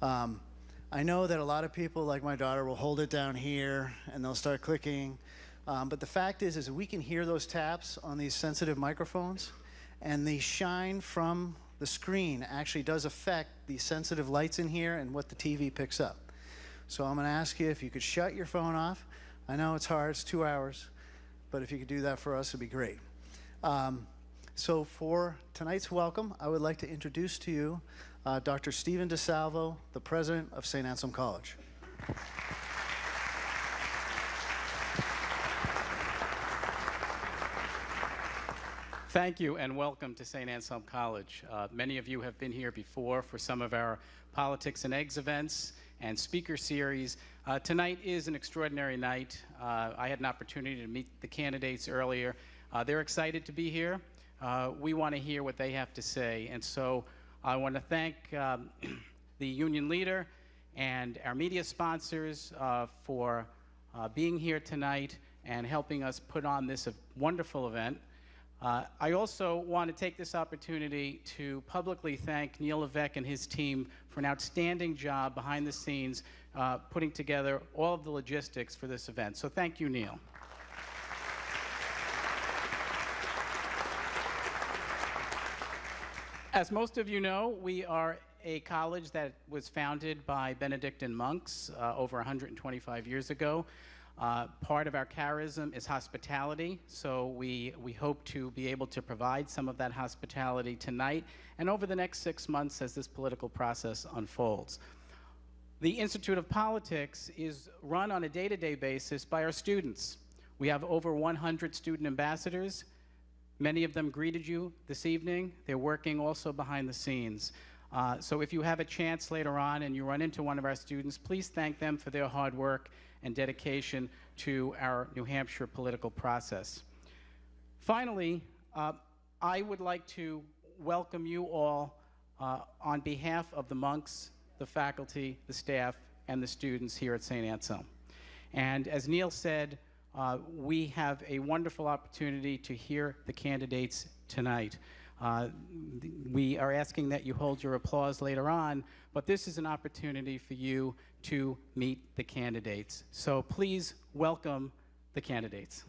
Um, I know that a lot of people, like my daughter, will hold it down here and they'll start clicking. But the fact is we can hear those taps on these sensitive microphones, and the shine from the screen actually does affect the sensitive lights in here and what the TV picks up. So I'm going to ask you if you could shut your phone off. I know it's hard, it's 2 hours, but if you could do that for us, it'd be great. So for tonight's welcome, I would like to introduce to you Dr. Stephen DeSalvo, the president of St. Anselm College. Thank you and welcome to St. Anselm College. Many of you have been here before for some of our Politics and Eggs events and speaker series. Tonight is an extraordinary night. I had an opportunity to meet the candidates earlier. They're excited to be here. We want to hear what they have to say. And so I want to thank the union leader and our media sponsors for being here tonight and helping us put on this wonderful event. I also want to take this opportunity to publicly thank Neil Levesque and his team for an outstanding job behind the scenes putting together all of the logistics for this event. So thank you, Neil. As most of you know, we are a college that was founded by Benedictine monks over 125 years ago. Part of our charism is hospitality, so we hope to be able to provide some of that hospitality tonight and over the next 6 months as this political process unfolds. The Institute of Politics is run on a day-to-day basis by our students. We have over 100 student ambassadors. Many of them greeted you this evening. They're working also behind the scenes. So if you have a chance later on and you run into one of our students, please thank them for their hard work and dedication to our New Hampshire political process. Finally, I would like to welcome you all on behalf of the monks, the faculty, the staff, and the students here at St. Anselm. And as Neil said, we have a wonderful opportunity to hear the candidates tonight. We are asking that you hold your applause later on, but this is an opportunity for you to meet the candidates. So please welcome the candidates.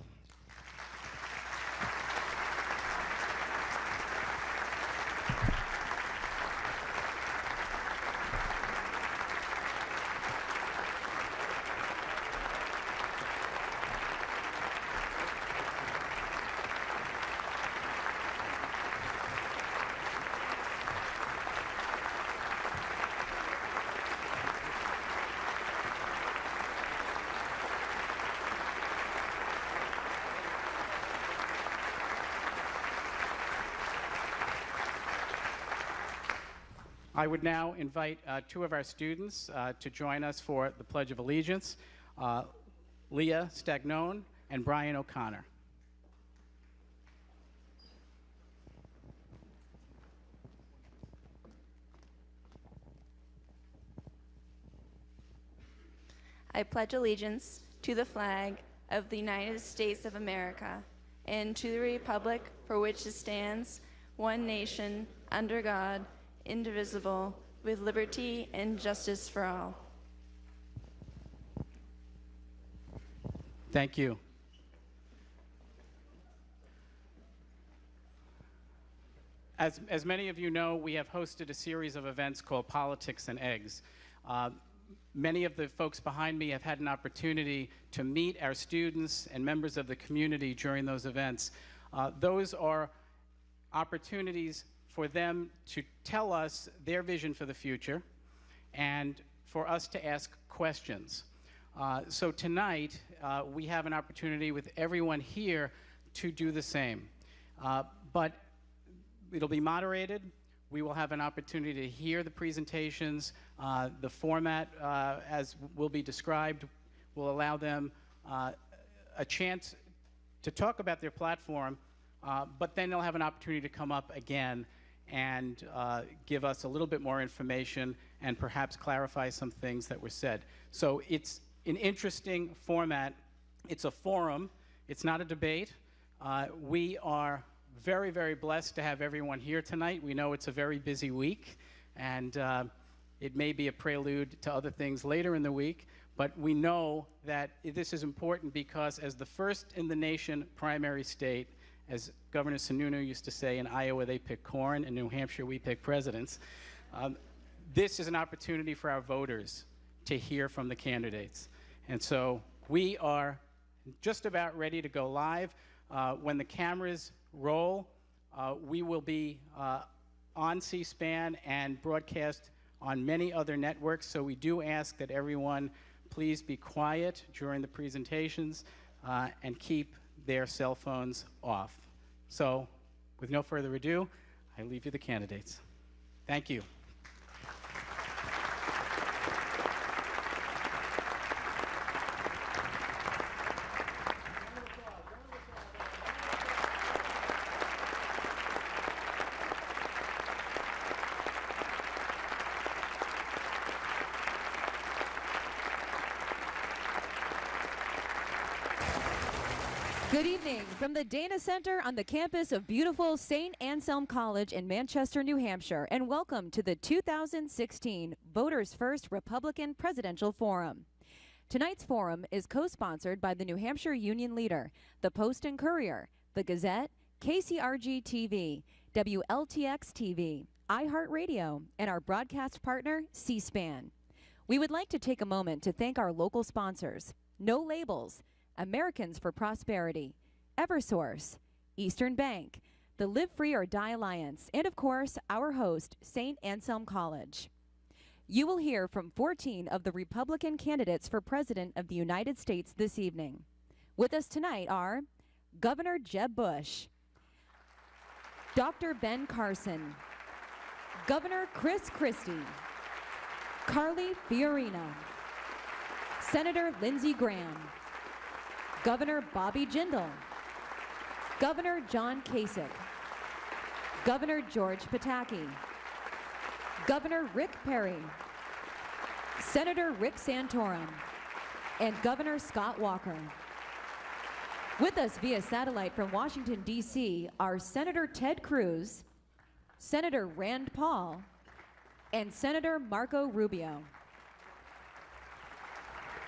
I would now invite two of our students to join us for the Pledge of Allegiance, Leah Stagnone and Brian O'Connor. I pledge allegiance to the flag of the United States of America and to the republic for which it stands, one nation, under God, indivisible, with liberty and justice for all. Thank you. As many of you know, we have hosted a series of events called Politics and Eggs. Many of the folks behind me have had an opportunity to meet our students and members of the community during those events. Those are opportunities for them to tell us their vision for the future and for us to ask questions. So tonight, we have an opportunity with everyone here to do the same. But it'll be moderated. We will have an opportunity to hear the presentations. The format, as will be described, will allow them a chance to talk about their platform, but then they'll have an opportunity to come up again and give us a little bit more information and perhaps clarify some things that were said. So it's an interesting format. It's a forum. It's not a debate. We are very, very blessed to have everyone here tonight. We know it's a very busy week, and It may be a prelude to other things later in the week, but we know that this is important because as the first in the nation primary state, as Governor Sununu used to say, in Iowa they pick corn, in New Hampshire we pick presidents. This is an opportunity for our voters to hear from the candidates. And so we are just about ready to go live. When the cameras roll, we will be on C-SPAN and broadcast on many other networks, so we do ask that everyone please be quiet during the presentations and keep their cell phones off. So, with no further ado, I leave you the candidates. Thank you. Good evening from the Dana Center on the campus of beautiful St. Anselm College in Manchester, New Hampshire, and welcome to the 2016 Voters First Republican Presidential Forum. Tonight's forum is co-sponsored by the New Hampshire Union Leader, the Post and Courier, the Gazette, KCRG-TV, WLTX-TV, iHeartRadio, and our broadcast partner, C-SPAN. We would like to take a moment to thank our local sponsors, No Labels, Americans for Prosperity, Eversource, Eastern Bank, the Live Free or Die Alliance, and of course, our host, St. Anselm College. You will hear from 14 of the Republican candidates for President of the United States this evening. With us tonight are Governor Jeb Bush, Dr. Ben Carson, Governor Chris Christie, Carly Fiorina, Senator Lindsey Graham, Governor Bobby Jindal, Governor John Kasich, Governor George Pataki, Governor Rick Perry, Senator Rick Santorum, and Governor Scott Walker. With us via satellite from Washington, D.C. are Senator Ted Cruz, Senator Rand Paul, and Senator Marco Rubio.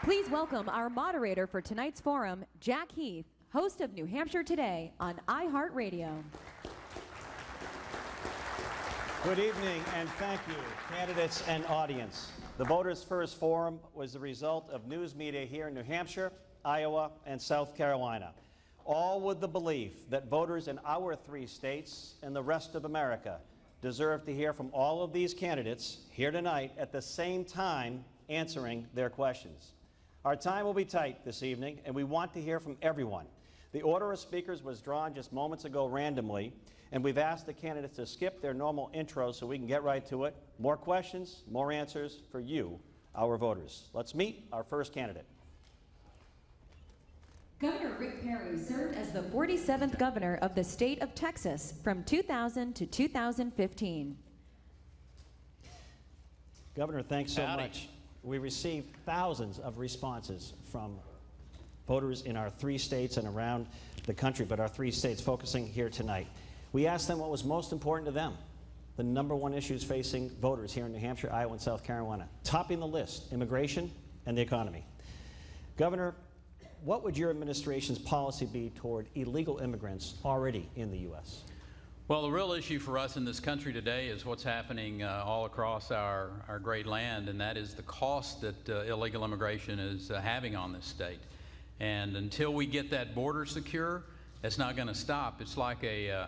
Please welcome our moderator for tonight's forum, Jack Heath, host of New Hampshire Today on iHeartRadio. Good evening and thank you, candidates and audience. The Voters First Forum was the result of news media here in New Hampshire, Iowa, and South Carolina, all with the belief that voters in our 3 states and the rest of America deserve to hear from all of these candidates here tonight at the same time answering their questions. Our time will be tight this evening, and we want to hear from everyone. The order of speakers was drawn just moments ago randomly, and we've asked the candidates to skip their normal intros so we can get right to it. More questions, more answers for you, our voters. Let's meet our first candidate. Governor Rick Perry served as the 47th governor of the state of Texas from 2000 to 2015. Governor, thanks so Howdy. much. We received thousands of responses from voters in our 3 states and around the country, but our 3 states focusing here tonight. We asked them what was most important to them, the #1 issues facing voters here in New Hampshire, Iowa, and South Carolina. Topping the list, immigration and the economy. Governor, what would your administration's policy be toward illegal immigrants already in the U.S.? Well, the real issue for us in this country today is what's happening all across our great land, and that is the cost that illegal immigration is having on this state. And until we get that border secure, it's not going to stop. It's like a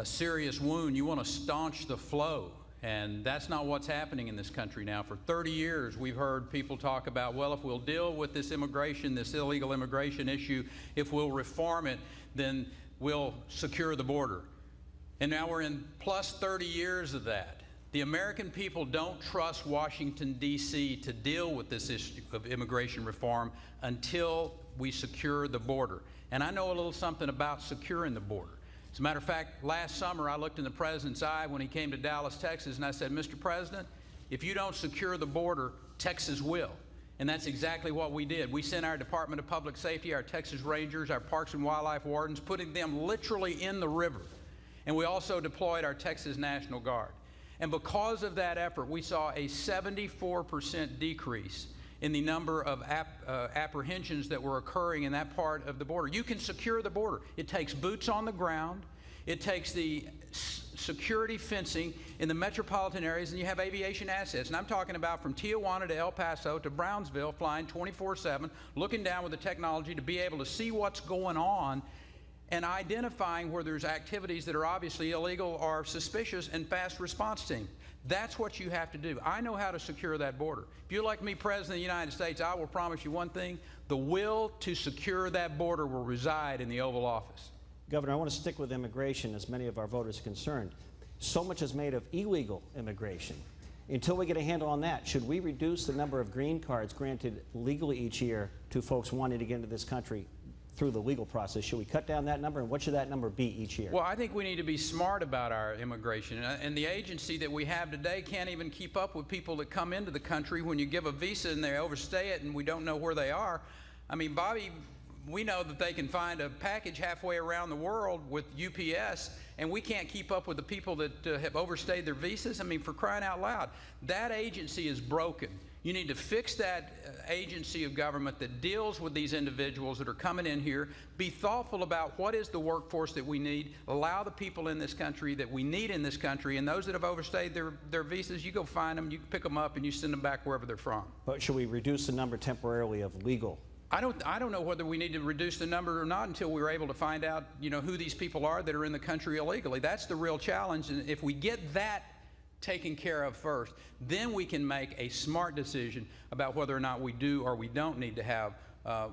serious wound. You want to staunch the flow, and that's not what's happening in this country now. For 30 years, we've heard people talk about, well, if we'll deal with this immigration, this illegal immigration issue, if we'll reform it, then we'll secure the border. And now we're in plus 30 years of that. The American people don't trust Washington, D.C. to deal with this issue of immigration reform until we secure the border. And I know a little something about securing the border. As a matter of fact, last summer I looked in the President's eye when he came to Dallas, Texas, and I said, Mr. President, if you don't secure the border, Texas will. And that's exactly what we did. We sent our Department of Public Safety, our Texas Rangers, our Parks and Wildlife Wardens, putting them literally in the river. And we also deployed our Texas National Guard. And because of that effort, we saw a 74% decrease in the number of apprehensions that were occurring in that part of the border. You can secure the border. It takes boots on the ground. It takes the security fencing in the metropolitan areas, and you have aviation assets. And I'm talking about from Tijuana to El Paso to Brownsville, flying 24/7, looking down with the technology to be able to see what's going on and identifying where there's activities that are obviously illegal or suspicious, and fast response team. That's what you have to do. I know how to secure that border. If you elect me President of the United States, I will promise you one thing: the will to secure that border will reside in the Oval Office. Governor, I want to stick with immigration, as many of our voters are concerned. So much is made of illegal immigration. Until we get a handle on that, should we reduce the number of green cards granted legally each year to folks wanting to get into this country through the legal process? Should we cut down that number, and what should that number be each year? Well, I think we need to be smart about our immigration, and the agency that we have today can't even keep up with people that come into the country. When you give a visa and they overstay it and we don't know where they are, I mean, Bobby, we know that they can find a package halfway around the world with UPS, and we can't keep up with the people that have overstayed their visas. I mean, for crying out loud, that agency is broken. You need to fix that agency of government that deals with these individuals that are coming in here. Be thoughtful about what is the workforce that we need. Allow the people in this country that we need in this country, and those that have overstayed their visas, you go find them, you pick them up, and you send them back wherever they're from. But should we reduce the number temporarily of legal? I don't know whether we need to reduce the number or not until we're able to find out, you know, who these people are that are in the country illegally. That's the real challenge, and if we get that taken care of first, then we can make a smart decision about whether or not we do or we don't need to have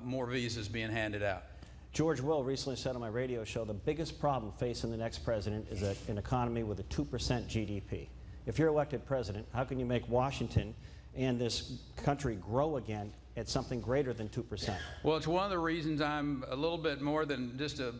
more visas being handed out. George Will recently said on my radio show the biggest problem facing the next president is an economy with a 2% GDP. If you're elected president, how can you make Washington and this country grow again at something greater than 2%? Well, it's one of the reasons I'm a little bit more than just a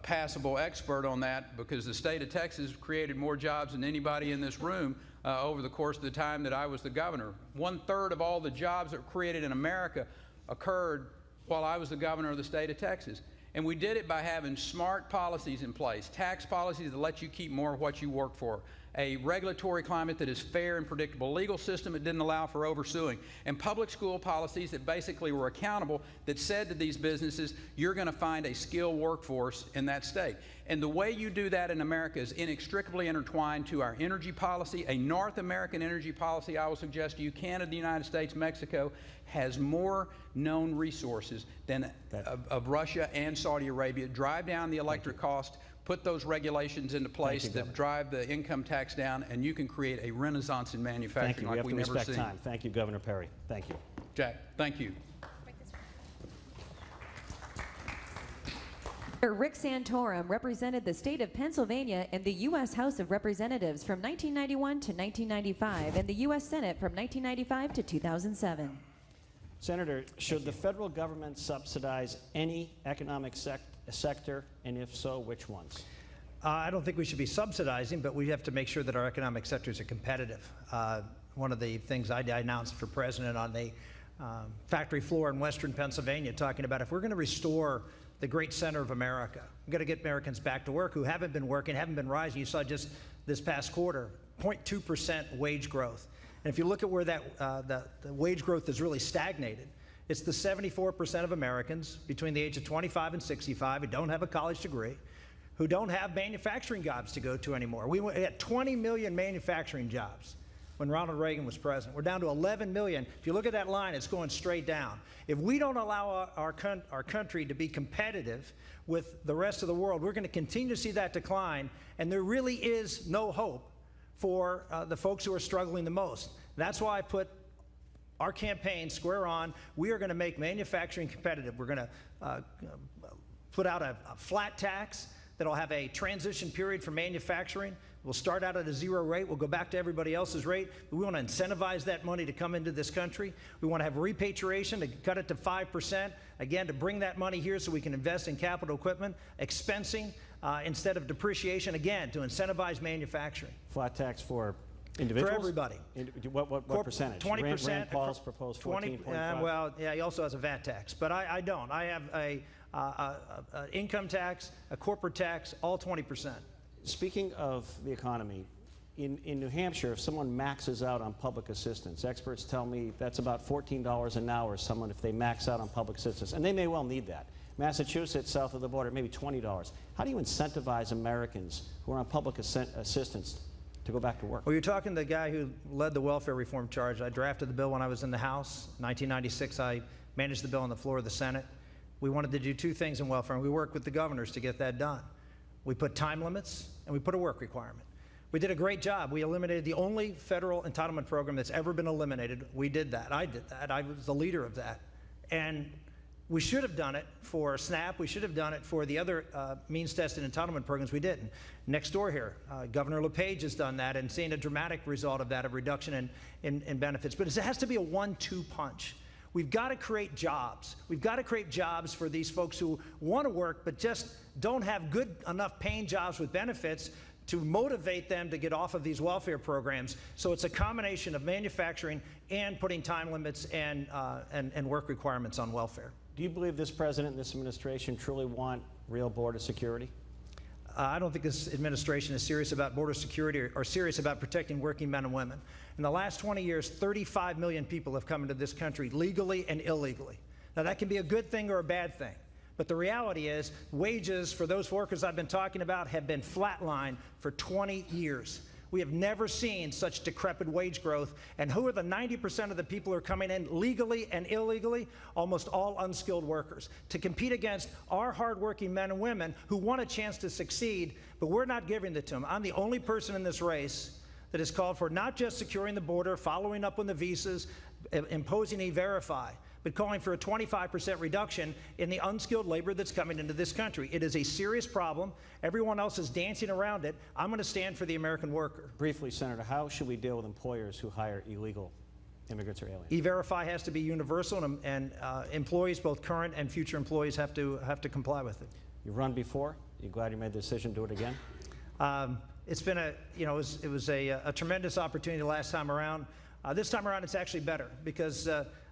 passable expert on that, because the state of Texas created more jobs than anybody in this room over the course of the time that I was the governor. 1/3 of all the jobs that were created in America occurred while I was the governor of the state of Texas. And we did it by having smart policies in place, tax policies that let you keep more of what you work for, a regulatory climate that is fair and predictable, legal system that didn't allow for oversuing, and public school policies that basically were accountable, that said to these businesses, you're going to find a skilled workforce in that state. And the way you do that in America is inextricably intertwined to our energy policy, a North American energy policy. I will suggest to you, Canada, the United States, Mexico has more known resources than of Russia and Saudi Arabia. Drive down the electric cost, put those regulations into place that drive the income tax down, and you can create a renaissance in manufacturing like we've never seen. Time. Thank you, Governor Perry. Thank you. Jack, thank you. Rick Santorum represented the state of Pennsylvania in the U.S. House of Representatives from 1991 to 1995 and the U.S. Senate from 1995 to 2007. Senator, should the federal government subsidize any economic sector, and if so, which ones? I don't think we should be subsidizing, but we have to make sure that our economic sectors are competitive. One of the things I announced for president on the factory floor in Western Pennsylvania, talking about if we're going to restore the great center of America, we've got to get Americans back to work who haven't been working, haven't been rising. You saw just this past quarter, 0.2% wage growth. And if you look at where that the wage growth is really stagnated, it's the 74% of Americans between the age of 25 and 65 who don't have a college degree, who don't have manufacturing jobs to go to anymore. We had 20 million manufacturing jobs when Ronald Reagan was president. We're down to 11 million. If you look at that line, it's going straight down. If we don't allow our country to be competitive with the rest of the world, we're going to continue to see that decline, and there really is no hope for the folks who are struggling the most. That's why I put our campaign square on. We are going to make manufacturing competitive. We're going to put out a flat tax that'll have a transition period for manufacturing. We'll start out at a 0 rate. We'll go back to everybody else's rate. We want to incentivize that money to come into this country. We want to have repatriation to cut it to 5%, again, to bring that money here so we can invest in capital equipment, expensing instead of depreciation, again, to incentivize manufacturing. Flat tax for individuals? For everybody. What percentage? 20%. Rand Paul's proposed 14.5. Well, yeah, he also has a VAT tax, but I don't. I have a income tax, a corporate tax, all 20%. Speaking of the economy, in New Hampshire, if someone maxes out on public assistance, experts tell me that's about $14 an hour, someone if they max out on public assistance, and they may well need that. Massachusetts, south of the border, maybe $20. How do you incentivize Americans who are on public assistance to go back to work? Well, you're talking to the guy who led the welfare reform charge. I drafted the bill when I was in the House. 1996, I managed the bill on the floor of the Senate. We wanted to do two things in welfare, and we worked with the governors to get that done. We put time limits, and we put a work requirement. We did a great job. We eliminated the only federal entitlement program that's ever been eliminated. We did that. I did that. I was the leader of that. And we should have done it for SNAP. We should have done it for the other means-tested entitlement programs. We didn't. Next door here, Governor LePage has done that and seen a dramatic result of that, of reduction in benefits. But it has to be a 1-2 punch. We've got to create jobs. We've got to create jobs for these folks who want to work but just don't have good enough paying jobs with benefits to motivate them to get off of these welfare programs. So it's a combination of manufacturing and putting time limits and work requirements on welfare. Do you believe this president and this administration truly want real border security? I don't think this administration is serious about border security or serious about protecting working men and women. In the last 20 years, 35 million people have come into this country legally and illegally. Now, that can be a good thing or a bad thing. But the reality is wages for those workers I've been talking about have been flatlined for 20 years. We have never seen such decrepit wage growth. And who are the 90% of the people who are coming in legally and illegally? Almost all unskilled workers. To compete against our hardworking men and women who want a chance to succeed, but we're not giving it to them. I'm the only person in this race that has called for not just securing the border, following up on the visas, imposing E-Verify, but calling for a 25% reduction in the unskilled labor that's coming into this country. It is a serious problem. Everyone else is dancing around it. I'm going to stand for the American worker. Briefly, Senator, how should we deal with employers who hire illegal immigrants or aliens? E-Verify has to be universal, and employees, both current and future employees, have to comply with it. You've run before. You glad you made the decision to do it again? It's been it was a tremendous opportunity last time around. This time around, it's actually better because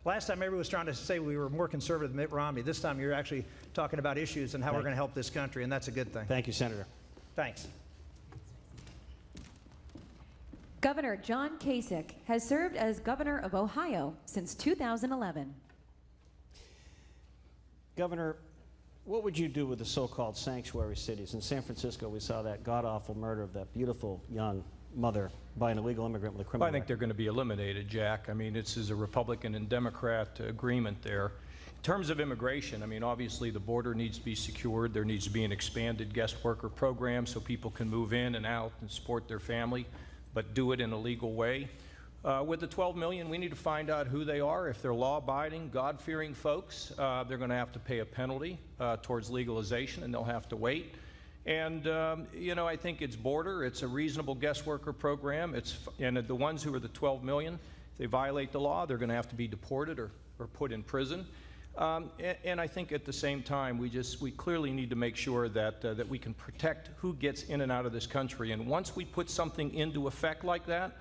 last time everyone was trying to say we were more conservative than Mitt Romney. This time you're actually talking about issues and how we're going to help this country, and that's a good thing. Thank you, Senator. Thanks. Governor John Kasich has served as governor of Ohio since 2011. Governor, what would you do with the so-called sanctuary cities? In San Francisco, we saw that god-awful murder of that beautiful young mother by an illegal immigrant with a criminal I think record. they're going to be eliminated, Jack. I mean, this is a Republican and Democrat agreement there. In terms of immigration, I mean, obviously the border needs to be secured. There needs to be an expanded guest worker program so people can move in and out and support their family, but do it in a legal way. With the 12 million, we need to find out who they are. If they're law-abiding, God-fearing folks, they're going to have to pay a penalty towards legalization, and they'll have to wait. And, you know, I think it's border. It's a reasonable guest worker program. And the ones who are the 12 million, if they violate the law, they're going to have to be deported or put in prison. And I think at the same time, we clearly need to make sure that we can protect who gets in and out of this country. And once we put something into effect like that,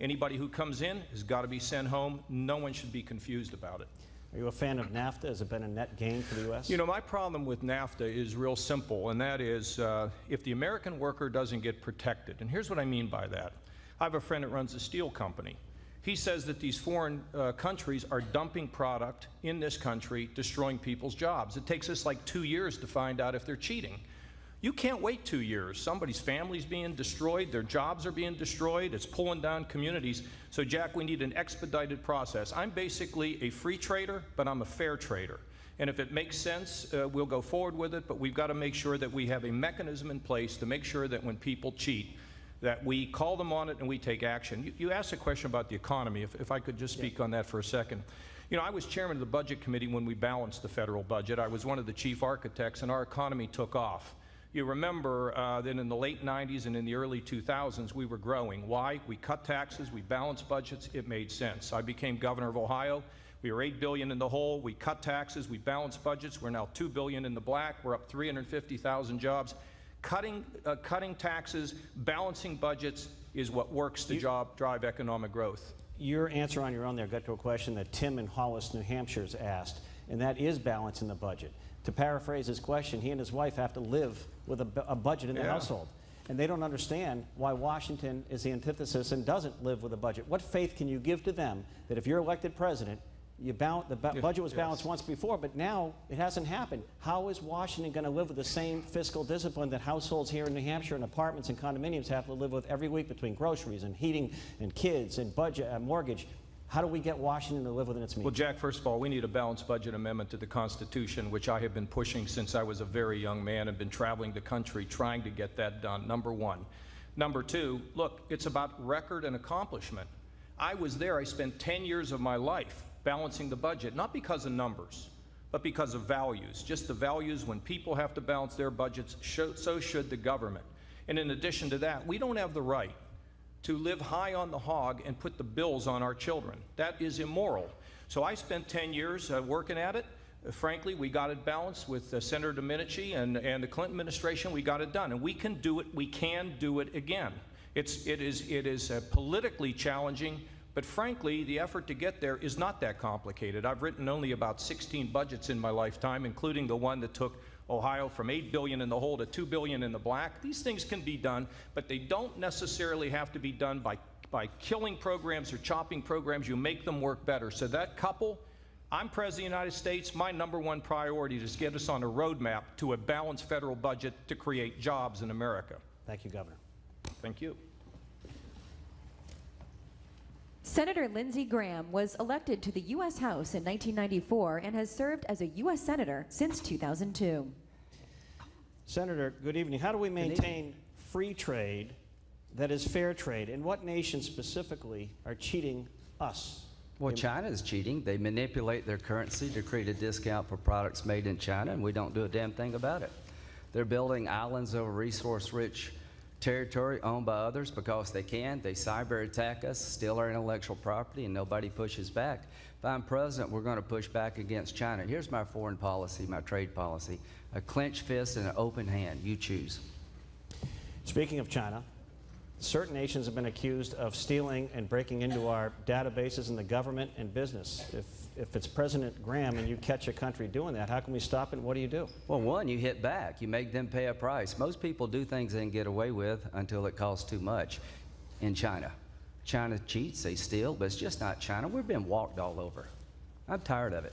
anybody who comes in has got to be sent home. No one should be confused about it. Are you a fan of NAFTA? Has it been a net gain for the U.S.? You know, my problem with NAFTA is real simple, and that is if the American worker doesn't get protected, and here's what I mean by that. I have a friend that runs a steel company. He says that these foreign countries are dumping product in this country, destroying people's jobs. It takes us like 2 years to find out if they're cheating. You can't wait 2 years. Somebody's family's being destroyed, their jobs are being destroyed, it's pulling down communities. So, Jack, we need an expedited process. I'm basically a free trader, but I'm a fair trader. And if it makes sense, we'll go forward with it, but we've got to make sure that we have a mechanism in place to make sure that when people cheat, that we call them on it and we take action. You asked a question about the economy. If I could just speak on that for a second. You know, I was chairman of the Budget Committee when we balanced the federal budget. I was one of the chief architects, and our economy took off. You remember that in the late 90s and in the early 2000s, we were growing. Why? We cut taxes, we balanced budgets, it made sense. I became governor of Ohio. We were $8 billion in the hole. We cut taxes, we balanced budgets. We're now $2 billion in the black. We're up 350,000 jobs. Cutting taxes, balancing budgets is what works to drive economic growth. Your answer on your own there got to a question that Tim in Hollis, New Hampshire's asked, and that is balance in the budget. To paraphrase his question, he and his wife have to live with a budget in the household. and they don't understand why Washington is the antithesis and doesn't live with a budget. What faith can you give to them that if you're elected president, the budget was balanced once before, but now it hasn't happened? How is Washington going to live with the same fiscal discipline that households here in New Hampshire and apartments and condominiums have to live with every week between groceries and heating and kids and budget and mortgage? How do we get Washington to live within its means? Well, Jack, first of all, we need a balanced budget amendment to the Constitution, which I have been pushing since I was a very young man and been traveling the country trying to get that done, number one. Number two, look, it's about record and accomplishment. I was there. I spent 10 years of my life balancing the budget, not because of numbers, but because of values. Just the values, when people have to balance their budgets, so should the government. And in addition to that, we don't have the right to live high on the hog and put the bills on our children. That is immoral. So I spent 10 years working at it. Frankly, we got it balanced with Senator Domenici and the Clinton administration. We got it done, and we can do it. We can do it again. It is politically challenging, but frankly, the effort to get there is not that complicated. I've written only about 16 budgets in my lifetime, including the one that took Ohio from $8 billion in the hole to $2 billion in the black. These things can be done, but they don't necessarily have to be done by killing programs or chopping programs. You make them work better. So that couple, I'm President of the United States. My #1 priority is to get us on a roadmap to a balanced federal budget to create jobs in America. Thank you, Governor. Thank you. Senator Lindsey Graham was elected to the U.S. House in 1994 and has served as a U.S. Senator since 2002. Senator, good evening. How do we maintain free trade that is fair trade? And what nations specifically are cheating us? Well, China is cheating. They manipulate their currency to create a discount for products made in China, and we don't do a damn thing about it. They're building islands over resource-rich territory owned by others because they can. They cyber attack us, steal our intellectual property, and nobody pushes back. If I'm president, we're going to push back against China. Here's my foreign policy, my trade policy: a clenched fist and an open hand. You choose. Speaking of China, certain nations have been accused of stealing and breaking into our databases in the government and business. If it's President Graham and you catch a country doing that, how can we stop it? What do you do? Well, one, you hit back. You make them pay a price. Most people do things they can get away with until it costs too much. In China, China cheats, they steal, but it's just not China. We've been walked all over. I'm tired of it.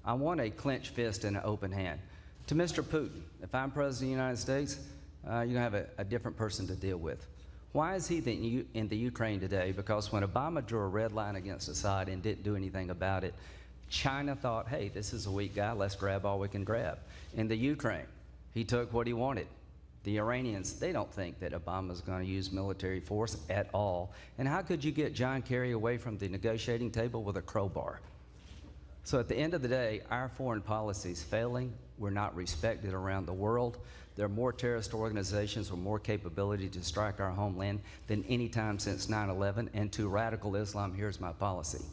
I want a clenched fist and an open hand. To Mr. Putin, if I'm President of the United States, you're going to have a different person to deal with. Why is he in the Ukraine today? Because when Obama drew a red line against Assad and didn't do anything about it, China thought, hey, this is a weak guy, let's grab all we can grab. In the Ukraine, he took what he wanted. The Iranians, they don't think that Obama's going to use military force at all. And how could you get John Kerry away from the negotiating table with a crowbar? So at the end of the day, our foreign policy is failing. We're not respected around the world. There are more terrorist organizations with more capability to strike our homeland than any time since 9/11. And to radical Islam, here's my policy: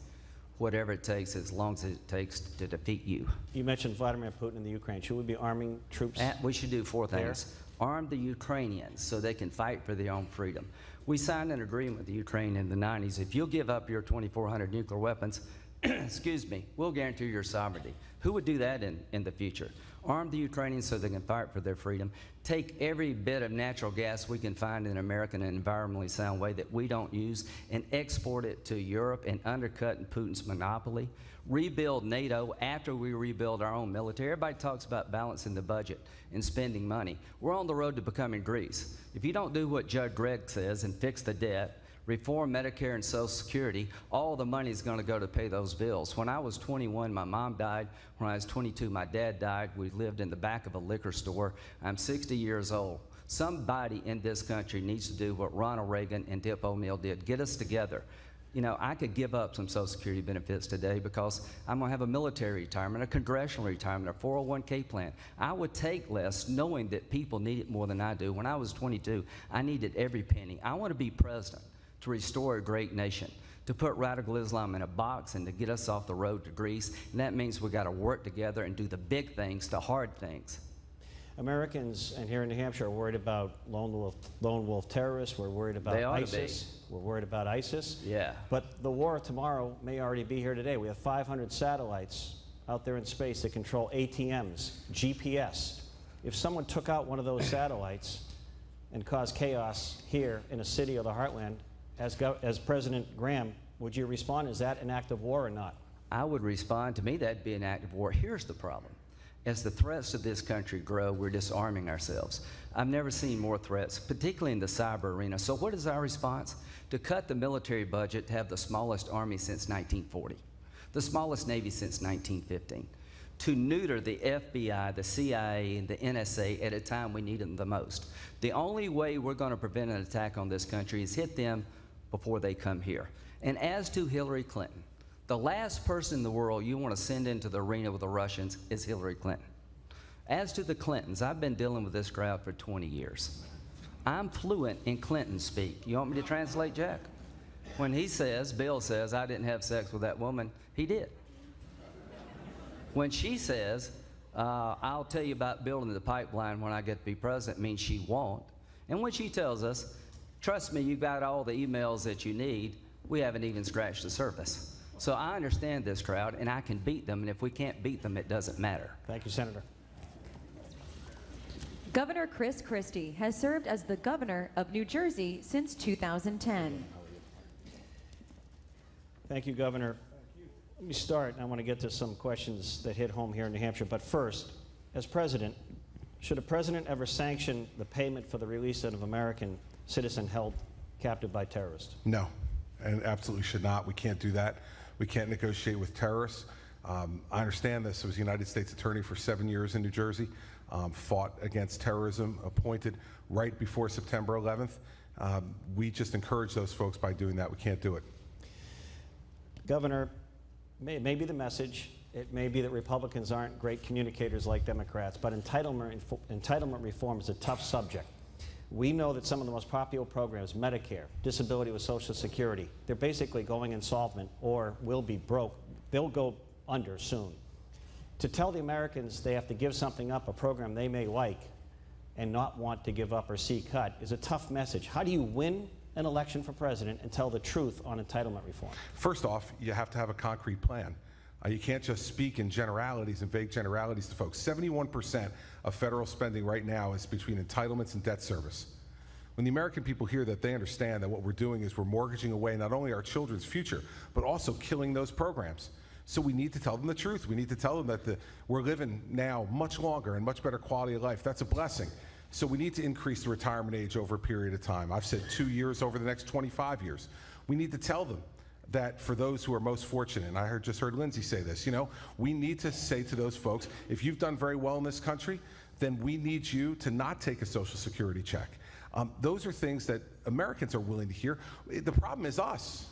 whatever it takes, as long as it takes to defeat you. You mentioned Vladimir Putin in the Ukraine. Should we be arming troops? We should do four things. Arm the Ukrainians so they can fight for their own freedom. We signed an agreement with the Ukraine in the 90s. If you'll give up your 2,400 nuclear weapons, excuse me, we'll guarantee your sovereignty. Who would do that in the future? Arm the Ukrainians so they can fight for their freedom. Take every bit of natural gas we can find in America in an environmentally sound way that we don't use and export it to Europe and undercut Putin's monopoly. Rebuild NATO after we rebuild our own military. Everybody talks about balancing the budget and spending money. We're on the road to becoming Greece. If you don't do what Judge Gregg says and fix the debt, reform Medicare and Social Security, all the money is going to go to pay those bills. When I was 21, my mom died. When I was 22, my dad died. We lived in the back of a liquor store. I'm 60 years old. Somebody in this country needs to do what Ronald Reagan and Tip O'Neill did: get us together. You know, I could give up some Social Security benefits today because I'm going to have a military retirement, a congressional retirement, a 401k plan. I would take less knowing that people need it more than I do. When I was 22, I needed every penny. I want to be president to restore a great nation, to put radical Islam in a box and to get us off the road to Greece. And that means we got to work together and do the big things, the hard things. Americans, and here in New Hampshire, are worried about lone wolf terrorists. We're worried about ISIS. We're worried about ISIS. Yeah. But the war tomorrow may already be here today. We have 500 satellites out there in space that control ATMs, GPS. If someone took out one of those satellites and cause chaos here in a city of the heartland, as President Graham, would you respond? Is that an act of war or not? I would respond. To me, that'd be an act of war. Here's the problem. As the threats to this country grow, we're disarming ourselves. I've never seen more threats, particularly in the cyber arena. So what is our response? To cut the military budget, to have the smallest army since 1940, the smallest Navy since 1915, to neuter the FBI, the CIA, and the NSA at a time we need them the most. The only way we're going to prevent an attack on this country is hit them before they come here. And as to Hillary Clinton, the last person in the world you want to send into the arena with the Russians is Hillary Clinton. As to the Clintons, I've been dealing with this crowd for 20 years. I'm fluent in Clinton speak. You want me to translate, Jack? When he says, Bill says, I didn't have sex with that woman, he did. When she says, I'll tell you about building the pipeline when I get to be president, means she won't. And when she tells us, trust me, you've got all the emails that you need, we haven't even scratched the surface. So I understand this crowd, and I can beat them, and if we can't beat them, it doesn't matter. Thank you, Senator. Governor Chris Christie has served as the governor of New Jersey since 2010. Thank you, Governor. Let me start, and I want to get to some questions that hit home here in New Hampshire. But first, as president, should a president ever sanction the payment for the release of an American citizen held captive by terrorists? No, and absolutely should not. We can't do that. We can't negotiate with terrorists. I understand this. I was a United States attorney for 7 years in New Jersey, fought against terrorism, appointed right before September 11th. We just encourage those folks by doing that. We can't do it. Governor, it may be the message. It may be that Republicans aren't great communicators like Democrats, but entitlement reform is a tough subject. We know that some of the most popular programs, Medicare, disability with Social Security, they're basically going insolvent or will be broke. They'll go under soon. To tell the Americans they have to give something up, a program they may like, and not want to give up or see cut, is a tough message. How do you win an election for president and tell the truth on entitlement reform? First off, you have to have a concrete plan. You can't just speak in generalities and vague generalities to folks. 71% of federal spending right now is between entitlements and debt service. When the American people hear that, they understand that what we're doing is we're mortgaging away not only our children's future, but also killing those programs. So we need to tell them the truth. We need to tell them that we're living now much longer and much better quality of life. That's a blessing. So we need to increase the retirement age over a period of time. I've said 2 years over the next 25 years. We need to tell them that for those who are most fortunate, and I just heard Lindsay say this, we need to say to those folks, if you've done very well in this country, then we need you to not take a Social Security check. Those are things that Americans are willing to hear. The problem is us.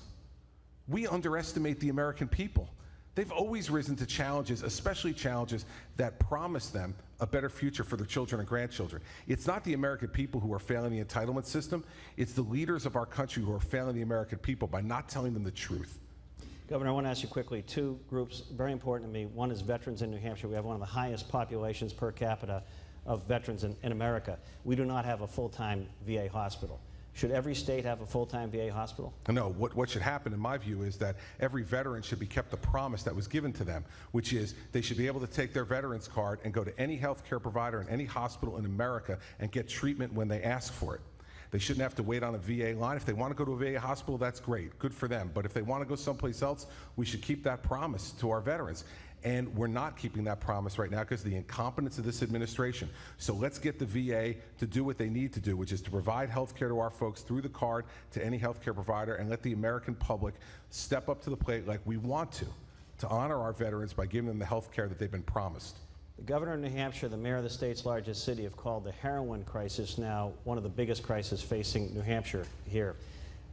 We underestimate the American people. They've always risen to challenges, especially challenges that promise them a better future for their children and grandchildren. It's not the American people who are failing the entitlement system. It's the leaders of our country who are failing the American people by not telling them the truth. Governor, I want to ask you quickly, two groups very important to me. One is veterans in New Hampshire. We have one of the highest populations per capita of veterans in America. We do not have a full-time VA hospital. Should every state have a full-time VA hospital? No, what should happen in my view is that every veteran should be kept the promise that was given to them, which is they should be able to take their veterans card and go to any health care provider in any hospital in America and get treatment when they ask for it. They shouldn't have to wait on a VA line. If they want to go to a VA hospital, that's great, good for them. But if they want to go someplace else, we should keep that promise to our veterans. And we're not keeping that promise right now because of the incompetence of this administration. So let's get the VA to do what they need to do, which is to provide health care to our folks through the card to any health care provider, and let the American public step up to the plate like we want to honor our veterans by giving them the health care that they've been promised. The governor of New Hampshire, the mayor of the state's largest city, have called the heroin crisis now one of the biggest crises facing New Hampshire here.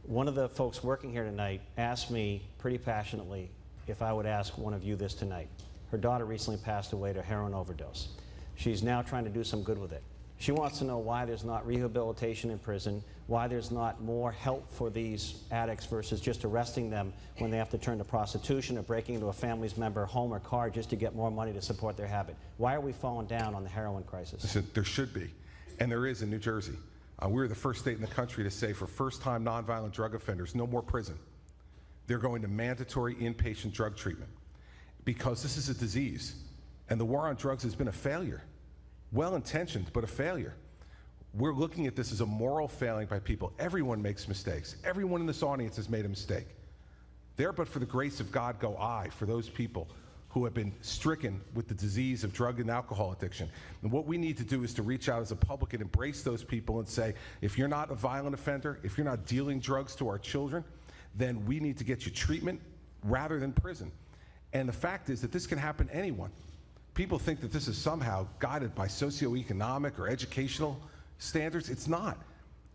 One of the folks working here tonight asked me pretty passionately if I would ask one of you this tonight. Her daughter recently passed away to a heroin overdose. She's now trying to do some good with it. She wants to know why there's not rehabilitation in prison, why there's not more help for these addicts versus just arresting them when they have to turn to prostitution or breaking into a family's member home or car just to get more money to support their habit. Why are we falling down on the heroin crisis? Listen, there should be, and there is in New Jersey. We're the first state in the country to say for first-time nonviolent drug offenders, no more prison. They're going to mandatory inpatient drug treatment because this is a disease, and the war on drugs has been a failure. Well-intentioned, but a failure. We're looking at this as a moral failing by people. Everyone makes mistakes. Everyone in this audience has made a mistake. There, but for the grace of God, go I, for those people who have been stricken with the disease of drug and alcohol addiction. And what we need to do is to reach out as a public and embrace those people and say, if you're not a violent offender, if you're not dealing drugs to our children, then we need to get you treatment rather than prison. And the fact is that this can happen to anyone. People think that this is somehow guided by socioeconomic or educational standards. It's not.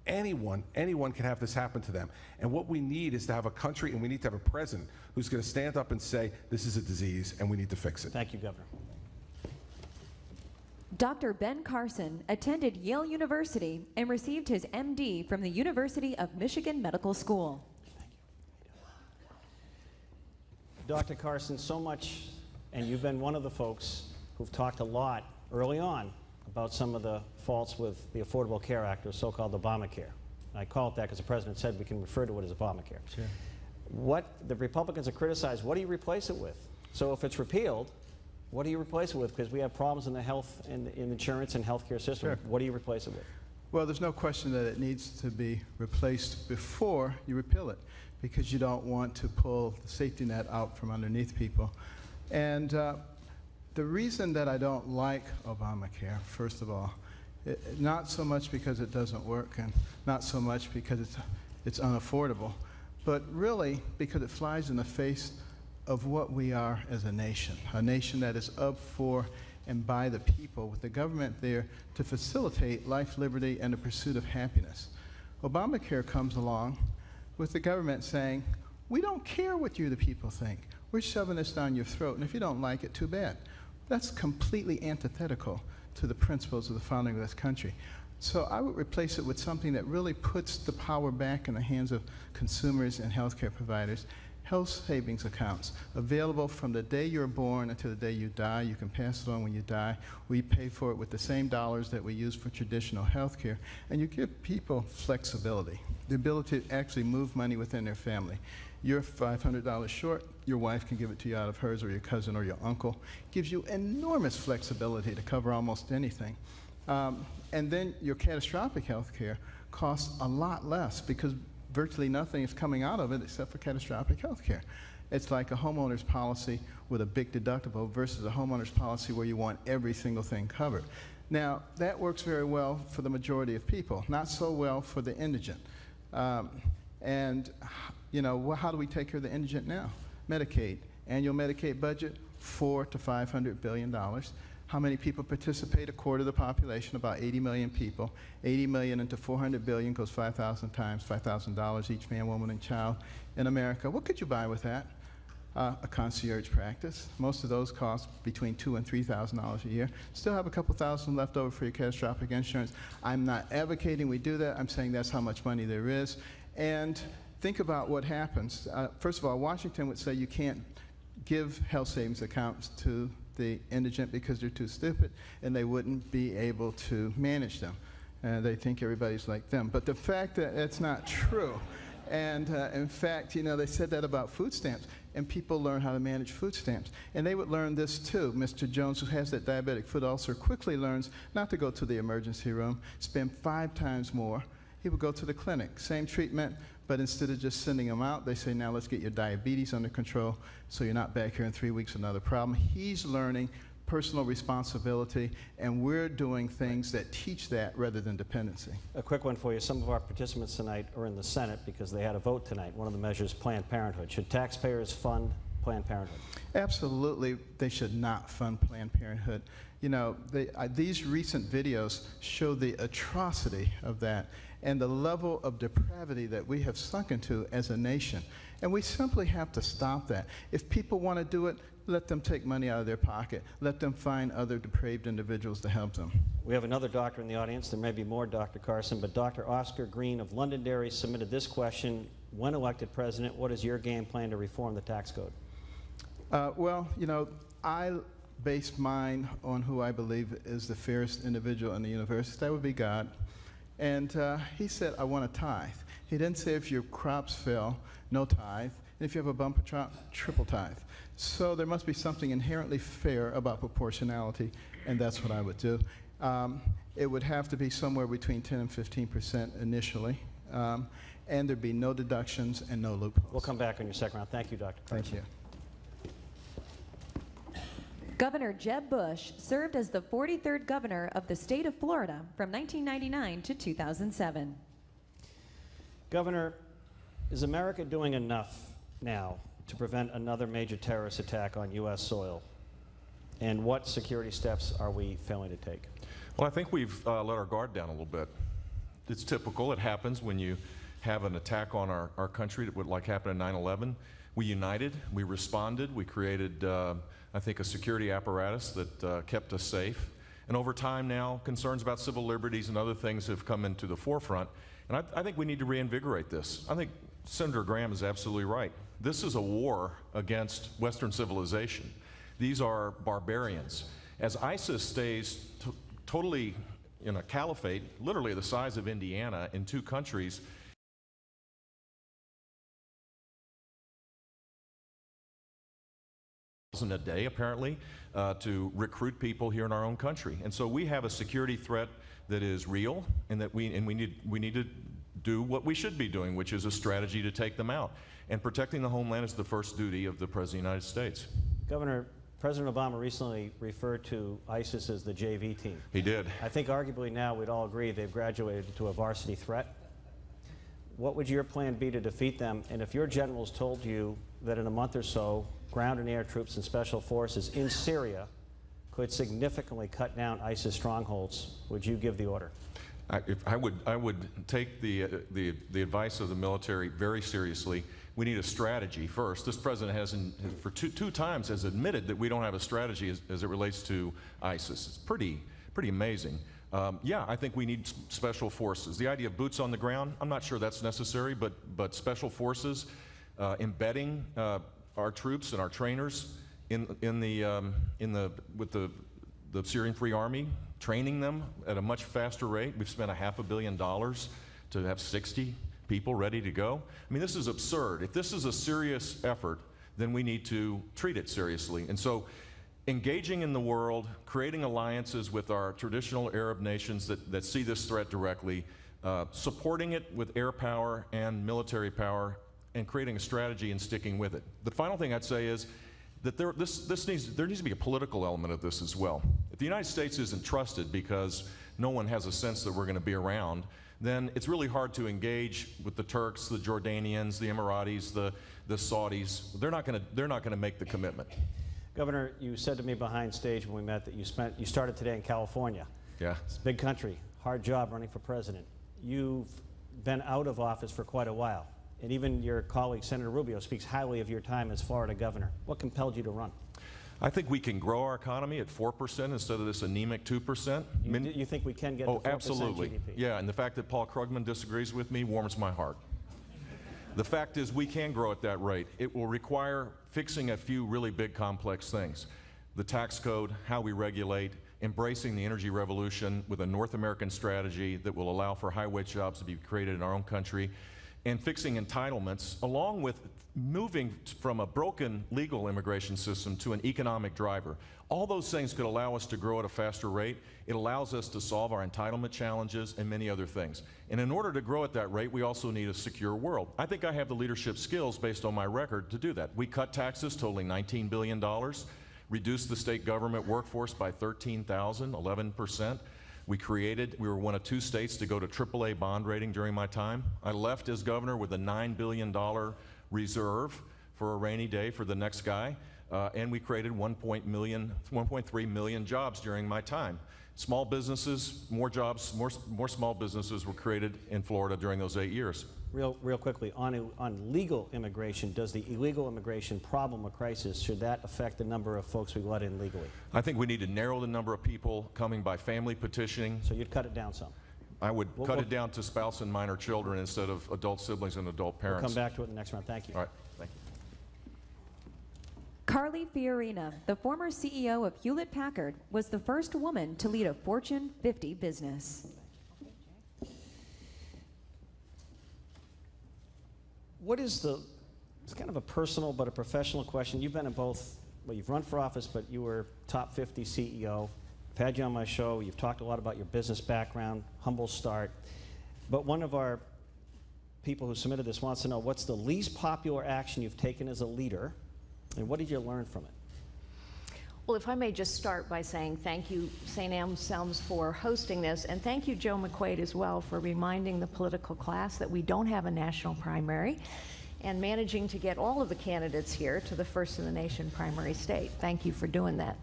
Anyone can have this happen to them. And what we need is to have a country, and we need to have a president who's going to stand up and say, this is a disease and we need to fix it. Thank you, Governor. Dr. Ben Carson attended Yale University and received his MD from the University of Michigan Medical School. Dr. Carson, so much, and you've been one of the folks who've talked a lot early on about some of the faults with the Affordable Care Act, or so-called Obamacare. And I call it that because the president said we can refer to it as Obamacare. Sure. What the Republicans have criticized, what do you replace it with? So if it's repealed, what do you replace it with? Because we have problems in the health, in insurance and healthcare system. Sure. What do you replace it with? Well, there's no question that it needs to be replaced before you repeal it, because you don't want to pull the safety net out from underneath people. And the reason that I don't like Obamacare, first of all, not so much because it doesn't work and not so much because it's unaffordable, but really because it flies in the face of what we are as a nation that is up for and by the people, with the government there to facilitate life, liberty, and the pursuit of happiness. Obamacare comes along with the government saying, we don't care what you, the people, think. We're shoving this down your throat, and if you don't like it, too bad. That's completely antithetical to the principles of the founding of this country. So I would replace it with something that really puts the power back in the hands of consumers and healthcare providers. Health savings accounts available from the day you're born until the day you die. You can pass it on when you die. We pay for it with the same dollars that we use for traditional health care. And you give people flexibility, the ability to actually move money within their family. You're $500 short, your wife can give it to you out of hers, or your cousin or your uncle. Gives you enormous flexibility to cover almost anything. And then your catastrophic health care costs a lot less, because virtually nothing is coming out of it except for catastrophic health care. It's like a homeowner's policy with a big deductible versus a homeowner's policy where you want every single thing covered. Now, that works very well for the majority of people, not so well for the indigent. And you know, how do we take care of the indigent now? Medicaid, annual Medicaid budget, $400 to $500 billion. How many people participate? A quarter of the population, about 80 million people. 80 million into 400 billion goes 5,000 times, $5,000 each man, woman, and child in America. What could you buy with that? A concierge practice. Most of those cost between $2,000 and $3,000 a year. Still have a couple thousand left over for your catastrophic insurance. I'm not advocating we do that. I'm saying that's how much money there is. And think about what happens. First of all, Washington would say you can't give health savings accounts to the indigent because they're too stupid and they wouldn't be able to manage them. They think everybody's like them. But the fact that it's not true. And in fact, you know, they said that about food stamps, and people learn how to manage food stamps. And they would learn this too. Mr. Jones, who has that diabetic foot ulcer, quickly learns not to go to the emergency room, spend 5 times more. He would go to the clinic, same treatment, but instead of just sending him out, they say, now let's get your diabetes under control so you're not back here in 3 weeks with another problem. He's learning personal responsibility, and we're doing things that teach that rather than dependency. A quick one for you. Some of our participants tonight are in the Senate because they had a vote tonight. One of the measures, Planned Parenthood. Should taxpayers fund Planned Parenthood? Absolutely, they should not fund Planned Parenthood. You know, these recent videos show the atrocity of that and the level of depravity that we have sunk into as a nation. And we simply have to stop that. If people want to do it, let them take money out of their pocket. Let them find other depraved individuals to help them. We have another doctor in the audience. There may be more, Dr. Carson, but Dr. Oscar Green of Londonderry submitted this question. When elected president, what is your game plan to reform the tax code? Well, you know, I base mine on who I believe is the fairest individual in the universe. That would be God. And he said, I want a tithe. He didn't say if your crops fail, no tithe. And if you have a bumper crop, triple tithe. So there must be something inherently fair about proportionality, and that's what I would do. It would have to be somewhere between 10 and 15% initially, and there'd be no deductions and no loopholes. We'll come back on your second round. Thank you, Dr. Thank you. Governor Jeb Bush served as the 43rd governor of the state of Florida from 1999 to 2007. Governor, is America doing enough now to prevent another major terrorist attack on U.S. soil? And what security steps are we failing to take? Well, I think we've let our guard down a little bit. It's typical. It happens when you have an attack on our country, like happened in 9/11. We united, we responded, we created, I think, a security apparatus that kept us safe. And over time now, concerns about civil liberties and other things have come into the forefront. And I think we need to reinvigorate this. I think Senator Graham is absolutely right. This is a war against Western civilization. These are barbarians. As ISIS stays totally in a caliphate, literally the size of Indiana, in two countries, a day apparently to recruit people here in our own country. And so we have a security threat that is real, and that we need to do what we should be doing, which is a strategy to take them out. And protecting the homeland is the first duty of the President of the United States. Governor, President Obama recently referred to ISIS as the JV team. He did. I think arguably now we'd all agree they've graduated to a varsity threat. What would your plan be to defeat them? And if your generals told you that in a month or so, ground and air troops and special forces in Syria could significantly cut down ISIS strongholds, would you give the order? I would take the advice of the military very seriously. We need a strategy first. This president for two times has admitted that we don't have a strategy as it relates to ISIS. It's pretty amazing. Yeah, I think we need special forces. The idea of boots on the ground, I'm not sure that's necessary, but special forces, embedding our troops and our trainers with the Syrian Free Army, training them at a much faster rate. We've spent $500 million to have 60 people ready to go. I mean, this is absurd. If this is a serious effort, then we need to treat it seriously. And so engaging in the world, creating alliances with our traditional Arab nations that see this threat directly, supporting it with air power and military power, and creating a strategy and sticking with it. The final thing I'd say is that there needs to be a political element of this as well. If the United States isn't trusted because no one has a sense that we're going to be around, then it's really hard to engage with the Turks, the Jordanians, the Emiratis, the Saudis. They're not going to make the commitment. Governor, you said to me behind stage when we met that you started today in California. Yeah. It's a big country, hard job running for president. You've been out of office for quite a while, and even your colleague Senator Rubio speaks highly of your time as Florida governor. What compelled you to run? I think we can grow our economy at 4% instead of this anemic 2%. You think we can get to 4% absolutely. GDP? Yeah, and the fact that Paul Krugman disagrees with me warms my heart. The fact is we can grow at that rate. It will require fixing a few really big complex things. The tax code, how we regulate, embracing the energy revolution with a North American strategy that will allow for high-wage jobs to be created in our own country, and fixing entitlements, along with moving from a broken legal immigration system to an economic driver. All those things could allow us to grow at a faster rate. It allows us to solve our entitlement challenges and many other things. And in order to grow at that rate, we also need a secure world. I think I have the leadership skills based on my record to do that. We cut taxes totaling $19 billion, reduced the state government workforce by 13,000, 11%. We were one of 2 states to go to AAA bond rating during my time. I left as governor with a $9 billion reserve for a rainy day for the next guy, and we created 1.3 million jobs during my time. Small businesses, more jobs, more small businesses were created in Florida during those 8 years. Real quickly, on legal immigration, does the illegal immigration problem a crisis? Should that affect the number of folks we let in legally? I think we need to narrow the number of people coming by family petitioning. So you'd cut it down some? I would cut it down to spouse and minor children instead of adult siblings and adult parents. We'll come back to it in the next round. Thank you. All right. Thank you. Carly Fiorina, the former CEO of Hewlett-Packard, was the first woman to lead a Fortune 50 business. It's kind of a personal but a professional question. You've been in both, well, you've run for office, but you were top 50 CEO I've had you on my show. You've talked a lot about your business background, humble start. But one of our people who submitted this wants to know what's the least popular action you've taken as a leader, and what did you learn from it? Well, if I may just start by saying thank you, St. Anselm's, for hosting this, and thank you, Joe McQuaid, as well, for reminding the political class that we don't have a national primary and managing to get all of the candidates here to the first in the nation primary state. Thank you for doing that.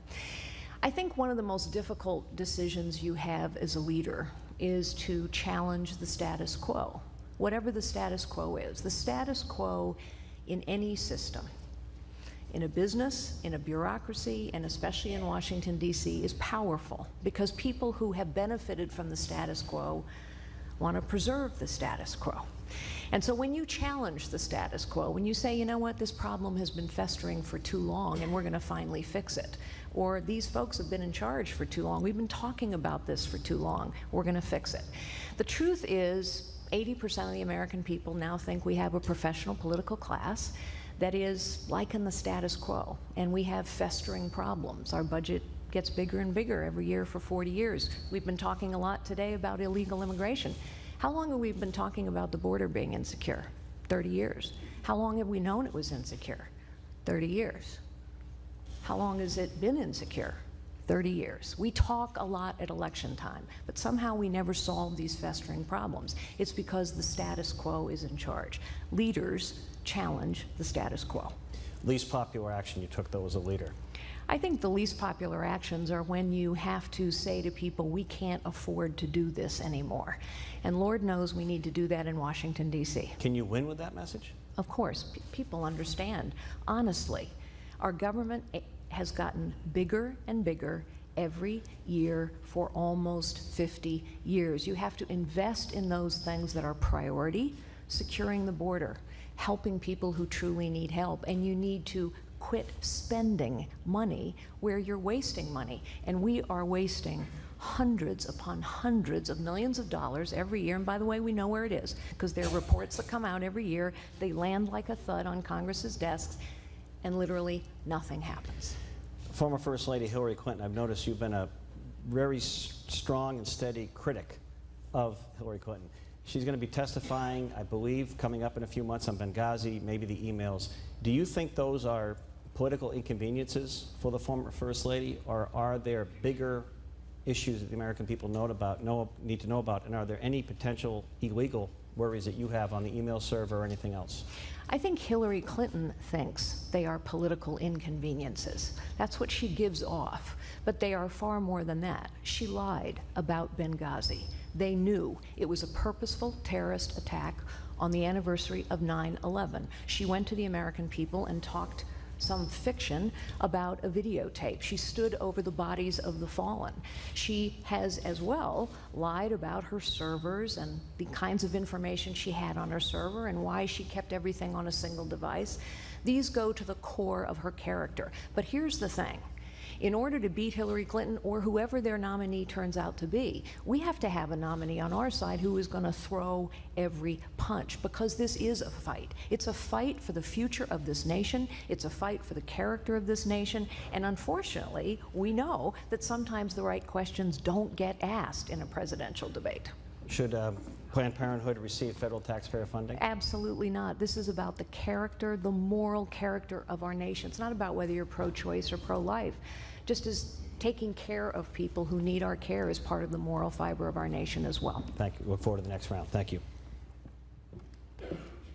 I think one of the most difficult decisions you have as a leader is to challenge the status quo, whatever the status quo is. The status quo in any system, in a business, in a bureaucracy, and especially in Washington, D.C., is powerful because people who have benefited from the status quo want to preserve the status quo. And so when you challenge the status quo, when you say, you know what, this problem has been festering for too long and we're going to finally fix it, or these folks have been in charge for too long, we've been talking about this for too long, we're going to fix it. The truth is 80% of the American people now think we have a professional political class that is liking the status quo, and we have festering problems. Our budget gets bigger and bigger every year for 40 years. We've been talking a lot today about illegal immigration. How long have we been talking about the border being insecure? 30 years. How long have we known it was insecure? 30 years. How long has it been insecure? 30 years. We talk a lot at election time, but somehow we never solve these festering problems. It's because the status quo is in charge. Leaders challenge the status quo. Least popular action you took, though, as a leader? I think the least popular actions are when you have to say to people, we can't afford to do this anymore. And Lord knows we need to do that in Washington, D.C. Can you win with that message? Of course. People understand. Honestly, our government has gotten bigger and bigger every year for almost 50 years. You have to invest in those things that are priority, securing the border, helping people who truly need help, and you need to quit spending money where you're wasting money. And we are wasting hundreds upon hundreds of millions of dollars every year. And by the way, we know where it is, because there are reports that come out every year. They land like a thud on Congress's desks, and literally nothing happens. Former First Lady Hillary Clinton, I've noticed you've been a very strong and steady critic of Hillary Clinton. She's going to be testifying, I believe, coming up in a few months on Benghazi, maybe the emails. Do you think those are political inconveniences for the former First Lady, or are there bigger issues that the American people need to know about, and are there any potential illegal worries that you have on the email server or anything else? I think Hillary Clinton thinks they are political inconveniences. That's what she gives off. But they are far more than that. She lied about Benghazi. They knew it was a purposeful terrorist attack on the anniversary of 9/11. She went to the American people and talked some fiction about a videotape. She stood over the bodies of the fallen. She has as well lied about her servers and the kinds of information she had on her server and why she kept everything on a single device. These go to the core of her character. But here's the thing. In order to beat Hillary Clinton or whoever their nominee turns out to be, we have to have a nominee on our side who is going to throw every punch, because this is a fight. It's a fight for the future of this nation. It's a fight for the character of this nation. And unfortunately, we know that sometimes the right questions don't get asked in a presidential debate. Should Planned Parenthood receive federal taxpayer funding? Absolutely not. This is about the character, the moral character of our nation. It's not about whether you're pro-choice or pro-life. Just as taking care of people who need our care is part of the moral fiber of our nation as well. Thank you. Look forward to the next round. Thank you.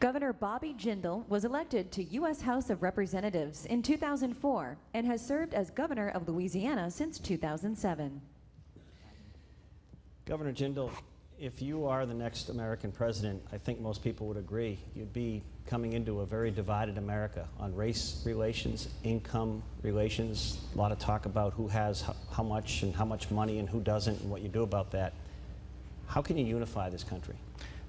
Governor Bobby Jindal was elected to U.S. House of Representatives in 2004 and has served as governor of Louisiana since 2007. Governor Jindal, if you are the next American president, I think most people would agree you'd be coming into a very divided America on race relations, income relations, a lot of talk about who has how much and how much money and who doesn't and what you do about that. How can you unify this country?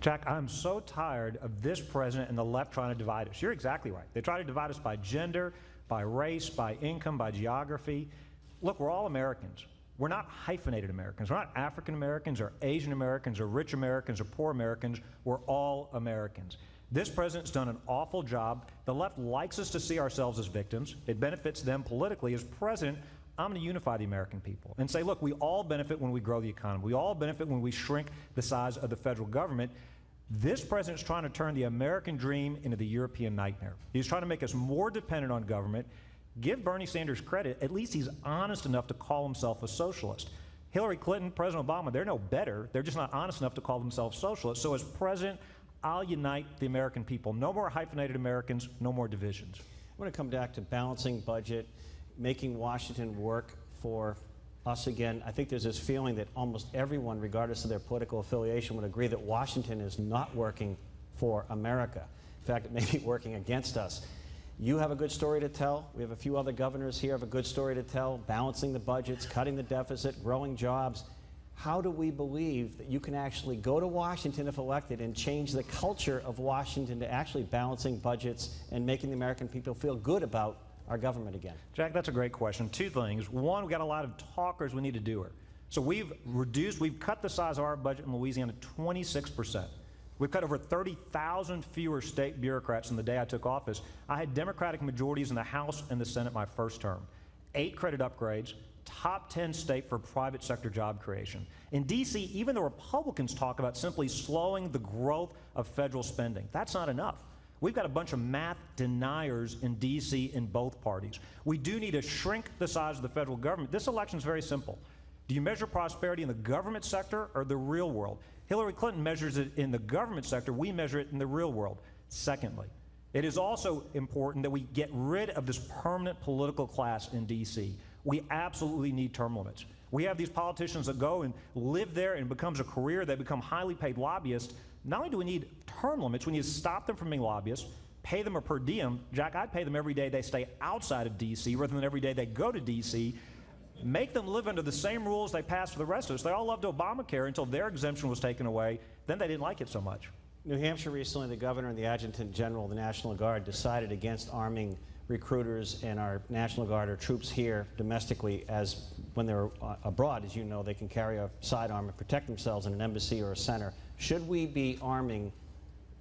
Jack, I'm so tired of this president and the left trying to divide us. You're exactly right. They try to divide us by gender, by race, by income, by geography. Look, we're all Americans. We're not hyphenated Americans. We're not African Americans or Asian Americans or rich Americans or poor Americans. We're all Americans. This president's done an awful job. The left likes us to see ourselves as victims. It benefits them politically. As president, I'm going to unify the American people and say, look, we all benefit when we grow the economy. We all benefit when we shrink the size of the federal government. This president's trying to turn the American dream into the European nightmare. He's trying to make us more dependent on government. Give Bernie Sanders credit. At least he's honest enough to call himself a socialist. Hillary Clinton, President Obama, they're no better. They're just not honest enough to call themselves socialists. So as president, I'll unite the American people. No more hyphenated Americans, no more divisions. I want to come back to balancing budget, making Washington work for us again. I think there's this feeling that almost everyone, regardless of their political affiliation, would agree that Washington is not working for America. In fact, it may be working against us. You have a good story to tell. We have a few other governors here have a good story to tell, balancing the budgets, cutting the deficit, growing jobs. How do we believe that you can actually go to Washington if elected and change the culture of Washington to actually balancing budgets and making the American people feel good about our government again? Jack, that's a great question. Two things. One, we've got a lot of talkers, we need to do it. So we've cut the size of our budget in Louisiana 26%. We've cut over 30,000 fewer state bureaucrats than the day I took office. I had Democratic majorities in the House and the Senate my first term. 8 credit upgrades, top 10 state for private sector job creation. In D.C., even the Republicans talk about simply slowing the growth of federal spending. That's not enough. We've got a bunch of math deniers in D.C. in both parties. We do need to shrink the size of the federal government. This election is very simple. Do you measure prosperity in the government sector or the real world? Hillary Clinton measures it in the government sector. We measure it in the real world. Secondly, it is also important that we get rid of this permanent political class in D.C. We absolutely need term limits. We have these politicians that go and live there and it becomes a career. They become highly paid lobbyists. Not only do we need term limits, we need to stop them from being lobbyists, pay them a per diem. Jack, I'd pay them every day they stay outside of D.C. rather than every day they go to D.C. Make them live under the same rules they passed for the rest of us. They all loved Obamacare until their exemption was taken away. Then they didn't like it so much. New Hampshire recently, the governor and the adjutant general of the National Guard decided against arming recruiters and our National Guard or troops here domestically, as when they're abroad, as you know, they can carry a sidearm and protect themselves in an embassy or a center. Should we be arming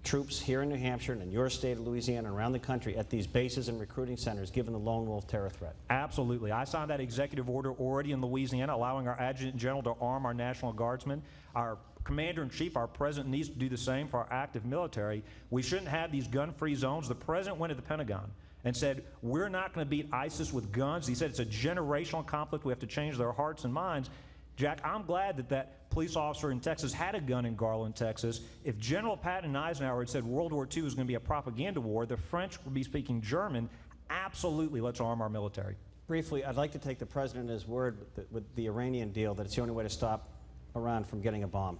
troops here in New Hampshire and in your state of Louisiana and around the country at these bases and recruiting centers, given the lone wolf terror threat? Absolutely. I signed that executive order already in Louisiana, allowing our adjutant general to arm our National Guardsmen. Our commander-in-chief, our president, needs to do the same for our active military. We shouldn't have these gun-free zones. The president went to the Pentagon and said, we're not going to beat ISIS with guns. He said it's a generational conflict. We have to change their hearts and minds. Jack, I'm glad that that police officer in Texas had a gun in Garland, Texas. If General Patton Eisenhower had said World War II was going to be a propaganda war, the French would be speaking German. Absolutely, let's arm our military. Briefly, I'd like to take the president at his word with the Iranian deal that it's the only way to stop Iran from getting a bomb.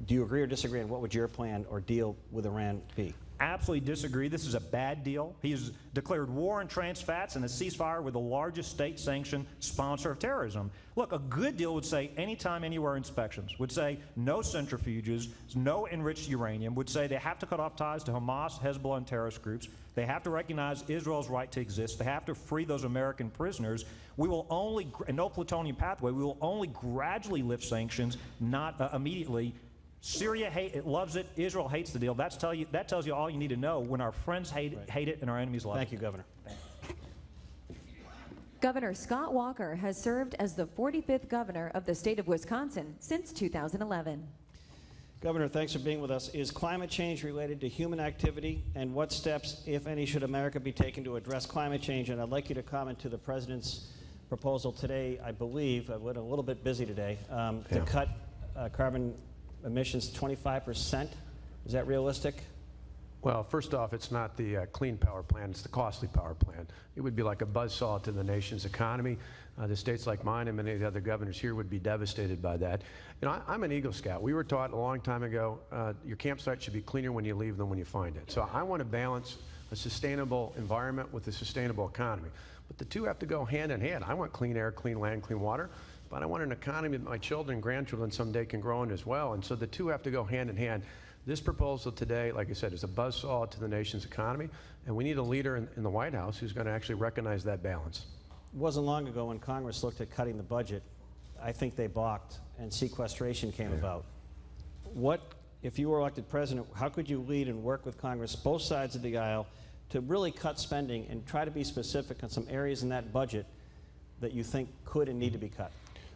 Do you agree or disagree, and what would your plan or deal with Iran be? Absolutely disagree. This is a bad deal. He has declared war on trans fats and a ceasefire with the largest state-sanctioned sponsor of terrorism. Look, a good deal would say anytime, anywhere inspections, would say no centrifuges, no enriched uranium, would say they have to cut off ties to Hamas, Hezbollah, and terrorist groups. They have to recognize Israel's right to exist. They have to free those American prisoners. We will only, and no plutonium pathway, we will only gradually lift sanctions, not immediately. Syria loves it. Israel hates the deal. That tells you all you need to know when our friends hate it and our enemies love it. Thank you, Governor. Governor Scott Walker has served as the 45th governor of the state of Wisconsin since 2011. Governor, thanks for being with us. Is climate change related to human activity, and what steps, if any, should America be taking to address climate change? And I'd like you to comment to the president's proposal today. I believe, I've been a little bit busy today, to cut carbon emissions 25%. Is that realistic? Well, first off, it's not the clean power plant, it's the costly power plant. It would be like a buzzsaw to the nation's economy. The states like mine and many of the other governors here would be devastated by that. You know, I'm an Eagle Scout. We were taught a long time ago, your campsite should be cleaner when you leave than when you find it. So I want to balance a sustainable environment with a sustainable economy. But the two have to go hand in hand. I want clean air, clean land, clean water. But I want an economy that my children and grandchildren someday can grow in as well. And so the two have to go hand in hand. This proposal today, like I said, is a buzzsaw to the nation's economy. And we need a leader in the White House who's going to actually recognize that balance. It wasn't long ago when Congress looked at cutting the budget. I think they balked, and sequestration came about. What, if you were elected president, how could you lead and work with Congress, both sides of the aisle, to really cut spending and try to be specific on some areas in that budget that you think could and need to be cut?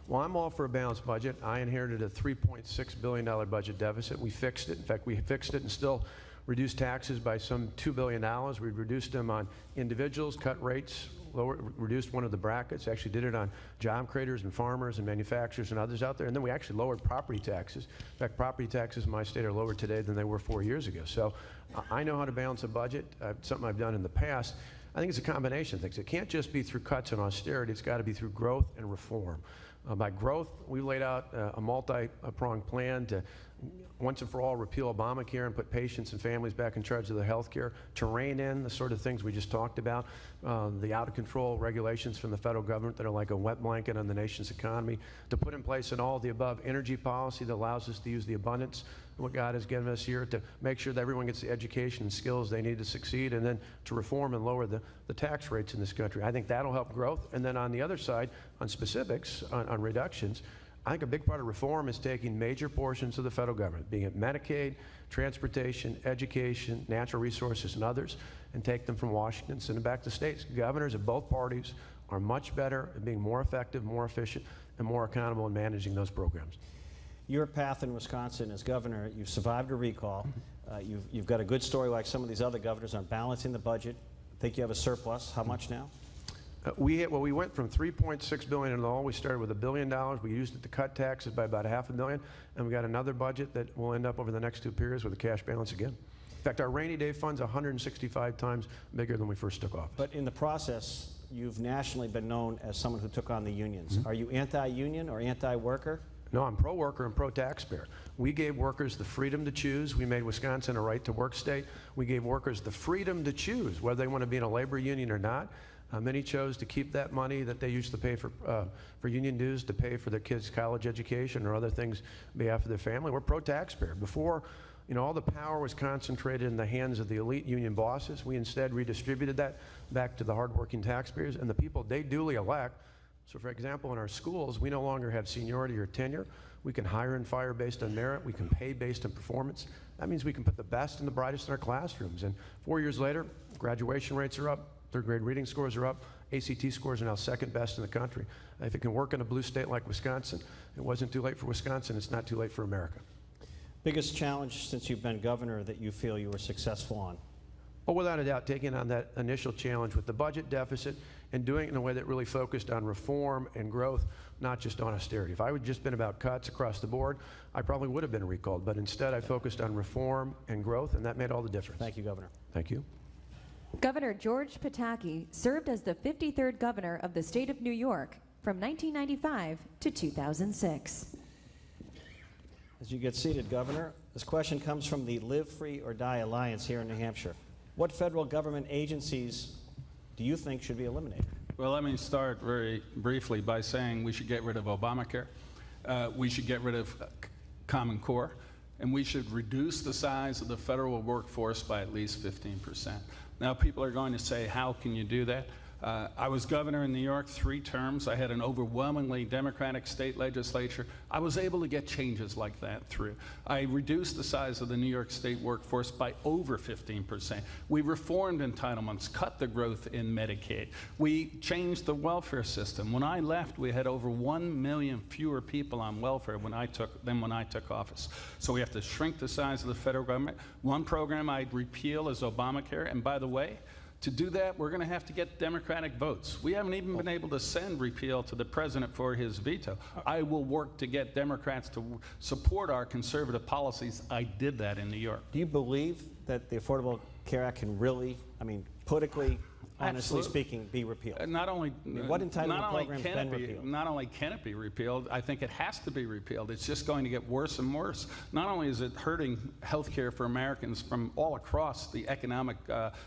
Well, I'm all for a balanced budget. I inherited a $3.6 billion budget deficit. We fixed it. In fact, we fixed it and still reduced taxes by some $2 billion. We reduced them on individuals, cut rates, reduced one of the brackets, actually did it on job creators and farmers and manufacturers and others out there. And then we actually lowered property taxes. In fact, property taxes in my state are lower today than they were 4 years ago. So I know how to balance a budget. Something I've done in the past. I think it's a combination of things. It can't just be through cuts and austerity. It's got to be through growth and reform. By growth, we laid out a multi-pronged plan to once and for all repeal Obamacare and put patients and families back in charge of their health care, to rein in the sort of things we just talked about, the out-of-control regulations from the federal government that are like a wet blanket on the nation's economy, to put in place an all-of-the-above energy policy that allows us to use the abundance of what God has given us here, to make sure that everyone gets the education and skills they need to succeed, and then to reform and lower the tax rates in this country. I think that'll help growth. And then on the other side, on specifics, on reductions, I think a big part of reform is taking major portions of the federal government, being it Medicaid, transportation, education, natural resources, and others, and take them from Washington, send them back to states. Governors of both parties are much better at being more effective, more efficient, and more accountable in managing those programs. Your path in Wisconsin as governor, you've survived a recall. You've got a good story like some of these other governors on balancing the budget. I think you have a surplus. How much now? We went from $3.6 billion in all. We started with $1 billion. We used it to cut taxes by about $500 million, and we got another budget that will end up over the next 2 periods with a cash balance again. In fact, our rainy day fund's 165 times bigger than we first took office. But in the process, you've nationally been known as someone who took on the unions. Are you anti-union or anti-worker? No, I'm pro-worker and pro-taxpayer. We gave workers the freedom to choose. We made Wisconsin a right-to-work state. We gave workers the freedom to choose whether they want to be in a labor union or not. Many chose to keep that money that they used to pay for union dues to pay for their kids' college education or other things on behalf of their family. We're pro-taxpayer. Before, all the power was concentrated in the hands of the elite union bosses. We instead redistributed that back to the hardworking taxpayers and the people they duly elect. So, for example, in our schools, we no longer have seniority or tenure. We can hire and fire based on merit. We can pay based on performance. That means we can put the best and the brightest in our classrooms. And 4 years later, graduation rates are up. Third grade reading scores are up. ACT scores are now second best in the country. If it can work in a blue state like Wisconsin, it wasn't too late for Wisconsin. It's not too late for America. Biggest challenge since you've been governor that you feel you were successful on? Well, without a doubt, taking on that initial challenge with the budget deficit and doing it in a way that really focused on reform and growth, not just on austerity. If I had just been about cuts across the board, I probably would have been recalled. But instead, I focused on reform and growth, and that made all the difference. Thank you, Governor. Thank you. Governor George Pataki served as the 53rd governor of the state of New York from 1995 to 2006. As you get seated, Governor, this question comes from the Live Free or Die Alliance here in New Hampshire. What federal government agencies do you think should be eliminated? Well, let me start very briefly by saying we should get rid of Obamacare. We should get rid of Common Core. And we should reduce the size of the federal workforce by at least 15%. Now, people are going to say, how can you do that? I was governor in New York 3 terms. I had an overwhelmingly Democratic state legislature. I was able to get changes like that through. I reduced the size of the New York State workforce by over 15%. We reformed entitlements, cut the growth in Medicaid. We changed the welfare system. When I left, we had over 1 million fewer people on welfare than when I took office. So we have to shrink the size of the federal government. One program I'd repeal is Obamacare. And by the way, to do that, we're going to have to get Democratic votes. We haven't even been able to send repeal to the president for his veto. I will work to get Democrats to support our conservative policies. I did that in New York. Do you believe that the Affordable Care Act can really, politically, honestly speaking, be repealed? Not only what entitlement programs been repealed? Not only can it be repealed, I think it has to be repealed. It's just going to get worse and worse. Not only is it hurting health care for Americans from all across the economic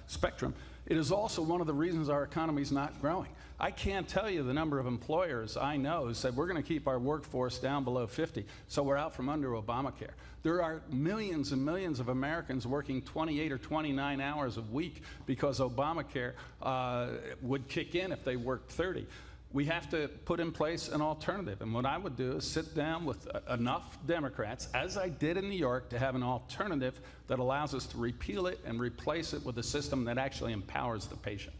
spectrum, it is also one of the reasons our economy is not growing. I can't tell you the number of employers I know who said we're going to keep our workforce down below 50, so we're out from under Obamacare. There are millions and millions of Americans working 28 or 29 hours a week because Obamacare would kick in if they worked 30. We have to put in place an alternative. And what I would do is sit down with enough Democrats, as I did in New York, to have an alternative that allows us to repeal it and replace it with a system that actually empowers the patient.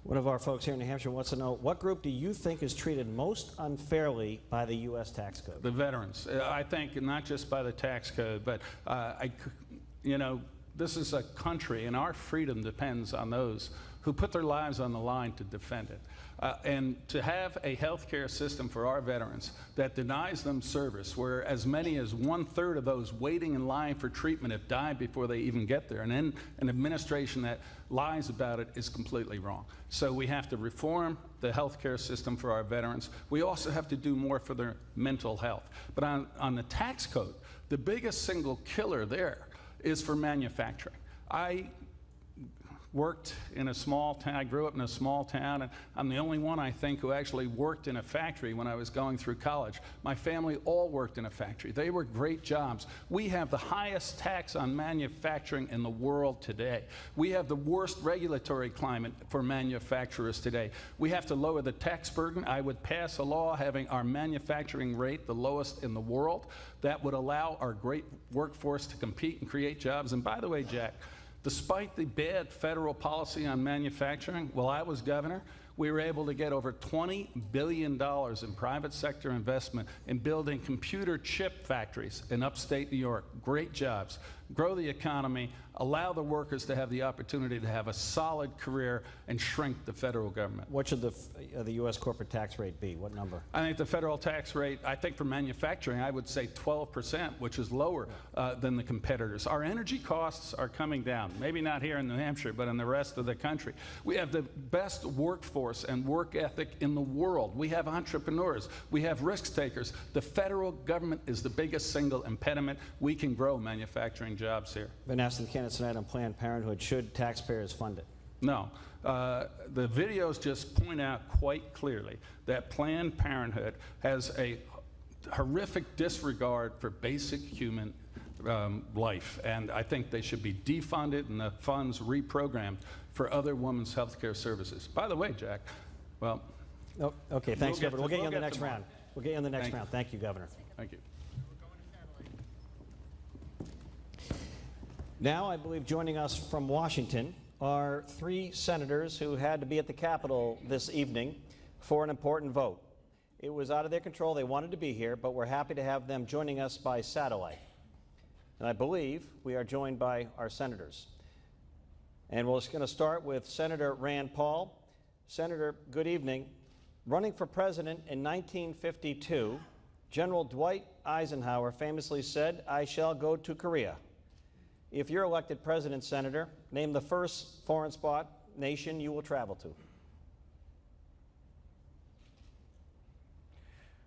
One of our folks here in New Hampshire wants to know, what group do you think is treated most unfairly by the U.S. tax code? The veterans. I think not just by the tax code, but you know, this is a country, and our freedom depends on those who put their lives on the line to defend it. And to have a health care system for our veterans that denies them service, where as many as 1/3 of those waiting in line for treatment have died before they even get there, and then an administration that lies about it is completely wrong. So we have to reform the health care system for our veterans. We also have to do more for their mental health. But on the tax code, the biggest single killer there is for manufacturing. I worked in a small town. I grew up in a small town, and I'm the only one, I think, who actually worked in a factory when I was going through college. My family all worked in a factory. They were great jobs. We have the highest tax on manufacturing in the world today. We have the worst regulatory climate for manufacturers today. We have to lower the tax burden. I would pass a law having our manufacturing rate the lowest in the world. That would allow our great workforce to compete and create jobs. And by the way, Jack, despite the bad federal policy on manufacturing, while I was governor, we were able to get over $20 billion in private sector investment in building computer chip factories in upstate New York. Great jobs. Grow the economy, allow the workers to have the opportunity to have a solid career, and shrink the federal government. What should the U.S. corporate tax rate be? What number? I think the federal tax rate, I think for manufacturing, I would say 12%, which is lower than the competitors. Our energy costs are coming down, maybe not here in New Hampshire, but in the rest of the country. We have the best workforce and work ethic in the world. We have entrepreneurs. We have risk takers. The federal government is the biggest single impediment. We can grow manufacturing jobs here. Been asked the candidates tonight on Planned Parenthood, should taxpayers fund it? No. The videos just point out quite clearly that Planned Parenthood has a horrific disregard for basic human life, and I think they should be defunded and the funds reprogrammed for other women's health care services. By the way, Jack, well... Oh, okay, thanks, Governor. We'll get you on the next round. We'll get you on the next round. Thank you, Governor. Thank you. Now, I believe joining us from Washington are 3 senators who had to be at the Capitol this evening for an important vote. It was out of their control. They wanted to be here, but we're happy to have them joining us by satellite. And I believe we are joined by our senators. And we're just going to start with Senator Rand Paul. Senator, good evening. Running for president in 1952, General Dwight Eisenhower famously said, "I shall go to Korea." If you're elected president, Senator, name the first foreign spot nation you will travel to.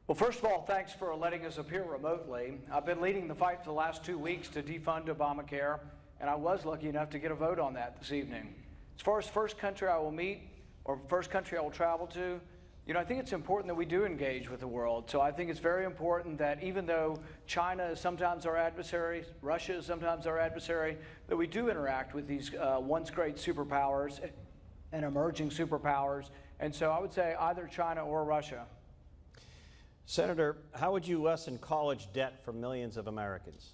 Well, first of all, thanks for letting us appear remotely. I've been leading the fight for the last 2 weeks to defund Obamacare, and I was lucky enough to get a vote on that this evening. As far as first country I will meet or first country I will travel to, you know, I think it's important that we do engage with the world. So I think it's very important that even though China is sometimes our adversary, Russia is sometimes our adversary, that we do interact with these once great superpowers and emerging superpowers. And so I would say either China or Russia. Senator, how would you lessen college debt for millions of Americans?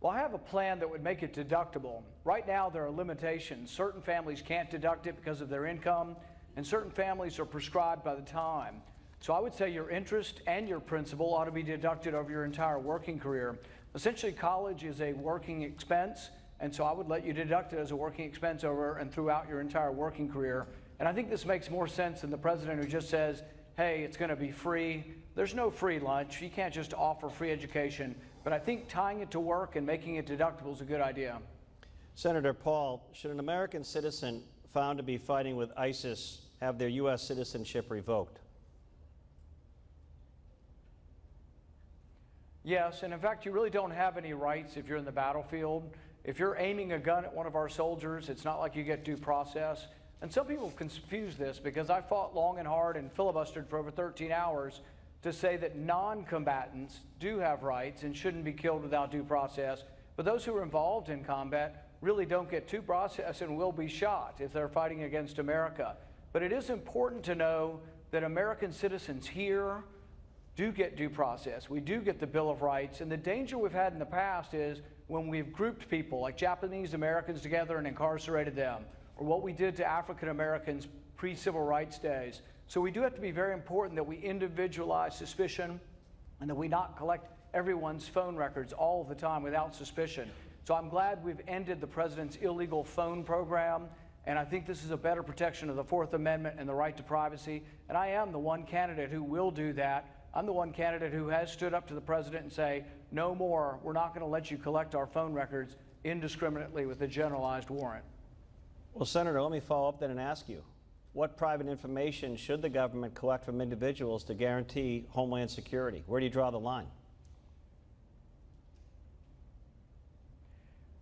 Well, I have a plan that would make it deductible. Right now, there are limitations. Certain families can't deduct it because of their income, and certain families are prescribed by the time. So I would say your interest and your principal ought to be deducted over your entire working career. Essentially, college is a working expense, and so I would let you deduct it as a working expense over and throughout your entire working career. And I think this makes more sense than the president who just says, hey, it's going to be free. There's no free lunch. You can't just offer free education. But I think tying it to work and making it deductible is a good idea. Senator Paul, should an American citizen found to be fighting with ISIS have their U.S. citizenship revoked? Yes, and in fact, you really don't have any rights if you're in the battlefield. If you're aiming a gun at one of our soldiers, it's not like you get due process. And some people confuse this because I fought long and hard and filibustered for over 13 hours to say that non-combatants do have rights and shouldn't be killed without due process. But those who are involved in combat really don't get due process and will be shot if they're fighting against America. But it is important to know that American citizens here do get due process. We do get the Bill of Rights. And the danger we've had in the past is when we've grouped people like Japanese Americans together and incarcerated them, or what we did to African Americans pre-civil rights days. So we do have to be very important that we individualize suspicion and that we not collect everyone's phone records all the time without suspicion. So I'm glad we've ended the president's illegal phone program, and I think this is a better protection of the Fourth Amendment and the right to privacy. And I am the one candidate who will do that. I'm the one candidate who has stood up to the president and say, no more, we're not going to let you collect our phone records indiscriminately with a generalized warrant. Well, Senator, let me follow up then and ask you, what private information should the government collect from individuals to guarantee homeland security? Where do you draw the line?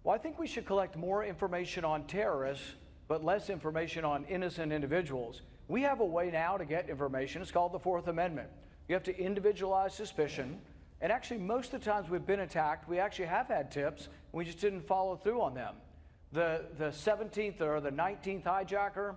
Well, I think we should collect more information on terrorists, but less information on innocent individuals. We have a way now to get information. It's called the Fourth Amendment. You have to individualize suspicion. And actually, most of the times we've been attacked, we actually have had tips, and we just didn't follow through on them. The 17th or the 19th hijacker,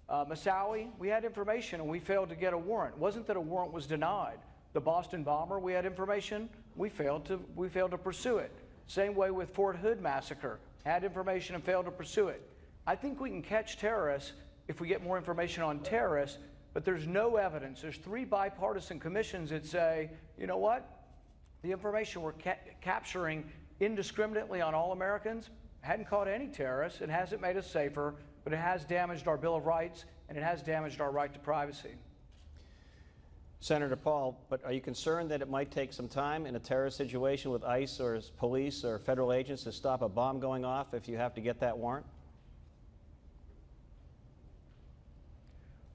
Moussaoui, we had information and we failed to get a warrant. It wasn't that a warrant was denied. The Boston bomber, we had information, we failed to pursue it. Same way with Fort Hood massacre, had information and failed to pursue it. I think we can catch terrorists if we get more information on terrorists, but there's no evidence. There's 3 bipartisan commissions that say, you know what? The information we're capturing indiscriminately on all Americans hadn't caught any terrorists. It hasn't made us safer, but it has damaged our Bill of Rights, and it has damaged our right to privacy. Senator Paul, but are you concerned that it might take some time in a terrorist situation with ICE or police or federal agents to stop a bomb going off if you have to get that warrant?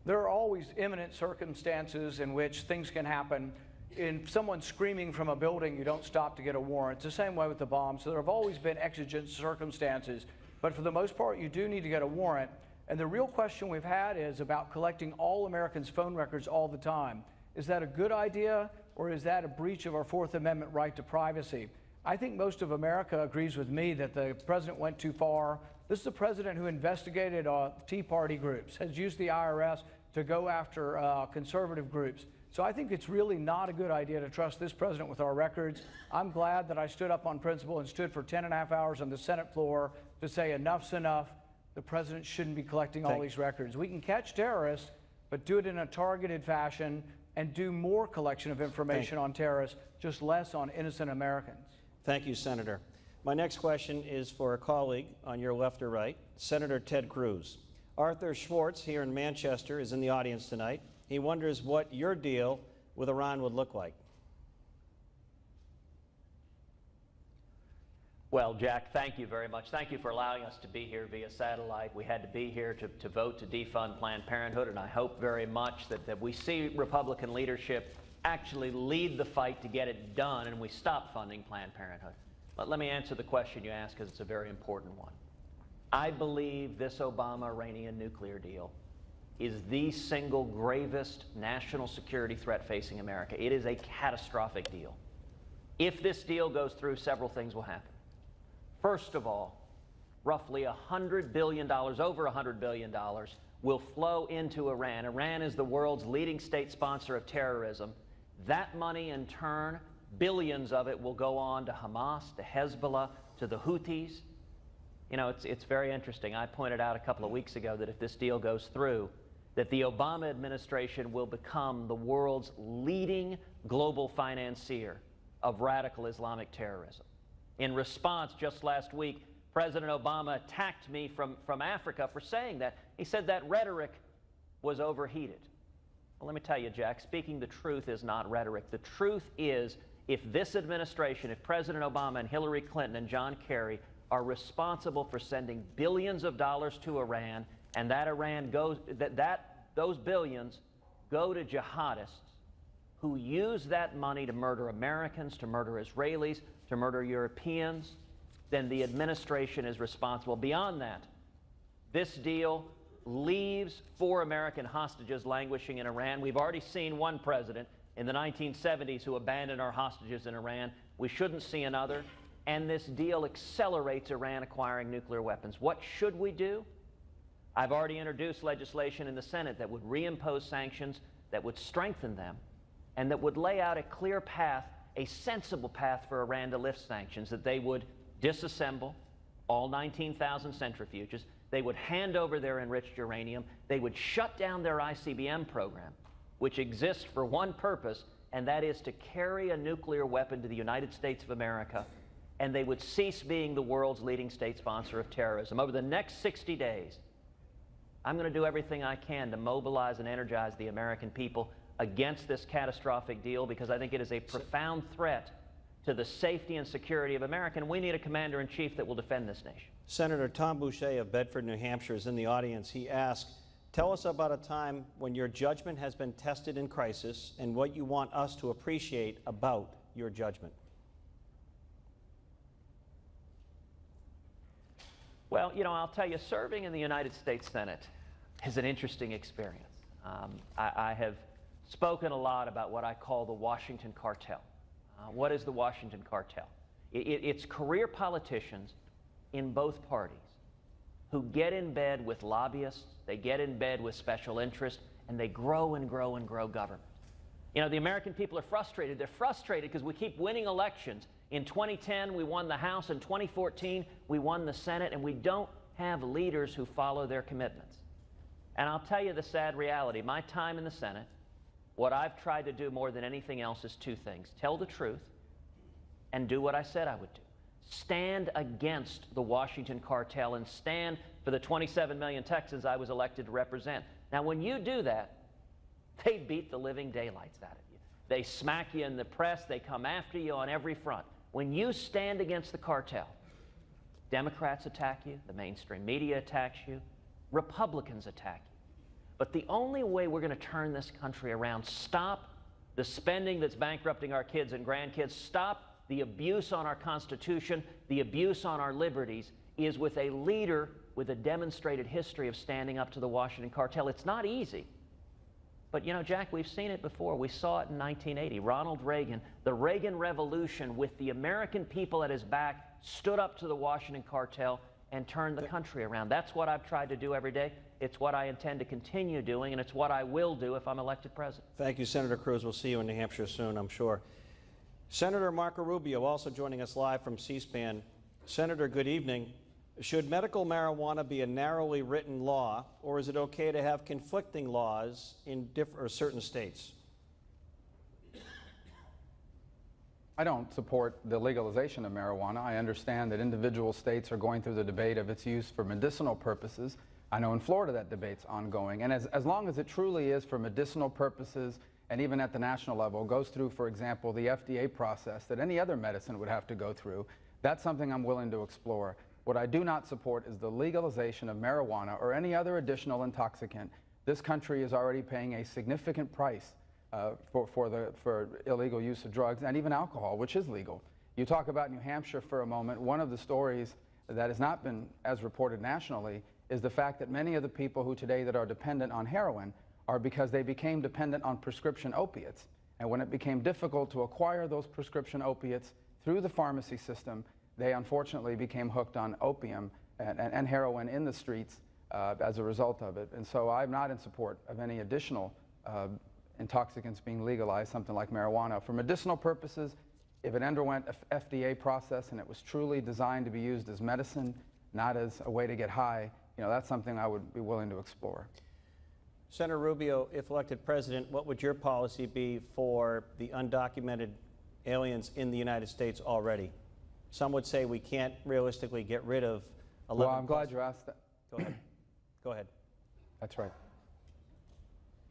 There are always imminent circumstances in which things can happen. In someone screaming from a building, you don't stop to get a warrant. It's the same way with the bomb. So there have always been exigent circumstances. But for the most part, you do need to get a warrant. And the real question we've had is about collecting all Americans' phone records all the time. Is that a good idea, or is that a breach of our Fourth Amendment right to privacy? I think most of America agrees with me that the president went too far. This is a president who investigated Tea Party groups, has used the IRS to go after conservative groups. So I think it's really not a good idea to trust this president with our records. I'm glad that I stood up on principle and stood for 10.5 hours on the Senate floor to say enough's enough. The president shouldn't be collecting all these records. We can catch terrorists, but do it in a targeted fashion and do more collection of information on terrorists, just less on innocent Americans. Thank you, Senator. My next question is for a colleague on your left or right, Senator Ted Cruz. Arthur Schwartz here in Manchester is in the audience tonight. He wonders what your deal with Iran would look like. Well, Jack, thank you very much. Thank you for allowing us to be here via satellite. We had to be here to vote to defund Planned Parenthood, and I hope very much that we see Republican leadership actually lead the fight to get it done and we stop funding Planned Parenthood. But let me answer the question you asked because it's a very important one. I believe this Obama-Iranian nuclear deal is the single gravest national security threat facing America. It is a catastrophic deal. If this deal goes through, several things will happen. First of all, roughly $100 billion, over $100 billion, will flow into Iran. Iran is the world's leading state sponsor of terrorism. That money, in turn, billions of it will go on to Hamas, to Hezbollah, to the Houthis. You know, it's very interesting. I pointed out a couple of weeks ago that if this deal goes through, that the Obama administration will become the world's leading global financier of radical Islamic terrorism. In response, just last week, President Obama attacked me from Africa for saying that. He said that rhetoric was overheated. Well, let me tell you, Jack, speaking the truth is not rhetoric. The truth is, if this administration, if President Obama and Hillary Clinton and John Kerry are responsible for sending billions of dollars to Iran, and that Iran goes, those billions go to jihadists who use that money to murder Americans, to murder Israelis, to murder Europeans, then the administration is responsible. Beyond that, this deal leaves 4 American hostages languishing in Iran. We've already seen one president in the 1970s who abandoned our hostages in Iran. We shouldn't see another. And this deal accelerates Iran acquiring nuclear weapons. What should we do? I've already introduced legislation in the Senate that would reimpose sanctions, that would strengthen them, and that would lay out a clear path, a sensible path for Iran to lift sanctions, that they would disassemble all 19,000 centrifuges. They would hand over their enriched uranium. They would shut down their ICBM program, which exists for one purpose, and that is to carry a nuclear weapon to the United States of America, and they would cease being the world's leading state sponsor of terrorism. Over the next 60 days, I'm going to do everything I can to mobilize and energize the American people against this catastrophic deal, because I think it is a profound threat to the safety and security of America, and we need a commander-in-chief that will defend this nation. Senator Tom Boucher of Bedford, New Hampshire is in the audience. He asked, tell us about a time when your judgment has been tested in crisis and what you want us to appreciate about your judgment. Well, you know, I'll tell you, serving in the United States Senate is an interesting experience. I have spoken a lot about what I call the Washington cartel. What is the Washington cartel? It's career politicians in both parties who get in bed with lobbyists, they get in bed with special interests, and they grow and grow and grow government. You know, the American people are frustrated. They're frustrated because we keep winning elections. In 2010, we won the House. In 2014, we won the Senate, and we don't have leaders who follow their commitments. And I'll tell you the sad reality. My time in the Senate, what I've tried to do more than anything else is two things: tell the truth and do what I said I would do. Stand against the Washington cartel and stand for the 27 million Texans I was elected to represent. Now, when you do that, they beat the living daylights out of you. They smack you in the press. They come after you on every front. When you stand against the cartel, Democrats attack you, the mainstream media attacks you, Republicans attack you. But the only way we're going to turn this country around, stop the spending that's bankrupting our kids and grandkids, stop the abuse on our Constitution, the abuse on our liberties, is with a leader with a demonstrated history of standing up to the Washington cartel. It's not easy. But, you know, Jack, we've seen it before. We saw it in 1980. Ronald Reagan, the Reagan Revolution, with the American people at his back, stood up to the Washington cartel and turned the country around. That's what I've tried to do every day. It's what I intend to continue doing, and it's what I will do if I'm elected president. Thank you, Senator Cruz. We'll see you in New Hampshire soon, I'm sure. Senator Marco Rubio, also joining us live from C-SPAN. Senator, good evening. Should medical marijuana be a narrowly written law, or is it okay to have conflicting laws in certain states? I don't support the legalization of marijuana. I understand that individual states are going through the debate of its use for medicinal purposes. I know in Florida that debate's ongoing. And as long as it truly is for medicinal purposes, and even at the national level, goes through, for example, the FDA process that any other medicine would have to go through, that's something I'm willing to explore. What I do not support is the legalization of marijuana or any other additional intoxicant. This country is already paying a significant price for illegal use of drugs and even alcohol, which is legal. You talk about New Hampshire for a moment. One of the stories that has not been as reported nationally is the fact that many of the people who today that are dependent on heroin are because they became dependent on prescription opiates. And when it became difficult to acquire those prescription opiates through the pharmacy system, they unfortunately became hooked on opium and heroin in the streets as a result of it. And so I'm not in support of any additional intoxicants being legalized, something like marijuana. For medicinal purposes, if it underwent an FDA process and it was truly designed to be used as medicine, not as a way to get high, you know, that's something I would be willing to explore. Senator Rubio, if elected president, what would your policy be for the undocumented aliens in the United States already? Some would say we can't realistically get rid of 11. Well, I'm glad you asked that. Go ahead. Go ahead. That's right.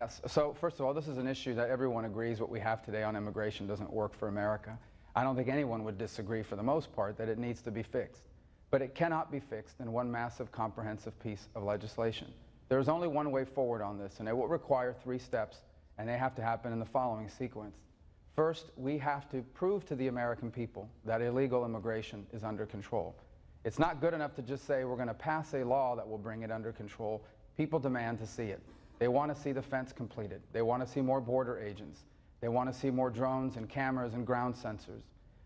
Yes. So first of all, this is an issue that everyone agrees what we have today on immigration doesn't work for America. I don't think anyone would disagree for the most part that it needs to be fixed. But it cannot be fixed in one massive comprehensive piece of legislation. There is only one way forward on this, and it will require 3 steps, and they have to happen in the following sequence. First, we have to prove to the American people that illegal immigration is under control. It's not good enough to just say we're going to pass a law that will bring it under control. People demand to see it. They want to see the fence completed. They want to see more border agents. They want to see more drones and cameras and ground sensors.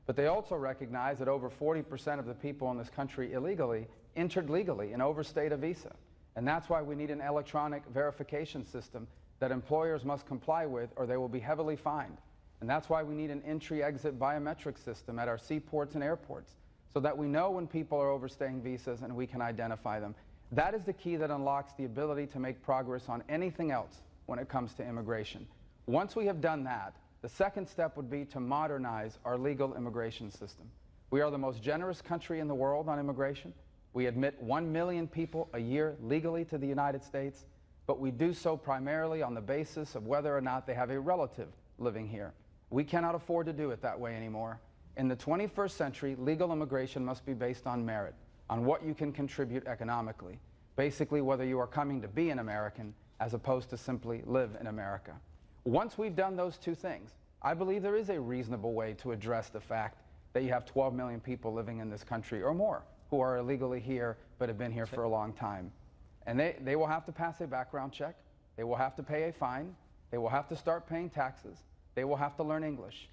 But they also recognize that over 40% of the people in this country illegally entered legally and overstayed a visa. And that's why we need an electronic verification system that employers must comply with, or they will be heavily fined. And that's why we need an entry-exit biometric system at our seaports and airports, so that we know when people are overstaying visas and we can identify them. That is the key that unlocks the ability to make progress on anything else when it comes to immigration. Once we have done that, the second step would be to modernize our legal immigration system. We are the most generous country in the world on immigration. We admit 1 million people a year legally to the United States, but we do so primarily on the basis of whether or not they have a relative living here. We cannot afford to do it that way anymore. In the 21st century, legal immigration must be based on merit, on what you can contribute economically, basically whether you are coming to be an American as opposed to simply live in America. Once we've done those two things, I believe there is a reasonable way to address the fact that you have 12 million people living in this country or more who are illegally here but have been here for a long time. And they will have to pass a background check, they will have to pay a fine, they will have to start paying taxes, they will have to learn English.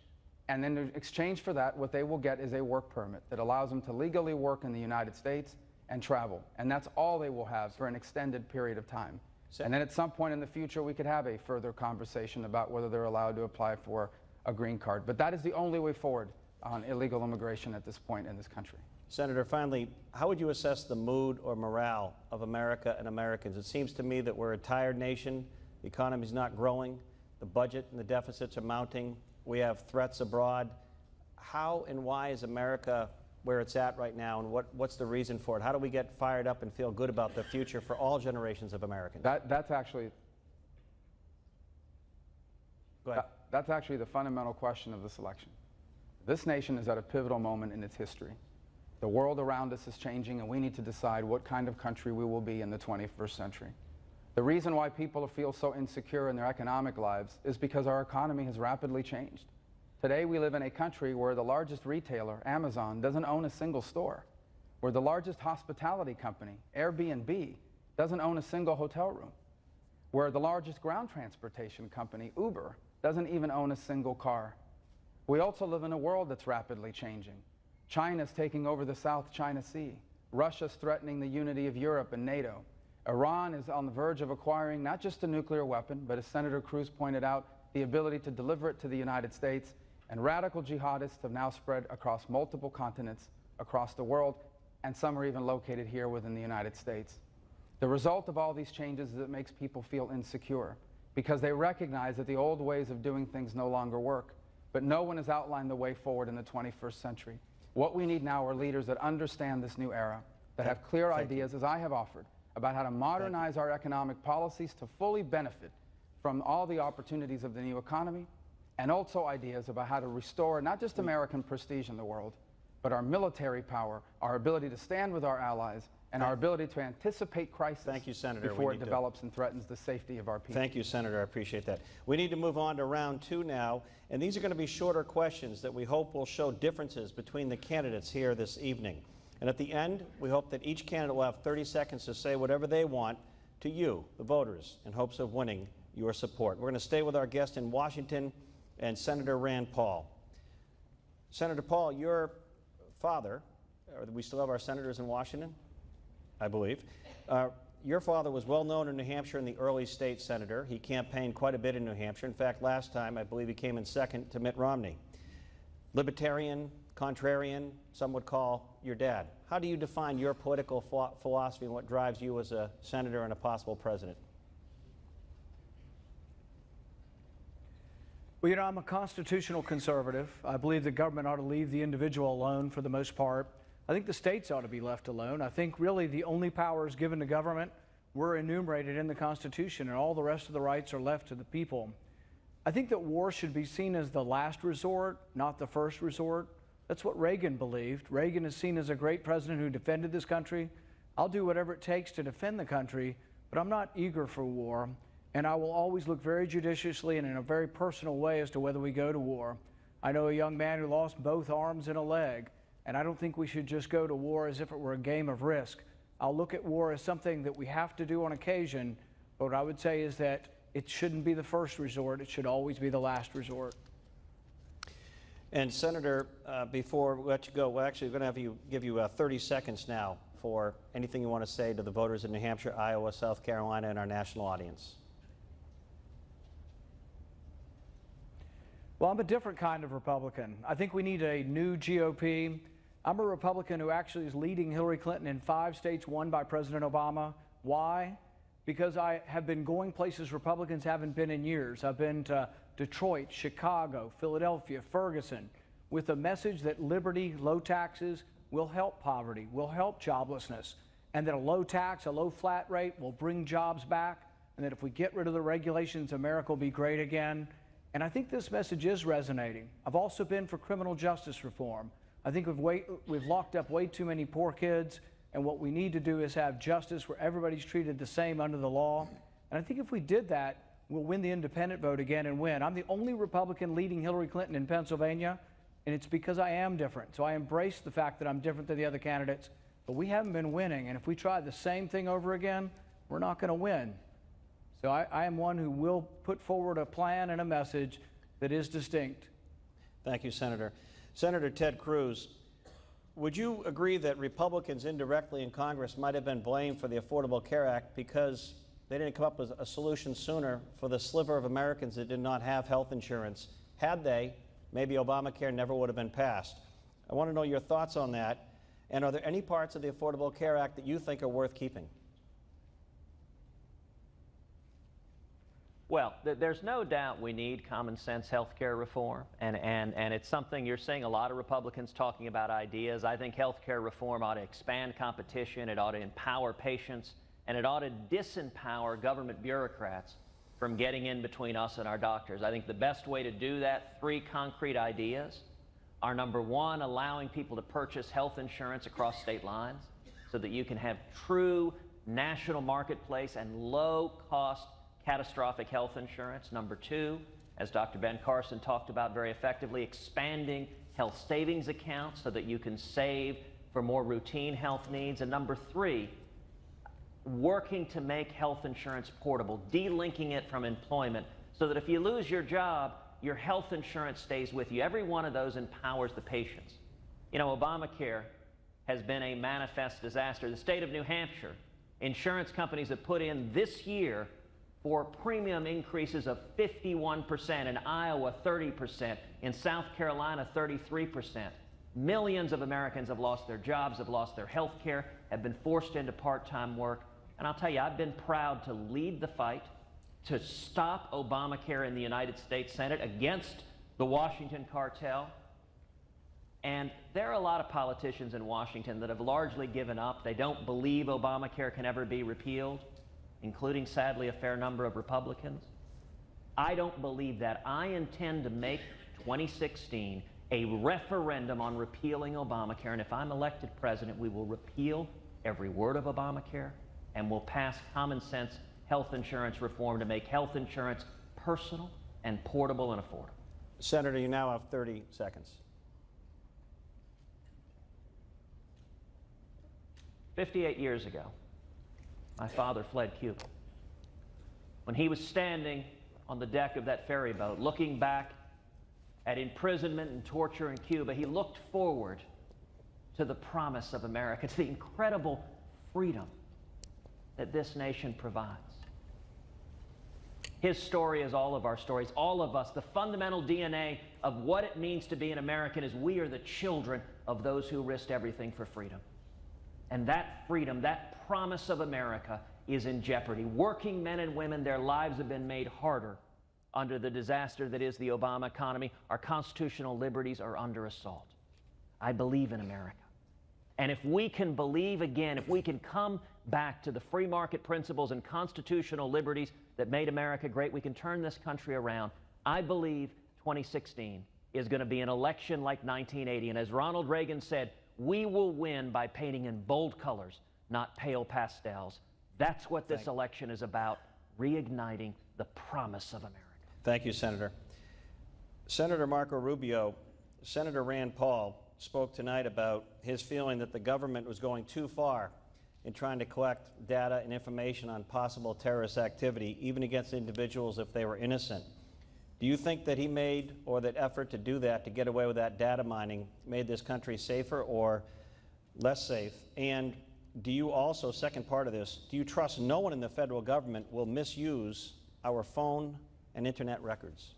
And then in exchange for that, what they will get is a work permit that allows them to legally work in the United States and travel. And that's all they will have for an extended period of time. And then at some point in the future, we could have a further conversation about whether they're allowed to apply for a green card. But that is the only way forward on illegal immigration at this point in this country. Senator, finally, how would you assess the mood or morale of America and Americans? It seems to me that we're a tired nation. The economy's not growing. The budget and the deficits are mounting. We have threats abroad. How and why is America where it's at right now, and what's the reason for it? How do we get fired up and feel good about the future for all generations of Americans? That's actually the fundamental question of this election. This nation is at a pivotal moment in its history. The world around us is changing, and we need to decide what kind of country we will be in the 21st century. The reason why people feel so insecure in their economic lives is because our economy has rapidly changed. Today, we live in a country where the largest retailer, Amazon, doesn't own a single store, where the largest hospitality company, Airbnb, doesn't own a single hotel room, where the largest ground transportation company, Uber, doesn't even own a single car. We also live in a world that's rapidly changing. China's taking over the South China Sea. Russia's threatening the unity of Europe and NATO. Iran is on the verge of acquiring not just a nuclear weapon, but as Senator Cruz pointed out, the ability to deliver it to the United States. And radical jihadists have now spread across multiple continents across the world, and some are even located here within the United States. The result of all these changes is it makes people feel insecure because they recognize that the old ways of doing things no longer work, but no one has outlined the way forward in the 21st century. What we need now are leaders that understand this new era, that have clear ideas, as I have offered, about how to modernize our economic policies to fully benefit from all the opportunities of the new economy, and also ideas about how to restore not just American prestige in the world, but our military power, our ability to stand with our allies, and our ability to anticipate crisis before it develops and threatens the safety of our people. Thank you, Senator. I appreciate that. We need to move on to round two now, and these are going to be shorter questions that we hope will show differences between the candidates here this evening. And at the end, we hope that each candidate will have 30 seconds to say whatever they want to you, the voters, in hopes of winning your support. We're going to stay with our guest in Washington and Senator Rand Paul. Senator Paul, your father, we still have our senators in Washington, I believe. Your father was well known in New Hampshire in the early state senator. He campaigned quite a bit in New Hampshire. In fact, last time, I believe he came in second to Mitt Romney. Libertarian, contrarian, some would call your dad. How do you define your political philosophy and what drives you as a senator and a possible president? Well, you know, I'm a constitutional conservative. I believe the government ought to leave the individual alone for the most part. I think the states ought to be left alone. I think really the only powers given to government were enumerated in the Constitution, and all the rest of the rights are left to the people. I think that war should be seen as the last resort, not the first resort. That's what Reagan believed. Reagan is seen as a great president who defended this country. I'll do whatever it takes to defend the country, but I'm not eager for war. And I will always look very judiciously and in a very personal way as to whether we go to war. I know a young man who lost both arms and a leg, and I don't think we should just go to war as if it were a game of risk. I'll look at war as something that we have to do on occasion, but what I would say is that it shouldn't be the first resort. It should always be the last resort. And Senator, before we let you go, we're actually going to give you 30 seconds now for anything you want to say to the voters in New Hampshire, Iowa, South Carolina, and our national audience. Well, I'm a different kind of Republican. I think we need a new GOP I'm a Republican who actually is leading Hillary Clinton in 5 states won by President Obama. Why? Because I have been going places Republicans haven't been in years. I've been to Detroit, Chicago, Philadelphia, Ferguson, with a message that liberty, low taxes will help poverty, will help joblessness, and that a low tax, a low flat rate will bring jobs back, and that if we get rid of the regulations, America will be great again. And I think this message is resonating. I've also been for criminal justice reform. I think we've locked up way too many poor kids, and what we need to do is have justice where everybody's treated the same under the law. And I think if we did that, we'll win the independent vote again and win. I'm the only Republican leading Hillary Clinton in Pennsylvania, and it's because I am different. So I embrace the fact that I'm different than the other candidates, but we haven't been winning. And if we try the same thing over again, we're not going to win. So I am one who will put forward a plan and a message that is distinct. Thank you, Senator. Senator Ted Cruz, would you agree that Republicans indirectly in Congress might have been blamed for the Affordable Care Act because they didn't come up with a solution sooner for the sliver of Americans that did not have health insurance? Had they, maybe Obamacare never would have been passed. I want to know your thoughts on that. And are there any parts of the Affordable Care Act that you think are worth keeping? Well, there's no doubt we need common sense health care reform, and it's something you're seeing a lot of Republicans talking about ideas. I think health care reform ought to expand competition, it ought to empower patients, and it ought to disempower government bureaucrats from getting in between us and our doctors. I think the best way to do that, 3 concrete ideas, are number 1, allowing people to purchase health insurance across state lines so that you can have true national marketplace and low-cost catastrophic health insurance. Number 2, as Dr. Ben Carson talked about very effectively, expanding health savings accounts so that you can save for more routine health needs. And number 3, working to make health insurance portable, delinking it from employment so that if you lose your job, your health insurance stays with you. Every one of those empowers the patients. You know, Obamacare has been a manifest disaster. The state of New Hampshire, insurance companies have put in this year for premium increases of 51%, in Iowa 30%, in South Carolina 33%. Millions of Americans have lost their jobs, have lost their health care, have been forced into part-time work. And I'll tell you, I've been proud to lead the fight to stop Obamacare in the United States Senate against the Washington cartel. And there are a lot of politicians in Washington that have largely given up. They don't believe Obamacare can ever be repealed, including, sadly, a fair number of Republicans. I don't believe that. I intend to make 2016 a referendum on repealing Obamacare, and if I'm elected president, we will repeal every word of Obamacare, and we'll pass common sense health insurance reform to make health insurance personal and portable and affordable. Senator, you now have 30 seconds. 58 years ago, my father fled Cuba. When he was standing on the deck of that ferry boat, looking back at imprisonment and torture in Cuba, he looked forward to the promise of America, to the incredible freedom that this nation provides. His story is all of our stories, all of us. The fundamental DNA of what it means to be an American is we are the children of those who risked everything for freedom. And that freedom, that promise of America is in jeopardy. Working men and women, their lives have been made harder under the disaster that is the Obama economy. Our constitutional liberties are under assault. I believe in America. And if we can believe again, if we can come back to the free market principles and constitutional liberties that made America great, we can turn this country around. I believe 2016 is going to be an election like 1980. And as Ronald Reagan said, we will win by painting in bold colors, not pale pastels. That's what this election is about, reigniting the promise of America. Thank you, Senator. Senator Marco Rubio, Senator Rand Paul spoke tonight about his feeling that the government was going too far in trying to collect data and information on possible terrorist activity, even against individuals if they were innocent. Do you think that he made, or that effort to do that, to get away with that data mining, made this country safer or less safe? And do you also, second part of this, do you trust no one in the federal government will misuse our phone and internet records?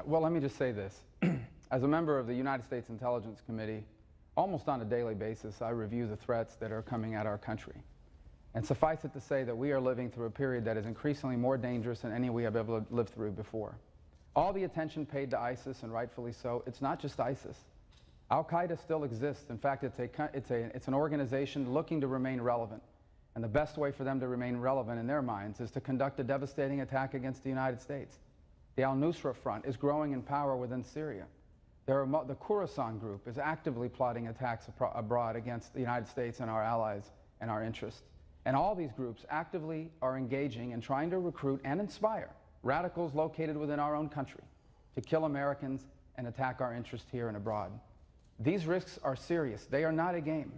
Well, let me just say this. As a member of the United States Intelligence Committee, almost on a daily basis, I review the threats that are coming at our country. And suffice it to say that we are living through a period that is increasingly more dangerous than any we have ever lived through before. All the attention paid to ISIS, and rightfully so, it's not just ISIS. Al-Qaeda still exists. In fact, it's an organization looking to remain relevant. And the best way for them to remain relevant in their minds is to conduct a devastating attack against the United States. The al-Nusra Front is growing in power within Syria. The Khorasan Group is actively plotting attacks abroad against the United States and our allies and our interests. And all these groups actively are engaging and trying to recruit and inspire radicals located within our own country to kill Americans and attack our interests here and abroad. These risks are serious. They are not a game.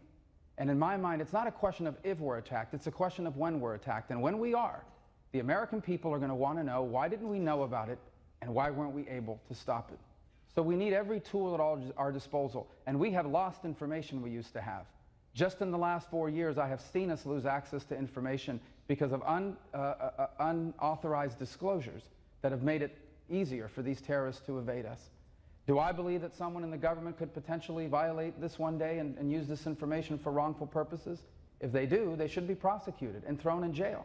And in my mind, it's not a question of if we're attacked, it's a question of when we're attacked. And when we are, the American people are going to want to know, why didn't we know about it and why weren't we able to stop it? So we need every tool at our disposal. And we have lost information we used to have. Just in the last 4 years, I have seen us lose access to information because of unauthorized disclosures that have made it easier for these terrorists to evade us. Do I believe that someone in the government could potentially violate this one day and use this information for wrongful purposes? If they do, they should be prosecuted and thrown in jail.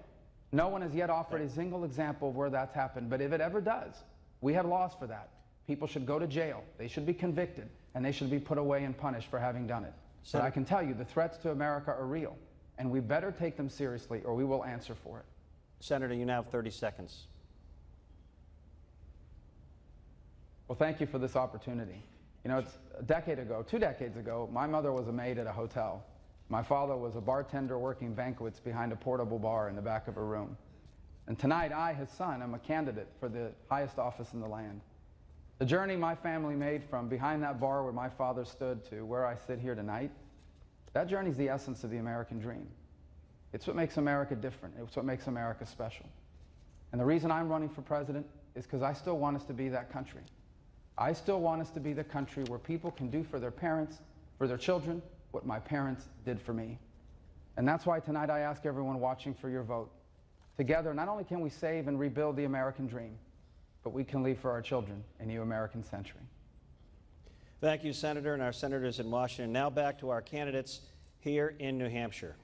No one has yet offered a single example of where that's happened, but if it ever does, we have laws for that. People should go to jail, they should be convicted, and they should be put away and punished for having done it. But I can tell you, the threats to America are real, and we better take them seriously or we will answer for it. Senator, you now have 30 seconds. Well, thank you for this opportunity. You know, it's a decade ago, 2 decades ago, my mother was a maid at a hotel. My father was a bartender working banquets behind a portable bar in the back of a room. And tonight, I, his son, am a candidate for the highest office in the land. The journey my family made from behind that bar where my father stood to where I sit here tonight, that journey is the essence of the American dream. It's what makes America different. It's what makes America special. And the reason I'm running for president is because I still want us to be that country. I still want us to be the country where people can do for their parents, for their children, what my parents did for me. And that's why tonight I ask everyone watching for your vote. Together, not only can we save and rebuild the American dream, but we can leave for our children a new American century. Thank you, Senator, and our senators in Washington. Now back to our candidates here in New Hampshire.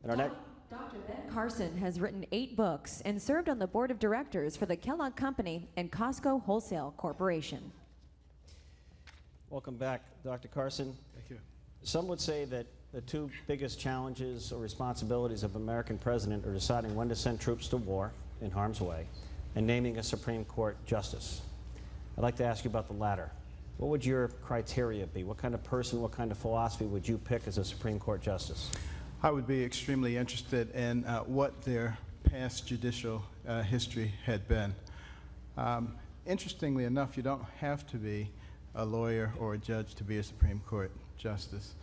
And our next. Dr. Ben Carson has written 8 books and served on the board of directors for the Kellogg Company and Costco Wholesale Corporation. Welcome back, Dr. Carson. Thank you. Some would say that the 2 biggest challenges or responsibilities of an American president are deciding when to send troops to war in harm's way and naming a Supreme Court justice. I'd like to ask you about the latter. What would your criteria be? What kind of person, what kind of philosophy would you pick as a Supreme Court justice? I would be extremely interested in what their past judicial history had been. Interestingly enough, you don't have to be a lawyer or a judge to be a Supreme Court justice.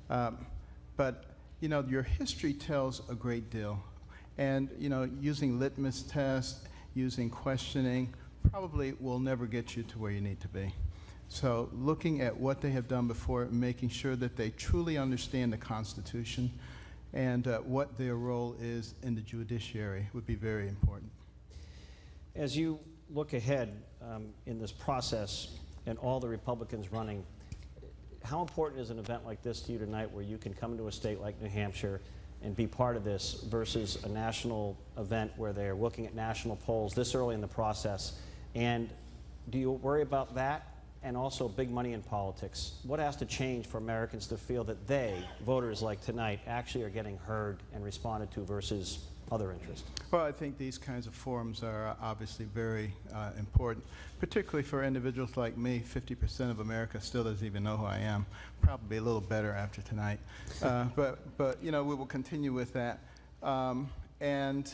But, you know, your history tells a great deal. And, you know, using litmus tests, using questioning, probably will never get you to where you need to be. So looking at what they have done before, making sure that they truly understand the Constitution and what their role is in the judiciary would be very important. As you look ahead in this process and all the Republicans running, how important is an event like this to you tonight where you can come to a state like New Hampshire and be part of this versus a national event where they're looking at national polls this early in the process? And do you worry about that and also big money in politics? What has to change for Americans to feel that they, voters like tonight, actually are getting heard and responded to versus other interests? Well, I think these kinds of forums are obviously very important, particularly for individuals like me. 50% of America still doesn't even know who I am. Probably a little better after tonight. But you know, we will continue with that. And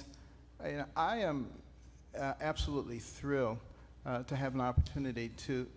you know, I am absolutely thrilled to have an opportunity to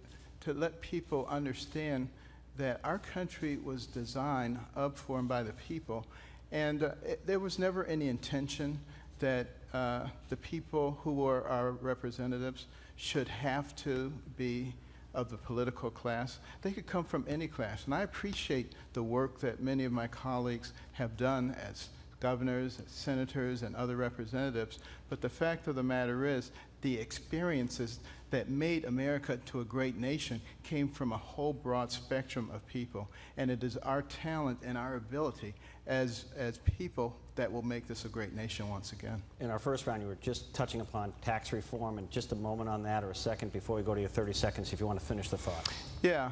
let people understand that our country was designed up for and by the people. And there was never any intention that the people who are our representatives should have to be of the political class. They could come from any class. And I appreciate the work that many of my colleagues have done as governors, senators, and other representatives. But the fact of the matter is, the experiences that made America to a great nation came from a whole broad spectrum of people. And it is our talent and our ability as people that will make this a great nation once again. In our first round, you were just touching upon tax reform, and just a moment on that, or a second before we go to your 30 seconds, if you want to finish the thought. Yeah.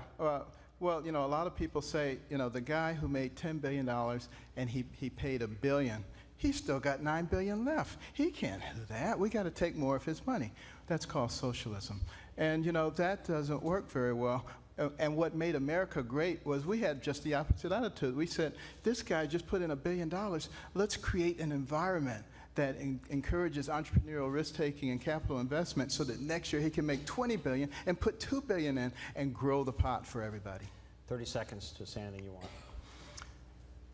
Well, you know, a lot of people say, you know, the guy who made $10 billion and he paid $1 billion, he's still got $9 billion left. He can't do that. We got to take more of his money. That's called socialism. And, you know, that doesn't work very well. And what made America great was we had just the opposite attitude. We said, this guy just put in $1 billion. Let's create an environment that encourages entrepreneurial risk-taking and capital investment so that next year he can make $20 billion and put $2 billion in and grow the pot for everybody. 30 seconds to say anything you want.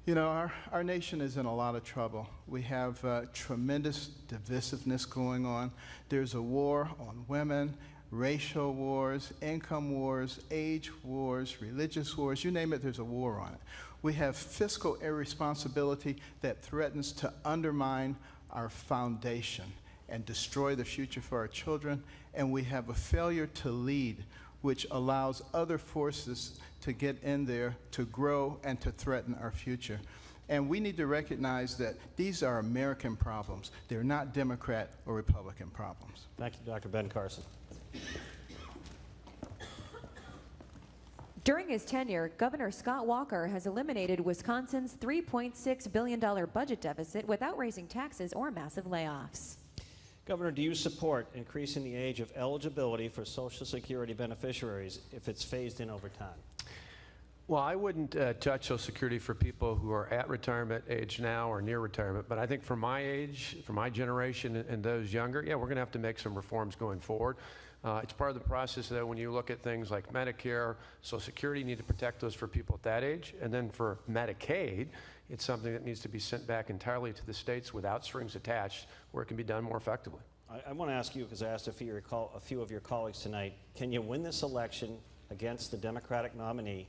You know, our nation is in a lot of trouble. We have tremendous divisiveness going on. There's a war on women, racial wars, income wars, age wars, religious wars, you name it, there's a war on it. We have fiscal irresponsibility that threatens to undermine our foundation and destroy the future for our children, and we have a failure to lead, which allows other forces to get in there to grow and to threaten our future. And we need to recognize that these are American problems. They're not Democrat or Republican problems. Thank you, Dr. Ben Carson. During his tenure, Governor Scott Walker has eliminated Wisconsin's $3.6 billion budget deficit without raising taxes or massive layoffs. Governor, do you support increasing the age of eligibility for Social Security beneficiaries if it's phased in over time? Well, I wouldn't touch Social Security for people who are at retirement age now or near retirement, but I think for my age, for my generation and those younger, yeah, we're going to have to make some reforms going forward. It's part of the process that when you look at things like Medicare, Social Security, you need to protect those for people at that age. And then for Medicaid, it's something that needs to be sent back entirely to the states without strings attached, where it can be done more effectively. I want to ask you, because I asked a few of your colleagues tonight, can you win this election against the Democratic nominee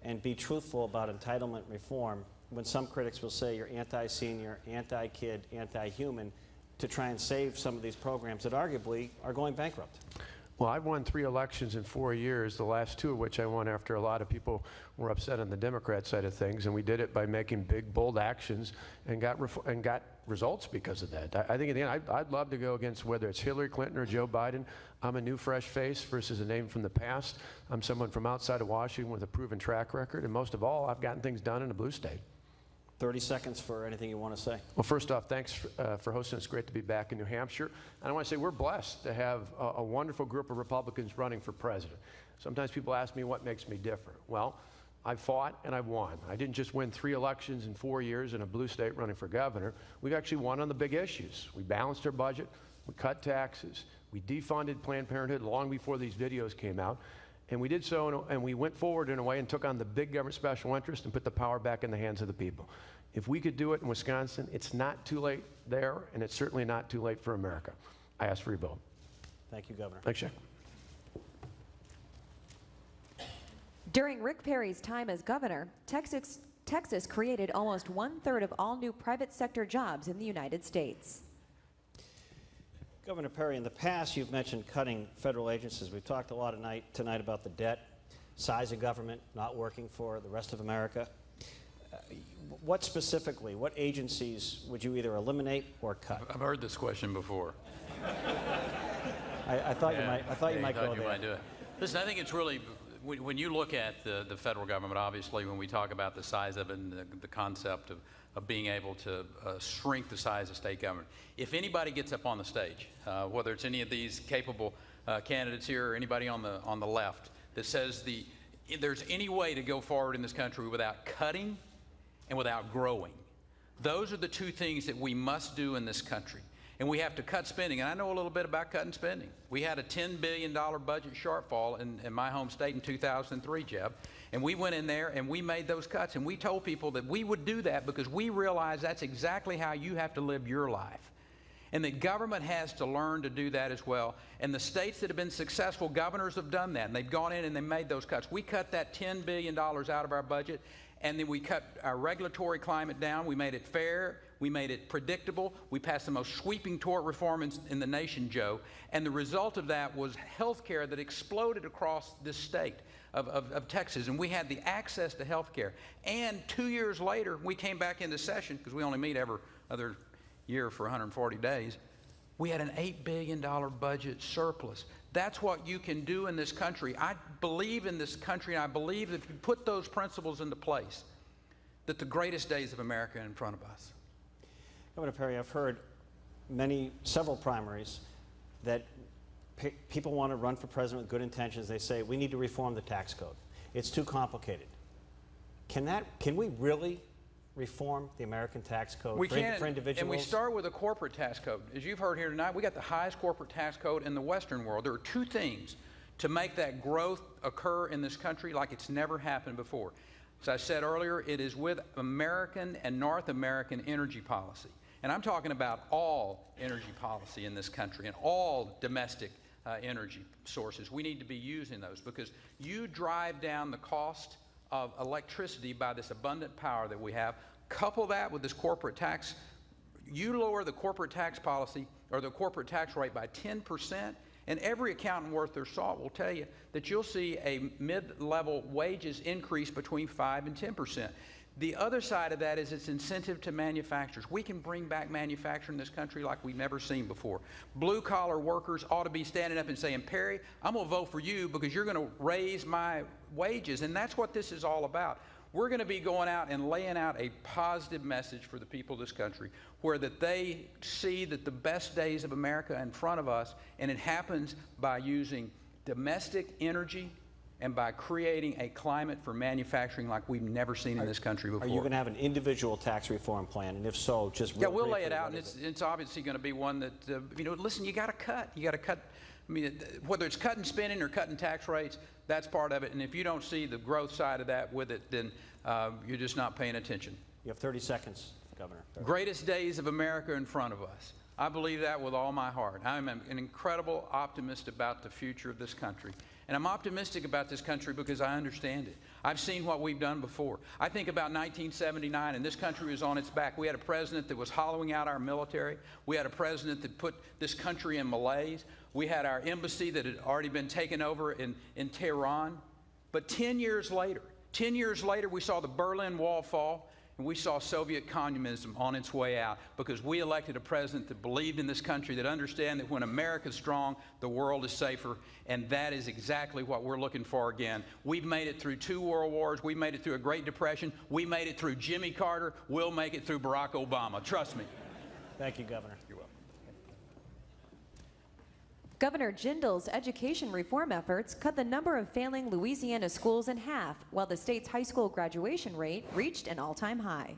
and be truthful about entitlement reform when some critics will say you're anti-senior, anti-kid, anti-human, to try and save some of these programs that arguably are going bankrupt? Well, I've won 3 elections in 4 years, the last 2 of which I won after a lot of people were upset on the Democrat side of things, and we did it by making big, bold actions and got results because of that. I think in the end, I'd love to go against whether it's Hillary Clinton or Joe Biden. I'm a new, fresh face versus a name from the past. I'm someone from outside of Washington with a proven track record, and most of all, I've gotten things done in a blue state. 30 seconds for anything you want to say. Well, first off, thanks for hosting. It's great to be back in New Hampshire. And I want to say we're blessed to have a wonderful group of Republicans running for president. Sometimes people ask me what makes me different. Well, I've fought and I've won. I didn't just win 3 elections in 4 years in a blue state running for governor. We've actually won on the big issues. We balanced our budget, we cut taxes, we defunded Planned Parenthood long before these videos came out. And we did so, and we went forward in a way and took on the big government special interest and put the power back in the hands of the people. If we could do it in Wisconsin, it's not too late there, and it's certainly not too late for America. I ask for your vote. Thank you, Governor. Thanks, Jack. During Rick Perry's time as governor, Texas created almost 1/3 of all new private sector jobs in the United States. Governor Perry, in the past you've mentioned cutting federal agencies. We've talked a lot tonight about the debt, size of government not working for the rest of America. What specifically, what agencies would you either eliminate or cut? I've heard this question before. I thought you might go there. Might do it. Listen, I think it's really, when you look at the federal government, obviously when we talk about the size of it and the concept of being able to shrink the size of state government, if anybody gets up on the stage, whether it's any of these capable candidates here or anybody on the left that says there's any way to go forward in this country without cutting and without growing, those are the 2 things that we must do in this country. And we have to cut spending. And I know a little bit about cutting spending. We had a $10 billion budget shortfall in my home state in 2003, Jeb. And we went in there and we made those cuts. And we told people that we would do that because we realized that's exactly how you have to live your life. And that government has to learn to do that as well. And the states that have been successful governors have done that. And they've gone in and they made those cuts. We cut that $10 billion out of our budget. And then we cut our regulatory climate down. We made it fair. We made it predictable. We passed the most sweeping tort reform in the nation, Joe. And the result of that was health care that exploded across this state of Texas. And we had the access to health care. And 2 years later, we came back into session, because we only meet every other year for 140 days. We had an $8 billion budget surplus. That's what you can do in this country. I believe in this country, and I believe that if you put those principles into place, that the greatest days of America are in front of us. Governor Perry, I've heard several primaries that people want to run for president with good intentions. They say, we need to reform the tax code. It's too complicated. Can we really reform the American tax code for individuals? And we start with a corporate tax code. As you've heard here tonight, we got the highest corporate tax code in the Western world. There are two things to make that growth occur in this country like it's never happened before. As I said earlier, it is with American and North American energy policy. And I'm talking about all energy policy in this country and all domestic energy sources. We need to be using those, because you drive down the cost of electricity by this abundant power that we have. Couple that with this corporate tax. You lower the corporate tax policy or the corporate tax rate by 10%, and every accountant worth their salt will tell you that you'll see a mid-level wages increase between 5 and 10%. The other side of that is its incentive to manufacturers. We can bring back manufacturing in this country like we've never seen before. Blue-collar workers ought to be standing up and saying, Perry, I'm going to vote for you because you're going to raise my wages. And that's what this is all about. We're going to be going out and laying out a positive message for the people of this country, where that they see that the best days of America are in front of us, and it happens by using domestic energy and by creating a climate for manufacturing like we've never seen in this country before. Are you going to have an individual tax reform plan? And if so, just yeah, we'll lay it out, and it's obviously going to be one that, listen, you got to cut. You got to cut. I mean, whether it's cutting spending or cutting tax rates, that's part of it. And if you don't see the growth side of that with it, then you're just not paying attention. You have 30 seconds, Governor. Greatest days of America in front of us. I believe that with all my heart. I'm an incredible optimist about the future of this country. And I'm optimistic about this country because I understand it. I've seen what we've done before. I think about 1979, and this country was on its back. We had a president that was hollowing out our military. We had a president that put this country in malaise. We had our embassy that had already been taken over in Tehran. But 10 years later, we saw the Berlin Wall fall, and we saw Soviet communism on its way out, because we elected a president that believed in this country, that understand that when America's strong, the world is safer, and that is exactly what we're looking for again. We've made it through 2 world wars. We made it through a Great Depression. We made it through Jimmy Carter. We'll make it through Barack Obama. Trust me. Thank you, Governor. You're welcome. Governor Jindal's education reform efforts cut the number of failing Louisiana schools in half, while the state's high school graduation rate reached an all-time high.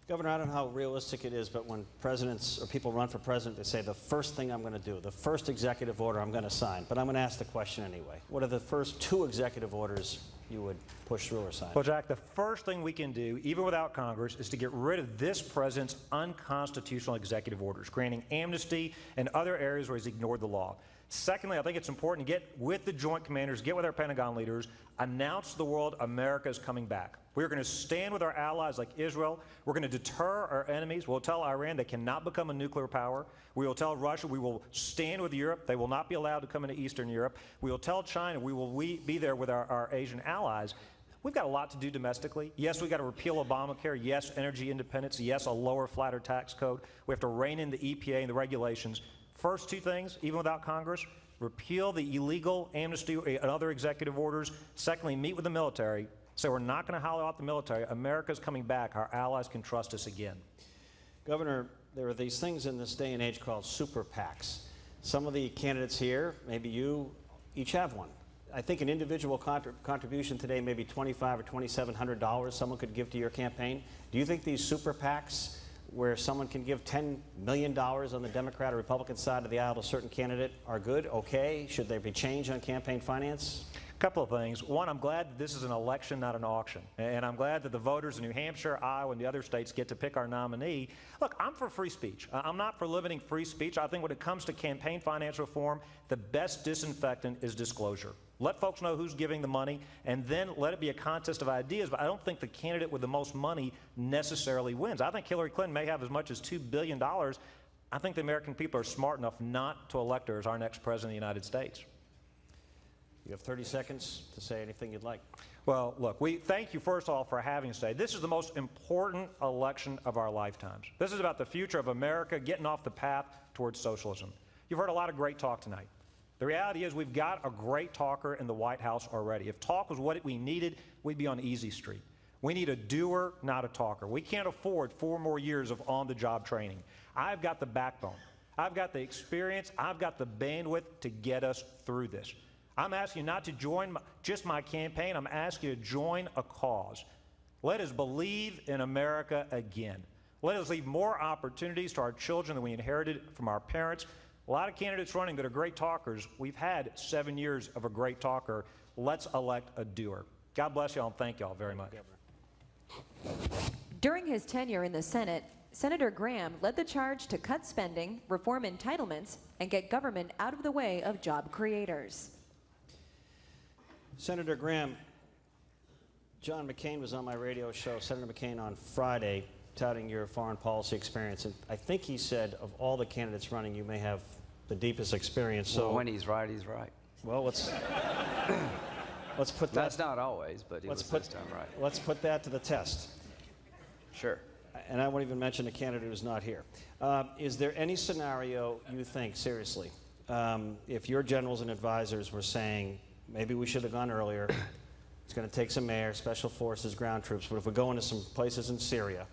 Governor, I don't know how realistic it is, but when presidents or people run for president, they say the first thing I'm going to do, the first executive order I'm going to sign. But I'm going to ask the question anyway. What are the first 2 executive orders you would push through or sign? Well, Jack, the first thing we can do, even without Congress, is to get rid of this president's unconstitutional executive orders, granting amnesty and other areas where he's ignored the law. Secondly, I think it's important to get with the Joint Commanders, get with our Pentagon leaders, announce to the world America is coming back. We're going to stand with our allies like Israel. We're going to deter our enemies. We'll tell Iran they cannot become a nuclear power. We will tell Russia we will stand with Europe. They will not be allowed to come into Eastern Europe. We will tell China we will be there with our Asian allies. We've got a lot to do domestically. Yes, we've got to repeal Obamacare. Yes, energy independence. Yes, a lower, flatter tax code. We have to rein in the EPA and the regulations. First 2 things, even without Congress: repeal the illegal amnesty and other executive orders. Secondly, meet with the military. So we're not going to hollow out the military. America's coming back. Our allies can trust us again. Governor, there are these things in this day and age called super PACs. Some of the candidates here, maybe you, each have one. I think an individual contribution today may be $2,500 or $2,700 someone could give to your campaign. Do you think these super PACs, where someone can give $10 million on the Democrat or Republican side of the aisle to a certain candidate, are good, okay? Should there be change on campaign finance? A couple of things. One, I'm glad that this is an election, not an auction. And I'm glad that the voters in New Hampshire, Iowa, and the other states get to pick our nominee. Look, I'm for free speech. I'm not for limiting free speech. I think when it comes to campaign finance reform, the best disinfectant is disclosure. Let folks know who's giving the money, and then let it be a contest of ideas. But I don't think the candidate with the most money necessarily wins. I think Hillary Clinton may have as much as $2 billion. I think the American people are smart enough not to elect her as our next president of the United States. You have 30 seconds to say anything you'd like. Well, look, we thank you, first of all, for having us today. This is the most important election of our lifetimes. This is about the future of America getting off the path towards socialism. You've heard a lot of great talk tonight. The reality is we've got a great talker in the White House already. If talk was what we needed, we'd be on easy street. We need a doer, not a talker. We can't afford 4 more years of on-the-job training. I've got the backbone. I've got the experience. I've got the bandwidth to get us through this. I'm asking you not to join just my campaign. I'm asking you to join a cause. Let us believe in America again. Let us leave more opportunities to our children than we inherited from our parents. A lot of candidates running that are great talkers. We've had 7 years of a great talker. Let's elect a doer. God bless y'all and thank y'all very much. During his tenure in the Senate, Senator Graham led the charge to cut spending, reform entitlements, and get government out of the way of job creators. Senator Graham, John McCain was on my radio show, Senator McCain, on Friday, touting your foreign policy experience. And I think he said of all the candidates running, you may have the deepest experience. So well, when he's right, he's right. Well, let's put that. That's not always, but he was this time right. Let's put that to the test. Sure. And I won't even mention a candidate who's not here. Is there any scenario you think, seriously, if your generals and advisors were saying, maybe we should have gone earlier, it's going to take some air, special forces, ground troops, but if we go into some places in Syria,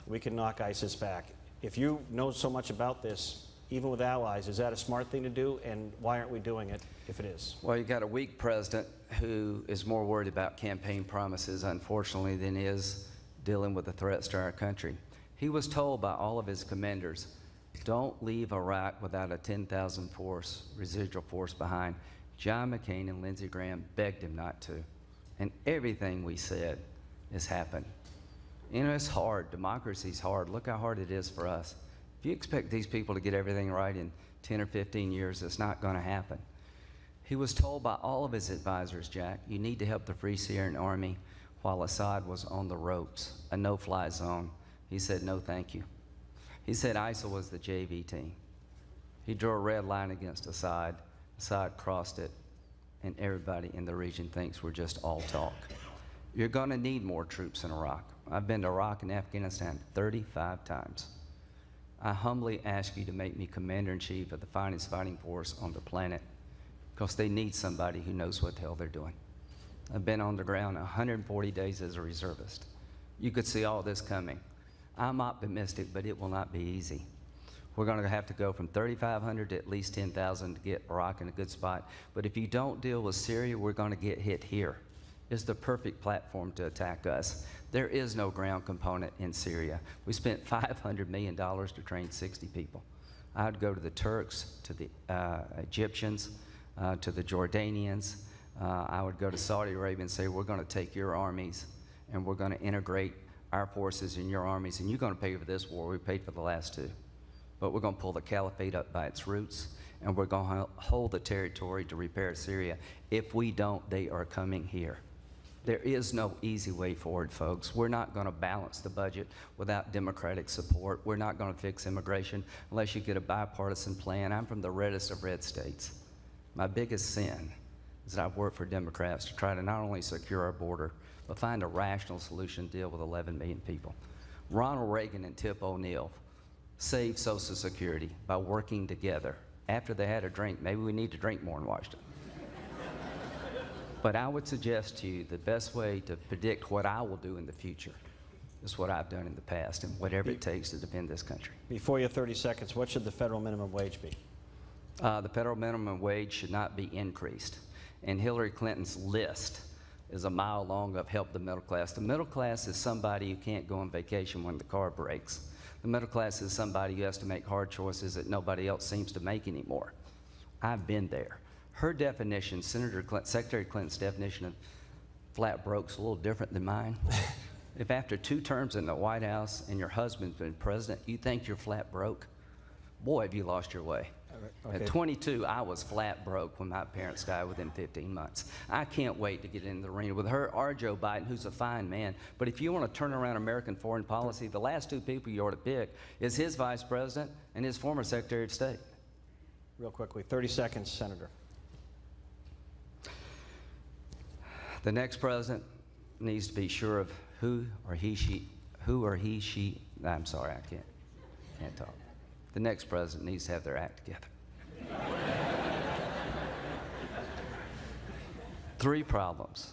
we can knock ISIS back. If you know so much about this, even with allies, is that a smart thing to do, and why aren't we doing it if it is? Well, you got a weak president who is more worried about campaign promises, unfortunately, than he is dealing with the threats to our country. He was told by all of his commanders, don't leave Iraq without a 10,000 force, residual force behind. John McCain and Lindsey Graham begged him not to. And everything we said has happened. You know, it's hard. Democracy's hard. Look how hard it is for us. If you expect these people to get everything right in 10 or 15 years, it's not going to happen. He was told by all of his advisors, Jack, you need to help the Free Syrian Army while Assad was on the ropes, a no-fly zone. He said, no, thank you. He said ISIL was the JV team. He drew a red line against Assad. Assad crossed it, and everybody in the region thinks we're just all talk. You're going to need more troops in Iraq. I've been to Iraq and Afghanistan 35 times. I humbly ask you to make me commander-in-chief of the finest fighting force on the planet, because they need somebody who knows what the hell they're doing. I've been on the ground 140 days as a reservist. You could see all this coming. I'm optimistic, but it will not be easy. We're going to have to go from 3,500 to at least 10,000 to get Iraq in a good spot. But if you don't deal with Syria, we're going to get hit here. It's the perfect platform to attack us. There is no ground component in Syria. We spent $500 million to train 60 people. I'd go to the Turks, to the Egyptians, to the Jordanians. I would go to Saudi Arabia and say, we're going to take your armies and we're going to integrate our forces in your armies, and you're going to pay for this war. We paid for the last 2. But we're going to pull the caliphate up by its roots, and we're going to hold the territory to repair Syria. If we don't, they are coming here. There is no easy way forward, folks. We're not going to balance the budget without Democratic support. We're not going to fix immigration unless you get a bipartisan plan. I'm from the reddest of red states. My biggest sin is that I've worked for Democrats to try to not only secure our border, but find a rational solution to deal with 11 million people. Ronald Reagan and Tip O'Neill saved Social Security by working together. After they had a drink, maybe we need to drink more in Washington. But I would suggest to you the best way to predict what I will do in the future is what I've done in the past, and whatever it takes to defend this country. Before you have 30 seconds, what should the federal minimum wage be? The federal minimum wage should not be increased. And Hillary Clinton's list is a mile long of help the middle class. The middle class is somebody who can't go on vacation when the car breaks. The middle class is somebody who has to make hard choices that nobody else seems to make anymore. I've been there. Her definition, Secretary Clinton's definition of flat broke is a little different than mine. If after 2 terms in the White House and your husband's been president, you think you're flat broke, boy, have you lost your way. Okay. At 22, I was flat broke when my parents died within 15 months. I can't wait to get in the arena with her or Joe Biden, who's a fine man. But if you want to turn around American foreign policy, the last two people you ought to pick is his vice president and his former Secretary of State. Real quickly, 30 seconds, Senator. The next president needs to be sure of who or he, she, I'm sorry, I can't talk. The next president needs to have their act together. 3 problems: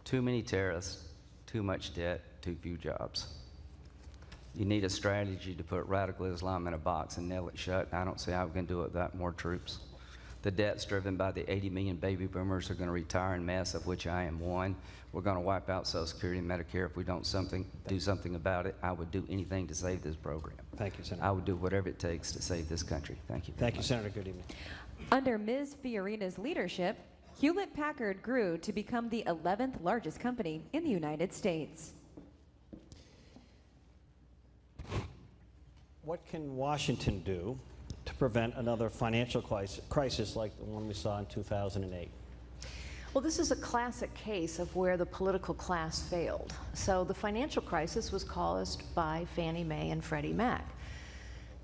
too many terrorists, too much debt, too few jobs. You need a strategy to put radical Islam in a box and nail it shut. I don't see how we can do it without more troops. The debt's driven by the 80 million baby boomers who are going to retire en masse, of which I am one. We're going to wipe out Social Security and Medicare if we don't do something about it. I would do anything to save this program. Thank you, Senator. I would do whatever it takes to save this country. Thank you. Thank you, Senator. Good evening. Under Ms. Fiorina's leadership, Hewlett-Packard grew to become the 11th largest company in the United States. What can Washington do to prevent another financial crisis like the one we saw in 2008? Well, this is a classic case of where the political class failed. So the financial crisis was caused by Fannie Mae and Freddie Mac,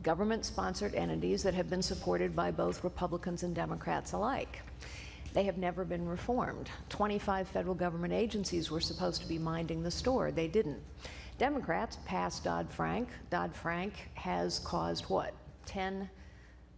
government-sponsored entities that have been supported by both Republicans and Democrats alike. They have never been reformed. 25 federal government agencies were supposed to be minding the store. They didn't. Democrats passed Dodd-Frank. Dodd-Frank has caused what? 10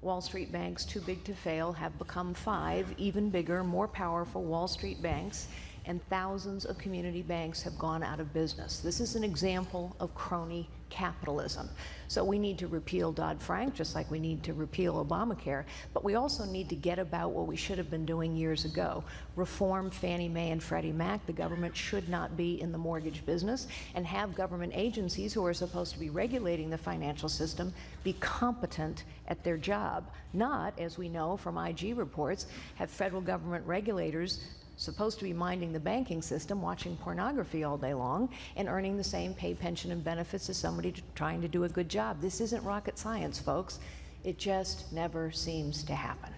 Wall Street banks too big to fail have become 5 even bigger, more powerful Wall Street banks, and thousands of community banks have gone out of business. This is an example of crony capitalism. So we need to repeal Dodd-Frank, just like we need to repeal Obamacare, but we also need to get about what we should have been doing years ago. Reform Fannie Mae and Freddie Mac. The government should not be in the mortgage business, and have government agencies who are supposed to be regulating the financial system be competent at their job. Not, as we know from IG reports, have federal government regulators supposed to be minding the banking system, watching pornography all day long, and earning the same pay, pension, and benefits as somebody trying to do a good job. This isn't rocket science, folks. It just never seems to happen.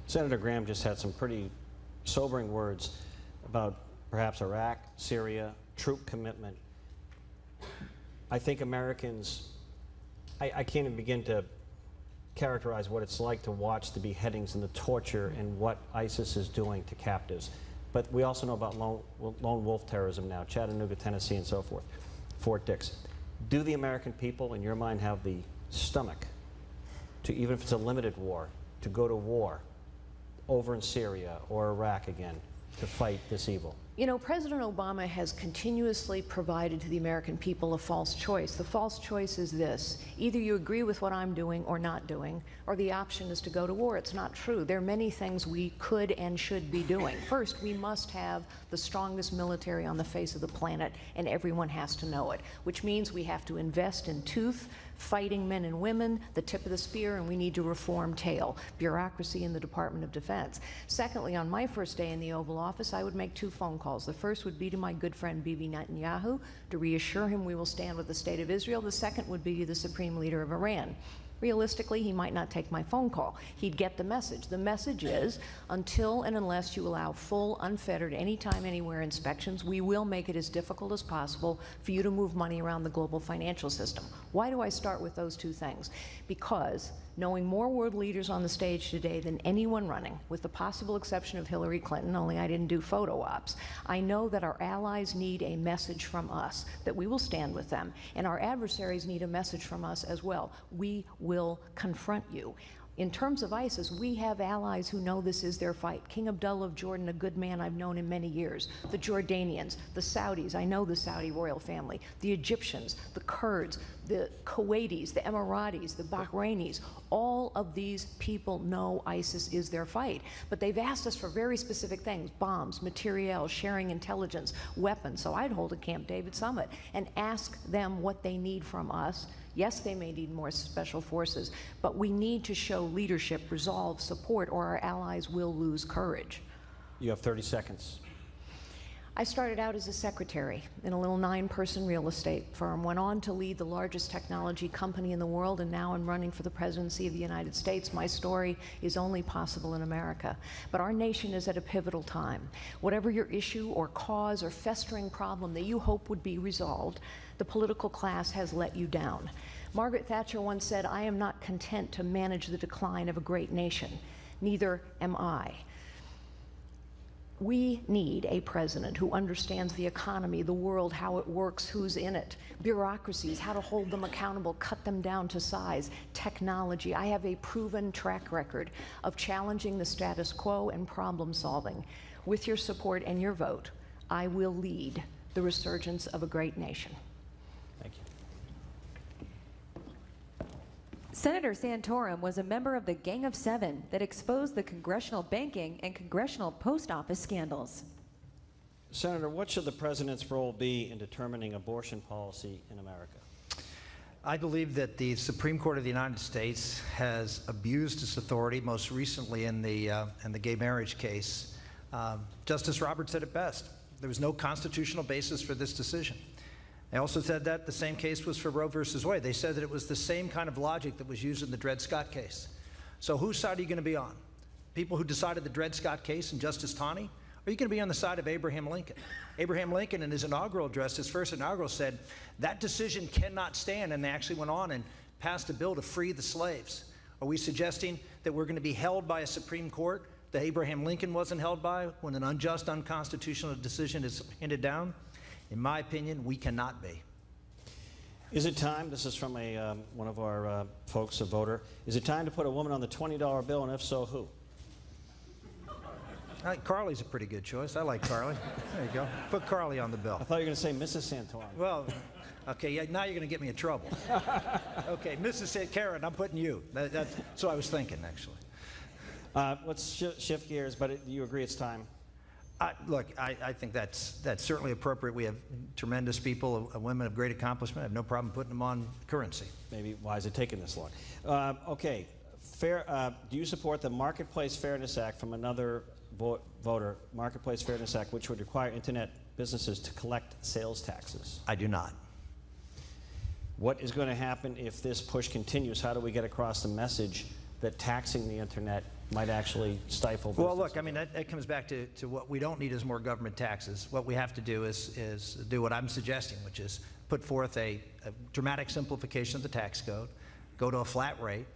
Senator Graham just had some pretty sobering words about perhaps Iraq, Syria, troop commitment. I think Americans, I can't even begin to characterize what it's like to watch the beheadings and the torture and what ISIS is doing to captives. But we also know about lone wolf terrorism now, Chattanooga, Tennessee, and so forth, Fort Dix. Do the American people, in your mind, have the stomach to, even if it's a limited war, to go to war over in Syria or Iraq again to fight this evil? You know, President Obama has continuously provided to the American people a false choice. The false choice is this: either you agree with what I'm doing or not doing, or the option is to go to war. It's not true. There are many things we could and should be doing. First, we must have the strongest military on the face of the planet, and everyone has to know it, which means we have to invest in fighting men and women, the tip of the spear, and we need to reform tail, bureaucracy in the Department of Defense. Secondly, on my first day in the Oval Office, I would make 2 phone calls. The first would be to my good friend Bibi Netanyahu to reassure him we will stand with the State of Israel. The second would be to the Supreme Leader of Iran. Realistically, he might not take my phone call. He'd get the message. The message is, until and unless you allow full, unfettered, anytime, anywhere inspections, we will make it as difficult as possible for you to move money around the global financial system. Why do I start with those 2 things? Because knowing more world leaders on the stage today than anyone running, with the possible exception of Hillary Clinton, only I didn't do photo ops, I know that our allies need a message from us, that we will stand with them, and our adversaries need a message from us as well. We will confront you. In terms of ISIS, we have allies who know this is their fight. King Abdullah of Jordan, a good man I've known in many years. The Jordanians, the Saudis, I know the Saudi royal family. The Egyptians, the Kurds, the Kuwaitis, the Emiratis, the Bahrainis. All of these people know ISIS is their fight. But they've asked us for very specific things: bombs, materiel, sharing intelligence, weapons. So I'd hold a Camp David summit and ask them what they need from us. Yes, they may need more special forces, but we need to show leadership, resolve, support, or our allies will lose courage. You have 30 seconds. I started out as a secretary in a little 9-person real estate firm, went on to lead the largest technology company in the world, and now I'm running for the presidency of the United States. My story is only possible in America. But our nation is at a pivotal time. Whatever your issue or cause or festering problem that you hope would be resolved, the political class has let you down. Margaret Thatcher once said, "I am not content to manage the decline of a great nation. Neither am I." We need a president who understands the economy, the world, how it works, who's in it, bureaucracies, how to hold them accountable, cut them down to size, technology. I have a proven track record of challenging the status quo and problem solving. With your support and your vote, I will lead the resurgence of a great nation. Thank you. Senator Santorum was a member of the Gang of Seven that exposed the congressional banking and congressional post office scandals. Senator, what should the president's role be in determining abortion policy in America? I believe that the Supreme Court of the United States has abused its authority, most recently in the gay marriage case. Justice Roberts said it best. There was no constitutional basis for this decision. They also said that the same case was for Roe versus Wade. They said that it was the same kind of logic that was used in the Dred Scott case. So whose side are you going to be on? People who decided the Dred Scott case and Justice Taney? Or are you going to be on the side of Abraham Lincoln? Abraham Lincoln, in his inaugural address, his first inaugural, said that decision cannot stand, and they actually went on and passed a bill to free the slaves. Are we suggesting that we're going to be held by a Supreme Court that Abraham Lincoln wasn't held by when an unjust, unconstitutional decision is handed down? In my opinion, we cannot be. Is it time, this is from one of our folks, a voter, is it time to put a woman on the $20 bill, and if so, who? Carly's a pretty good choice. I like Carly. There you go. Put Carly on the bill. I thought you were going to say Mrs. Santorum. Well, okay, yeah, now you're going to get me in trouble. Okay, Mrs. Karen, I'm putting you. That's what I was thinking, actually. Let's shift gears, but you agree it's time? Look, I think that's certainly appropriate. We have tremendous people, women of great accomplishment. I have no problem putting them on currency. Maybe why is it taking this long? Okay, do you support the Marketplace Fairness Act from another voter, Marketplace Fairness Act, which would require internet businesses to collect sales taxes? I do not. What is going to happen if this push continues? How do we get across the message that taxing the internet might actually stifle business? Well, look, I mean, that comes back to what we don't need is more government taxes. What we have to do is do what I'm suggesting, which is put forth a dramatic simplification of the tax code, go to a flat rate,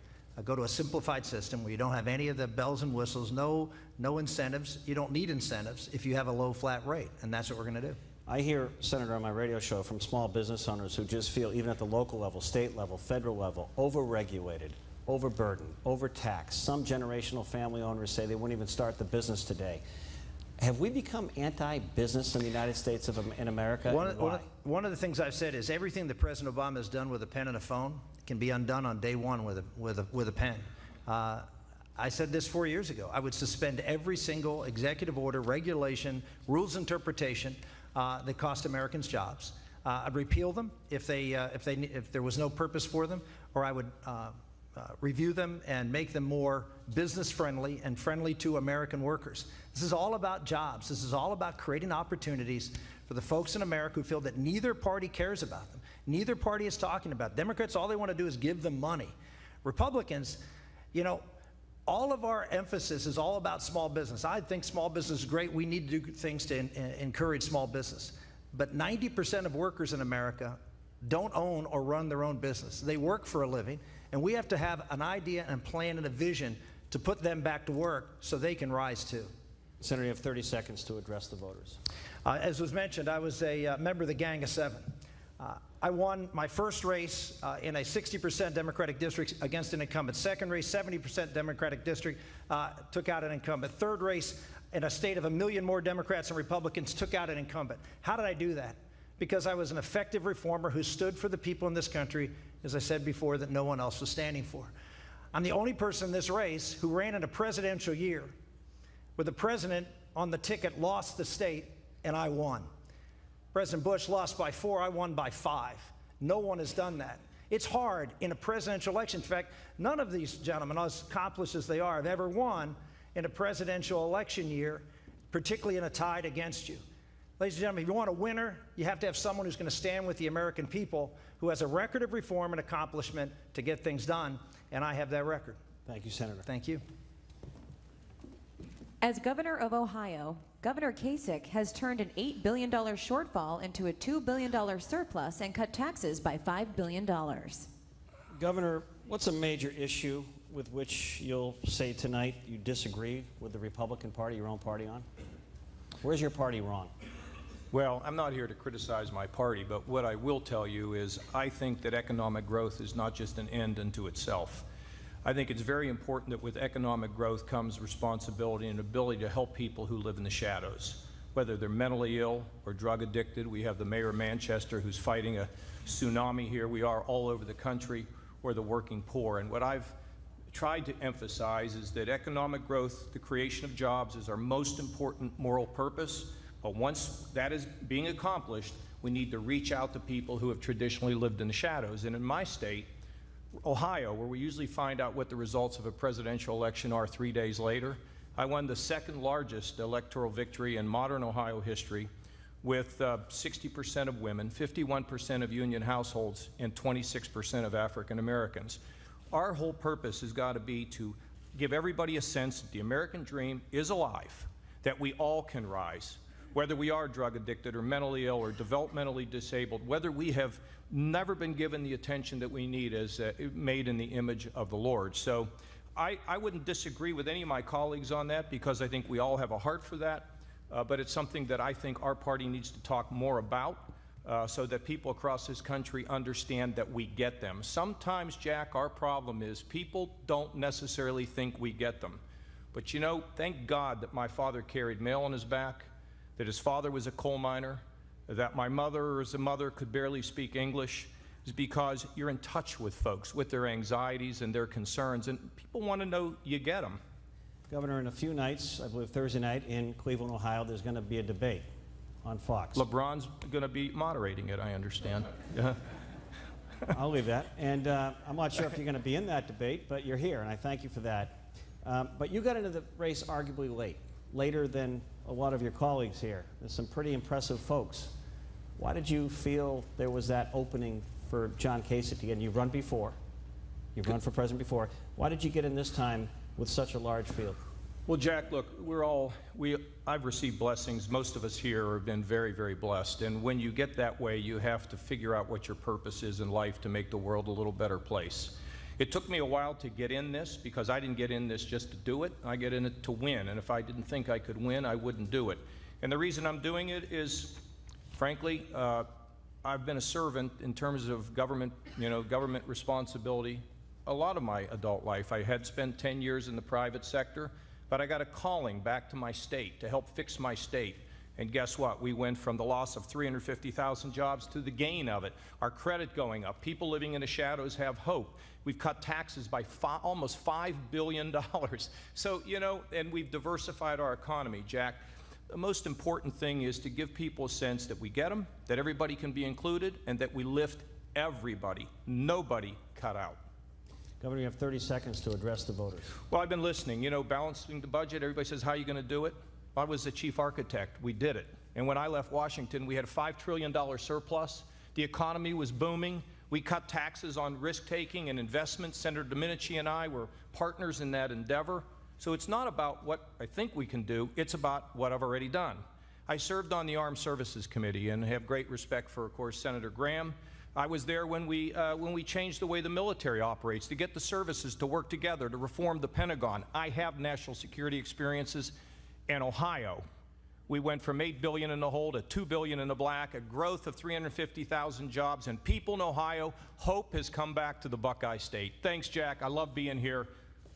go to a simplified system where you don't have any of the bells and whistles, no incentives. You don't need incentives if you have a low flat rate, and that's what we're going to do. I hear, Senator, on my radio show from small business owners who just feel, even at the local level, state level, federal level, over-regulated, overburdened, overtaxed. Some generational family owners say they wouldn't even start the business today. Have we become anti-business in the United States in America? One of the things I've said is everything that President Obama has done with a pen and a phone can be undone on day one with a pen. I said this 4 years ago. I would suspend every single executive order, regulation, rules interpretation that cost Americans jobs. I'd repeal them if there was no purpose for them, or I would review them and make them more business friendly and friendly to American workers. This is all about jobs. This is all about creating opportunities for the folks in America who feel that neither party cares about them. Neither party is talking about them. Democrats, all they want to do is give them money. Republicans, you know, all of our emphasis is all about small business. I think small business is great. We need to do things to encourage small business. But 90% of workers in America don't own or run their own business. They work for a living. And we have to have an idea and a plan and a vision to put them back to work so they can rise too. Senator, you have 30 seconds to address the voters. As was mentioned, I was a member of the Gang of Seven. I won my first race in a 60% Democratic district against an incumbent. Second race, 70% Democratic district, took out an incumbent. Third race, in a state of 1 million more Democrats and Republicans, took out an incumbent. How did I do that? Because I was an effective reformer who stood for the people in this country, as I said before, that no one else was standing for. I'm the only person in this race who ran in a presidential year where the president on the ticket lost the state and I won. President Bush lost by 4, I won by 5. No one has done that. It's hard in a presidential election. In fact, none of these gentlemen, as accomplished as they are, have ever won in a presidential election year, particularly in a tide against you. Ladies and gentlemen, if you want a winner, you have to have someone who's going to stand with the American people, who has a record of reform and accomplishment to get things done, and I have that record. Thank you, Senator. Thank you. As governor of Ohio, Governor Kasich has turned an $8 billion shortfall into a $2 billion surplus and cut taxes by $5 billion. Governor, what's a major issue with which you'll say tonight you disagree with the Republican Party, your own party, on? Where's your party wrong? Well, I'm not here to criticize my party, but what I will tell you is I think that economic growth is not just an end unto itself. I think it's very important that with economic growth comes responsibility and ability to help people who live in the shadows, whether they're mentally ill or drug addicted. We have the mayor of Manchester who's fighting a tsunami here. We are all over the country, or the working poor. And what I've tried to emphasize is that economic growth, the creation of jobs, is our most important moral purpose. But once that is being accomplished, we need to reach out to people who have traditionally lived in the shadows. And in my state, Ohio, where we usually find out what the results of a presidential election are 3 days later, I won the second largest electoral victory in modern Ohio history, with 60% of women, 51% of union households, and 26% of African Americans. Our whole purpose has got to be to give everybody a sense that the American dream is alive, that we all can rise, whether we are drug addicted or mentally ill or developmentally disabled, whether we have never been given the attention that we need as made in the image of the Lord. So I wouldn't disagree with any of my colleagues on that, because I think we all have a heart for that, but it's something that I think our party needs to talk more about so that people across this country understand that we get them. Sometimes, Jack, our problem is people don't necessarily think we get them. But you know, thank God that my father carried mail on his back, that his father was a coal miner, that my mother as a mother could barely speak English, is because you're in touch with folks, with their anxieties and their concerns, and people want to know you get them. Governor, in a few nights, I believe Thursday night in Cleveland, Ohio, there's going to be a debate on Fox. LeBron's going to be moderating it, I understand. I'll leave that. And I'm not sure if you're going to be in that debate, but you're here, and I thank you for that. But you got into the race arguably late, later than a lot of your colleagues here. There's some pretty impressive folks. Why did you feel there was that opening for John Kasich again? You've run before. You've run for president before. Why did you get in this time with such a large field? Well, Jack, look, I've received blessings. Most of us here have been very, very blessed. And when you get that way, you have to figure out what your purpose is in life to make the world a little better place. It took me a while to get in this, because I didn't get in this just to do it. I get in it to win. And if I didn't think I could win, I wouldn't do it. And the reason I'm doing it is, frankly, I've been a servant in terms of government, government responsibility a lot of my adult life. I had spent 10 years in the private sector, but I got a calling back to my state to help fix my state. And guess what? We went from the loss of 350,000 jobs to the gain of it. Our credit going up. People living in the shadows have hope. We've cut taxes by almost $5 billion. So, and we've diversified our economy, Jack. The most important thing is to give people a sense that we get them, that everybody can be included, and that we lift everybody. Nobody cut out. Governor, you have 30 seconds to address the voters. Well, I've been listening. Balancing the budget, everybody says, how are you going to do it? I was the chief architect. We did it. And when I left Washington, we had a $5 trillion surplus. The economy was booming. We cut taxes on risk-taking and investments. Senator Domenici and I were partners in that endeavor. So it's not about what I think we can do. It's about what I've already done. I served on the Armed Services Committee and have great respect for, of course, Senator Graham. I was there when we changed the way the military operates, to get the services to work together, to reform the Pentagon. I have national security experiences. In Ohio, we went from $8 billion in the hole to $2 billion in the black, a growth of 350,000 jobs, and people in Ohio, hope has come back to the Buckeye State. Thanks, Jack. I love being here.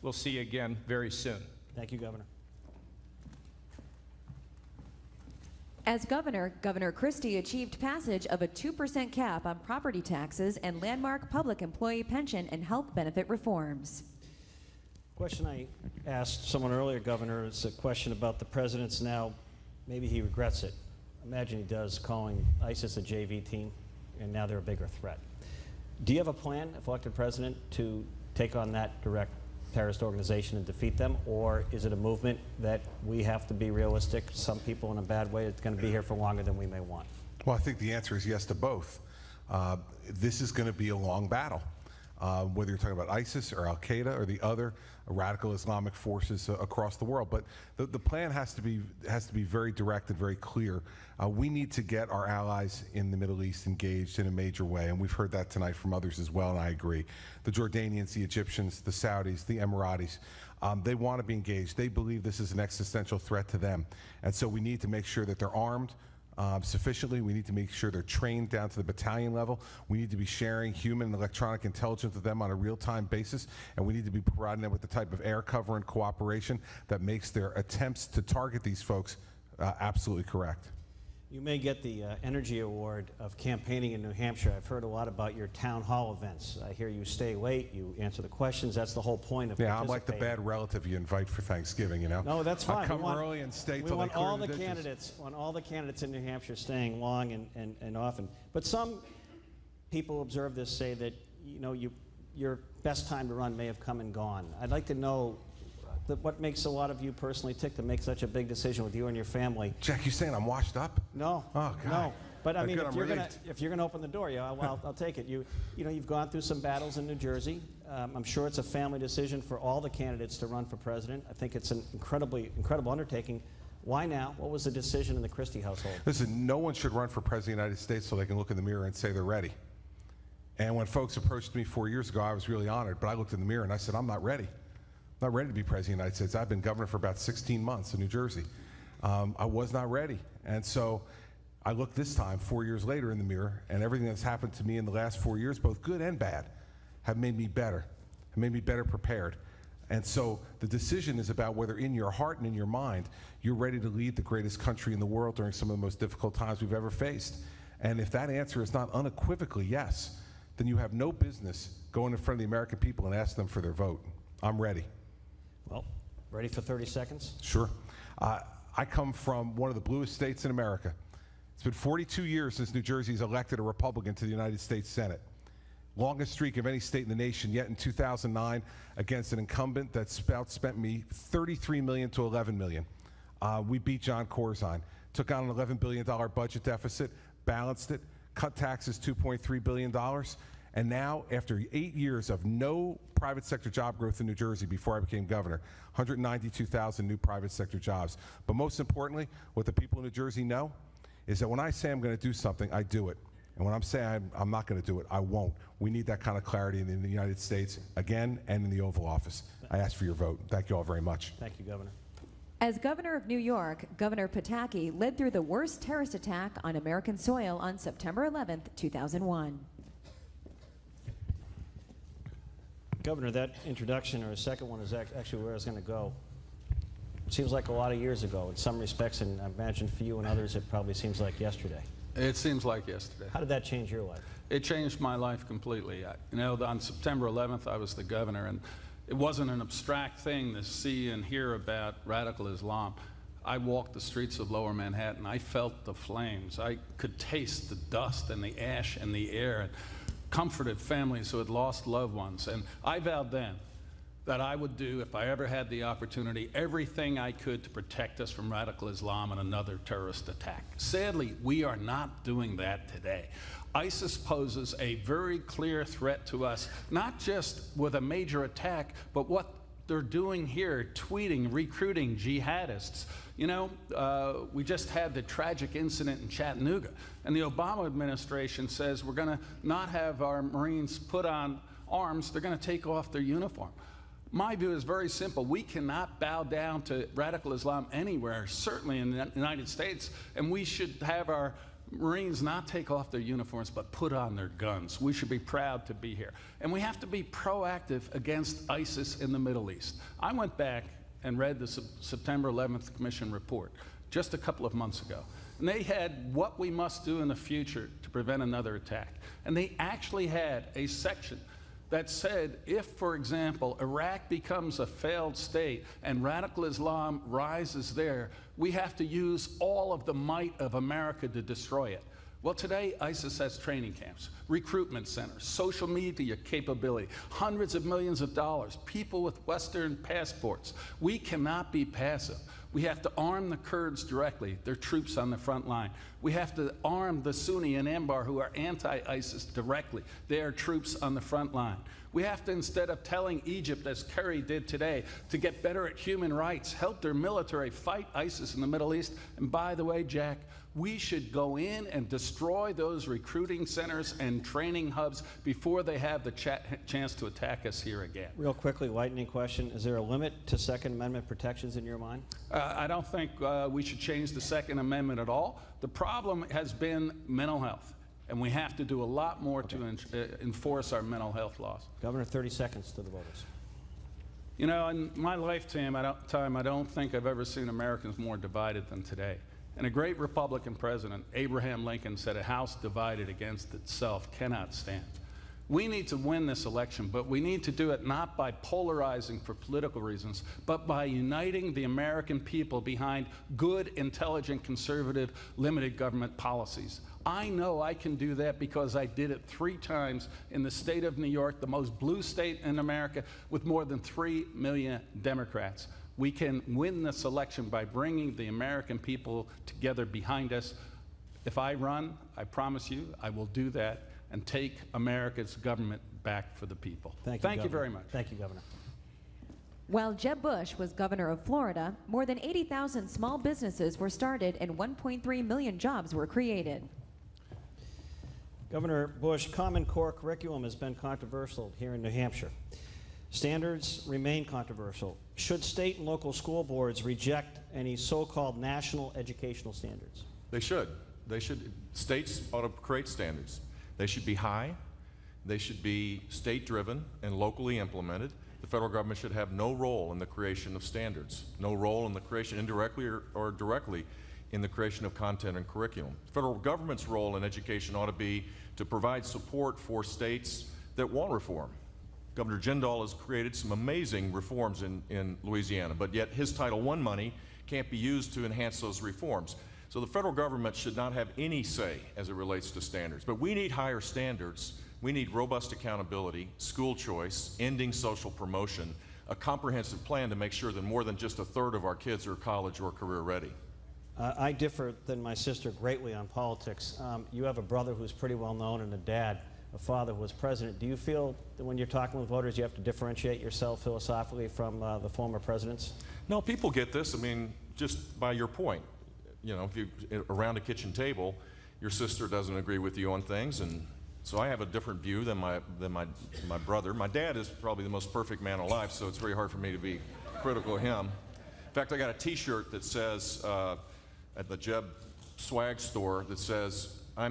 We'll see you again very soon. Thank you, Governor. As governor, Governor Christie achieved passage of a 2% cap on property taxes and landmark public employee pension and health benefit reforms. Question I asked someone earlier, Governor, is a question about the president's now, maybe he regrets it. Imagine he does, calling ISIS a JV team, and now they're a bigger threat. Do you have a plan, if elected president, to take on that direct terrorist organization and defeat them, or is it a movement that we have to be realistic? Some people in a bad way, it's going to be here for longer than we may want. Well, I think the answer is yes to both. This is going to be a long battle. Whether you're talking about ISIS or Al-Qaeda or the other radical Islamic forces across the world. But the plan has to be very direct and very clear. We need to get our allies in the Middle East engaged in a major way, and we've heard that tonight from others as well, and I agree. The Jordanians, the Egyptians, the Saudis, the Emiratis, they want to be engaged. They believe this is an existential threat to them. And so we need to make sure that they're armed sufficiently. We need to make sure they're trained down to the battalion level. We need to be sharing human and electronic intelligence with them on a real-time basis, and we need to be providing them with the type of air cover and cooperation that makes their attempts to target these folks absolutely correct. You may get the Energy Award of campaigning in New Hampshire. I've heard a lot about your town hall events. I hear you stay late, you answer the questions. That's the whole point of participating. Yeah, I'm like the bad relative you invite for Thanksgiving, you know? No, that's fine. I come early and stay till they we want clear all the the dishes. candidates, want all the candidates in New Hampshire staying long and often. But some people observe this say that, you know, your best time to run may have come and gone. I'd like to know what makes a lot of you personally tick to make such a big decision with you and your family. Jack, you saying I'm washed up? No. Oh, God. No. But I mean, Good, if you're gonna open the door, yeah, well, I'll take it. You know, you've gone through some battles in New Jersey. I'm sure it's a family decision for all the candidates to run for president. I think it's an incredible undertaking. Why now? What was the decision in the Christie household? Listen, no one should run for president of the United States so they can look in the mirror and say they're ready. And when folks approached me 4 years ago, I was really honored, but I looked in the mirror and I said, I'm not ready. I'm not ready to be president of the United States. I've been governor for about 16 months in New Jersey. I was not ready. And so I looked this time, 4 years later, in the mirror, and everything that's happened to me in the last 4 years, both good and bad, have made me better, have made me better prepared. And so the decision is about whether in your heart and in your mind, you're ready to lead the greatest country in the world during some of the most difficult times we've ever faced. And if that answer is not unequivocally yes, then you have no business going in front of the American people and ask them for their vote. I'm ready. Well, ready for 30 seconds? Sure. I come from one of the bluest states in America. It's been 42 years since New Jersey's elected a Republican to the United States Senate. Longest streak of any state in the nation, yet in 2009, against an incumbent that spent me $33 million to $11 million. We beat John Corzine, took on an $11 billion budget deficit, balanced it, cut taxes $2.3 billion, and now, after 8 years of no private sector job growth in New Jersey before I became governor, 192,000 new private sector jobs. But most importantly, what the people of New Jersey know is that when I say I'm going to do something, I do it. And when I'm saying I'm not going to do it, I won't. We need that kind of clarity in the United States, again, and in the Oval Office. I ask for your vote. Thank you all very much. Thank you, Governor. As governor of New York, Governor Pataki led through the worst terrorist attack on American soil on September 11th, 2001. Governor, that introduction, or a second one, is actually where I was going to go. It seems like a lot of years ago in some respects, and I imagine for you and others it probably seems like yesterday. It seems like yesterday. How did that change your life? It changed my life completely. You know, on September 11th, I was the governor, and it wasn't an abstract thing to see and hear about radical Islam. I walked the streets of Lower Manhattan. I felt the flames. I could taste the dust and the ash in the air, and comforted families who had lost loved ones. And I vowed then that I would do, if I ever had the opportunity, everything I could to protect us from radical Islam and another terrorist attack. Sadly, we are not doing that today. ISIS poses a very clear threat to us, not just with a major attack, but what they're doing here, tweeting, recruiting jihadists. You know, we just had the tragic incident in Chattanooga, and the Obama administration says we're going to not have our Marines put on arms, they're going to take off their uniform. My view is very simple. We cannot bow down to radical Islam anywhere, certainly in the United States, and we should have our Marines not take off their uniforms, but put on their guns. We should be proud to be here. And we have to be proactive against ISIS in the Middle East. I went back and read the September 11th Commission report just a couple of months ago. And they had what we must do in the future to prevent another attack. And they actually had a section that said if, for example, Iraq becomes a failed state and radical Islam rises there, we have to use all of the might of America to destroy it. Well, today, ISIS has training camps, recruitment centers, social media capability, hundreds of millions of dollars, people with Western passports. We cannot be passive. We have to arm the Kurds directly. They're troops on the front line. We have to arm the Sunni in Anbar who are anti-ISIS directly. They are troops on the front line. We have to, instead of telling Egypt, as Kerry did today, to get better at human rights, help their military fight ISIS in the Middle East. And by the way, Jack, we should go in and destroy those recruiting centers and training hubs before they have the chance to attack us here again. Real quickly, lightning question. Is there a limit to Second Amendment protections in your mind? I don't think we should change the Second Amendment at all. The problem has been mental health, and we have to do a lot more to enforce our mental health laws. Governor, 30 seconds to the voters. You know, in my lifetime, I don't think I've ever seen Americans more divided than today. And a great Republican president, Abraham Lincoln, said, "A house divided against itself cannot stand." We need to win this election, but we need to do it not by polarizing for political reasons, but by uniting the American people behind good, intelligent, conservative, limited government policies. I know I can do that because I did it 3 times in the state of New York, the most blue state in America, with more than 3 million Democrats. We can win this election by bringing the American people together behind us. If I run, I promise you, I will do that and take America's government back for the people. Thank you very much. Thank you, Governor. While Jeb Bush was governor of Florida, more than 80,000 small businesses were started and 1.3 million jobs were created. Governor Bush, Common Core curriculum has been controversial here in New Hampshire. Standards remain controversial. Should state and local school boards reject any so-called national educational standards? They should. States ought to create standards. They should be high. They should be state-driven and locally implemented. The federal government should have no role in the creation of standards, no role in the creation, indirectly or directly, in the creation of content and curriculum. The federal government's role in education ought to be to provide support for states that want reform. Governor Jindal has created some amazing reforms in Louisiana, but yet his Title I money can't be used to enhance those reforms. So the federal government should not have any say as it relates to standards. But we need higher standards. We need robust accountability, school choice, ending social promotion, a comprehensive plan to make sure that more than just 1/3 of our kids are college or career ready. I differ than my sister greatly on politics. You have a brother who's pretty well known and a father who was president. Do you feel that when you're talking with voters you have to differentiate yourself philosophically from the former presidents? No, people get this. I mean, just by your point. You know, if you around a kitchen table, your sister doesn't agree with you on things, and so I have a different view than my brother. My dad is probably the most perfect man alive, so it's very hard for me to be critical of him. In fact, I got a T-shirt that says at the Jeb swag store that says, my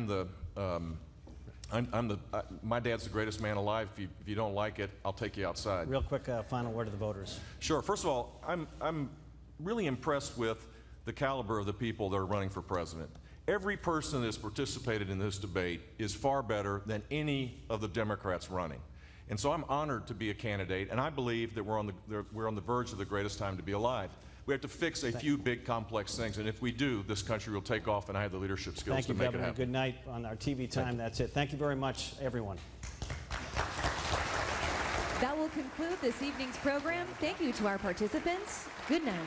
dad's the greatest man alive. If you don't like it, I'll take you outside. Real quick, final word to the voters. Sure. First of all, I'm really impressed with the caliber of the people that are running for president. Every person that has participated in this debate is far better than any of the Democrats running. And so I'm honored to be a candidate, and I believe that we're on the verge of the greatest time to be alive. We have to fix a few big, complex things, and if we do, this country will take off, and I have the leadership skills to make it happen. Thank you, Governor. Good night on our TV time. That's it. Thank you very much, everyone. That will conclude this evening's program. Thank you to our participants. Good night.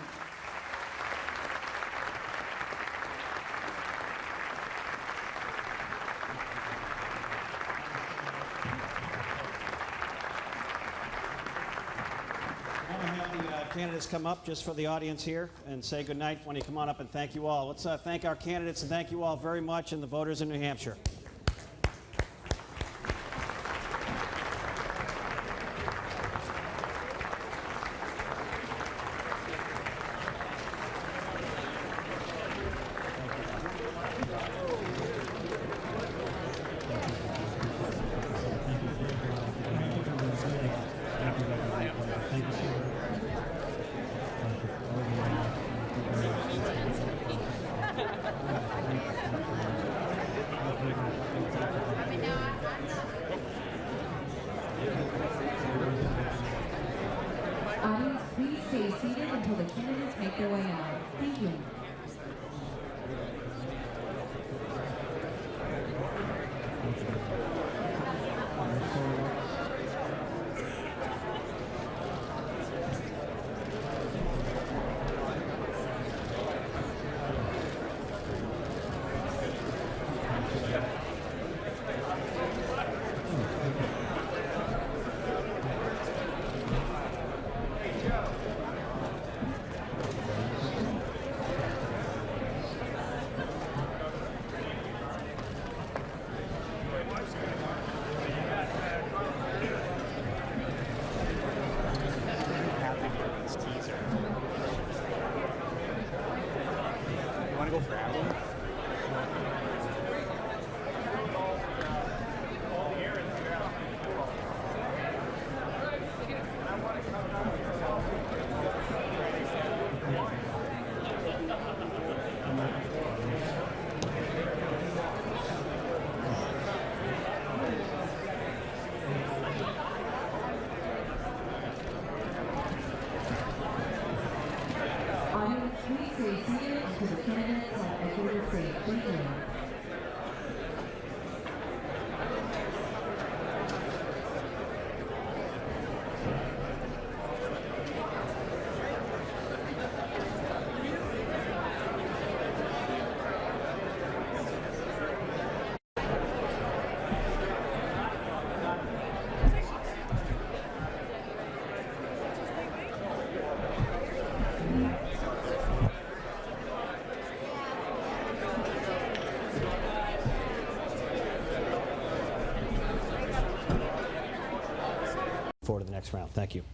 Candidates come up just for the audience here and say good night when you come on up, and thank you all. Let's thank our candidates and thank you all very much and the voters in New Hampshire. Audience, please stay seated until the candidates make their way out. Thank you. to the candidates on Equator Free. Thank you. Forward to the next round. Thank you.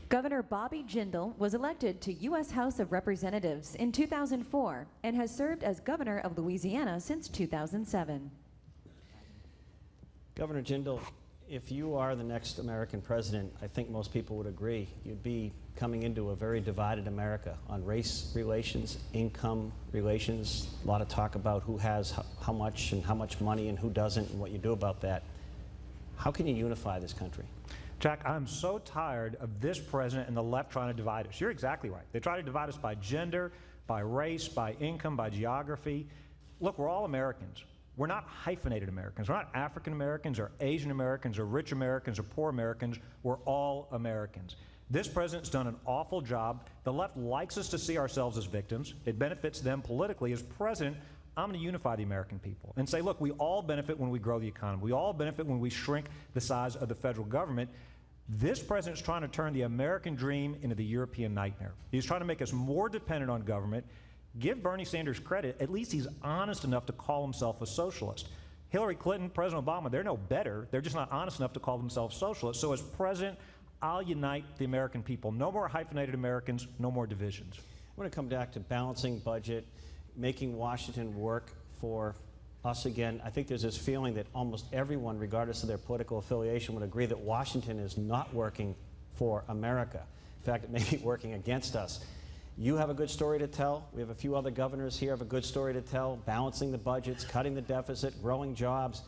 Governor Bobby Jindal was elected to U.S. House of Representatives in 2004 and has served as governor of Louisiana since 2007. Governor Jindal, if you are the next American president, I think most people would agree you'd be coming into a very divided America on race relations, income relations, a lot of talk about who has how much and how much money and who doesn't and what you do about that. How can you unify this country? Jack, I'm so tired of this president and the left trying to divide us. You're exactly right. They try to divide us by gender, by race, by income, by geography. Look, we're all Americans. We're not hyphenated Americans. We're not African Americans or Asian Americans or rich Americans or poor Americans. We're all Americans. This president's done an awful job. The left likes us to see ourselves as victims. It benefits them politically. As president, I'm going to unify the American people and say, look, we all benefit when we grow the economy. We all benefit when we shrink the size of the federal government. This president's trying to turn the American dream into the European nightmare. He's trying to make us more dependent on government. Give Bernie Sanders credit. At least he's honest enough to call himself a socialist. Hillary Clinton, President Obama, they're no better. They're just not honest enough to call themselves socialists. So as president, I'll unite the American people. No more hyphenated Americans, no more divisions. I want to come back to balancing budget, making Washington work for us again. I think there's this feeling that almost everyone, regardless of their political affiliation, would agree that Washington is not working for America. In fact, it may be working against us. You have a good story to tell. We have a few other governors here have a good story to tell, balancing the budgets, cutting the deficit, growing jobs.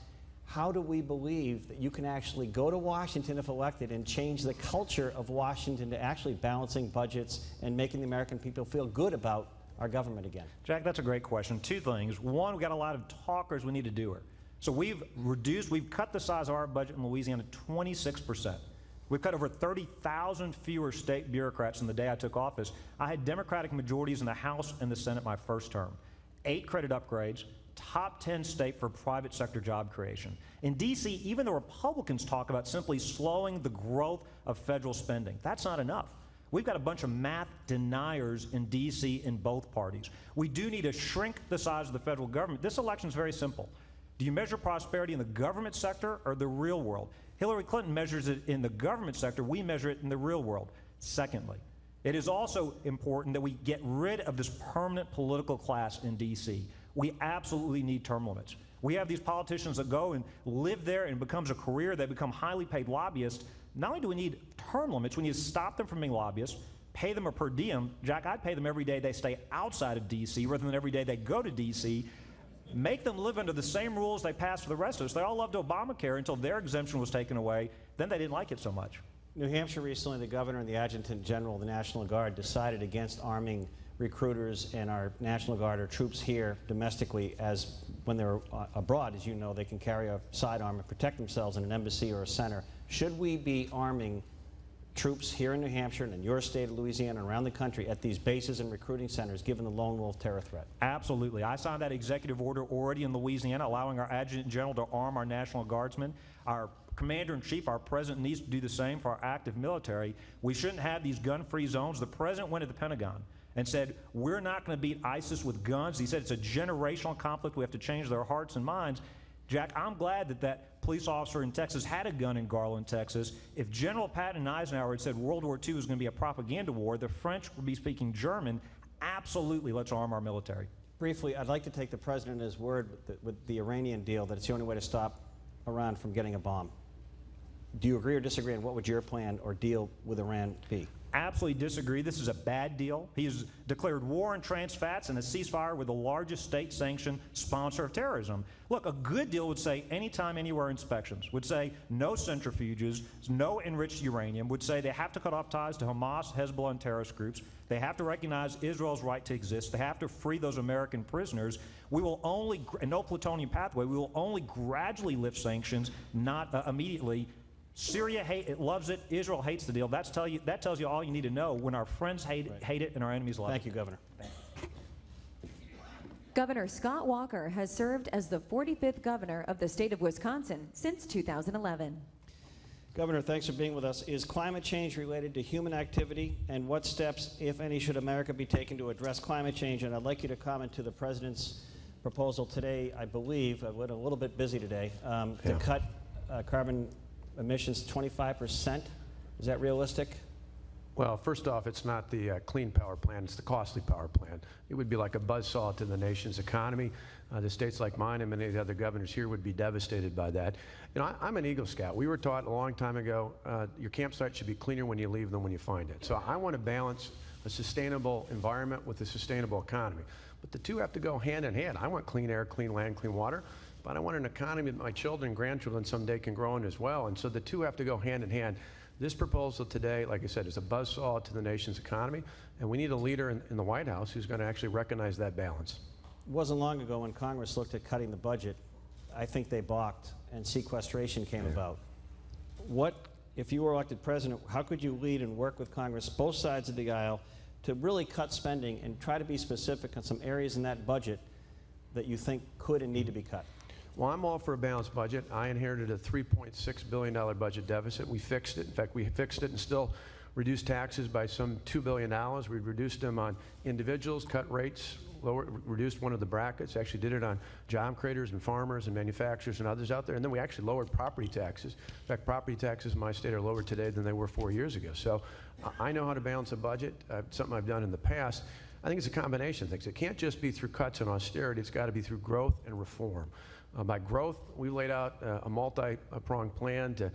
How do we believe that you can actually go to Washington if elected and change the culture of Washington to actually balancing budgets and making the American people feel good about our government again? Jack, that's a great question. Two things. One, we've got a lot of talkers, we need to do it. So we've cut the size of our budget in Louisiana 26%. We've cut over 30,000 fewer state bureaucrats than the day I took office. I had Democratic majorities in the House and the Senate my first term. 8 credit upgrades, top 10 state for private sector job creation. In D.C., even the Republicans talk about simply slowing the growth of federal spending. That's not enough. We've got a bunch of math deniers in D.C. in both parties. We do need to shrink the size of the federal government. This election is very simple. Do you measure prosperity in the government sector or the real world? Hillary Clinton measures it in the government sector. We measure it in the real world. Secondly, it is also important that we get rid of this permanent political class in D.C. We absolutely need term limits. We have these politicians that go and live there and it becomes a career. They become highly paid lobbyists. Not only do we need term limits, we need to stop them from being lobbyists, pay them a per diem. Jack, I'd pay them every day they stay outside of D.C. rather than every day they go to D.C. Make them live under the same rules they passed for the rest of us. They all loved Obamacare until their exemption was taken away. Then they didn't like it so much. New Hampshire recently, the governor and the adjutant general of the National Guard decided against arming recruiters and our National Guard or troops here domestically, as when they're abroad, as you know, they can carry a sidearm and protect themselves in an embassy or a center. Should we be arming troops here in New Hampshire and in your state of Louisiana and around the country at these bases and recruiting centers, given the lone wolf terror threat? Absolutely. I signed that executive order already in Louisiana, allowing our adjutant general to arm our National Guardsmen. Our commander-in-chief, our president, needs to do the same for our active military. We shouldn't have these gun-free zones. The president went to the Pentagon and said, we're not going to beat ISIS with guns. He said it's a generational conflict. We have to change their hearts and minds. Jack, I'm glad that that police officer in Texas had a gun in Garland, Texas. If General Patton Eisenhower had said World War II was going to be a propaganda war, the French would be speaking German. Absolutely, let's arm our military. Briefly, I'd like to take the president at his word with the Iranian deal, that it's the only way to stop Iran from getting a bomb. Do you agree or disagree, and what would your plan or deal with Iran be? absolutely disagree. This is a bad deal. He has declared war on trans fats and a ceasefire with the largest state-sanctioned sponsor of terrorism. Look, a good deal would say anytime, anywhere inspections, would say no centrifuges, no enriched uranium, would say they have to cut off ties to Hamas, Hezbollah, and terrorist groups. They have to recognize Israel's right to exist. They have to free those American prisoners. We will only, no plutonium pathway, we will only gradually lift sanctions, not immediately. Syria it loves it. Israel hates the deal. That tells you all you need to know when our friends hate it and our enemies love it. Thank you, Governor. Governor Scott Walker has served as the 45th governor of the state of Wisconsin since 2011. Governor, thanks for being with us. Is climate change related to human activity, and what steps, if any, should America be taking to address climate change? And I'd like you to comment to the President's proposal today, I believe, I went a little bit busy today, to cut carbon emissions 25%. Is that realistic? Well, first off, it's not the clean power plan, it's the costly power plan. It would be like a buzzsaw to the nation's economy. The states like mine and many of the other governors here would be devastated by that. You know, I'm an Eagle Scout. We were taught a long time ago, your campsite should be cleaner when you leave than when you find it. So I want to balance a sustainable environment with a sustainable economy. But the two have to go hand in hand. I want clean air, clean land, clean water. But I want an economy that my children and grandchildren someday can grow in as well. And so the two have to go hand in hand. This proposal today, like I said, is a buzzsaw to the nation's economy. And we need a leader in the White House who's going to actually recognize that balance. It wasn't long ago when Congress looked at cutting the budget. I think they balked, and sequestration came about. What, if you were elected president, how could you lead and work with Congress, both sides of the aisle, to really cut spending and try to be specific on some areas in that budget that you think could and need to be cut? Well, I'm all for a balanced budget. I inherited a $3.6 billion budget deficit. We fixed it. In fact, we fixed it and still reduced taxes by some $2 billion. We reduced them on individuals, cut rates, reduced one of the brackets, actually did it on job creators and farmers and manufacturers and others out there. And then we actually lowered property taxes. In fact, property taxes in my state are lower today than they were 4 years ago. So I know how to balance a budget, something I've done in the past. I think it's a combination of things. It can't just be through cuts and austerity. It's got to be through growth and reform. By growth, we laid out a multi-pronged plan to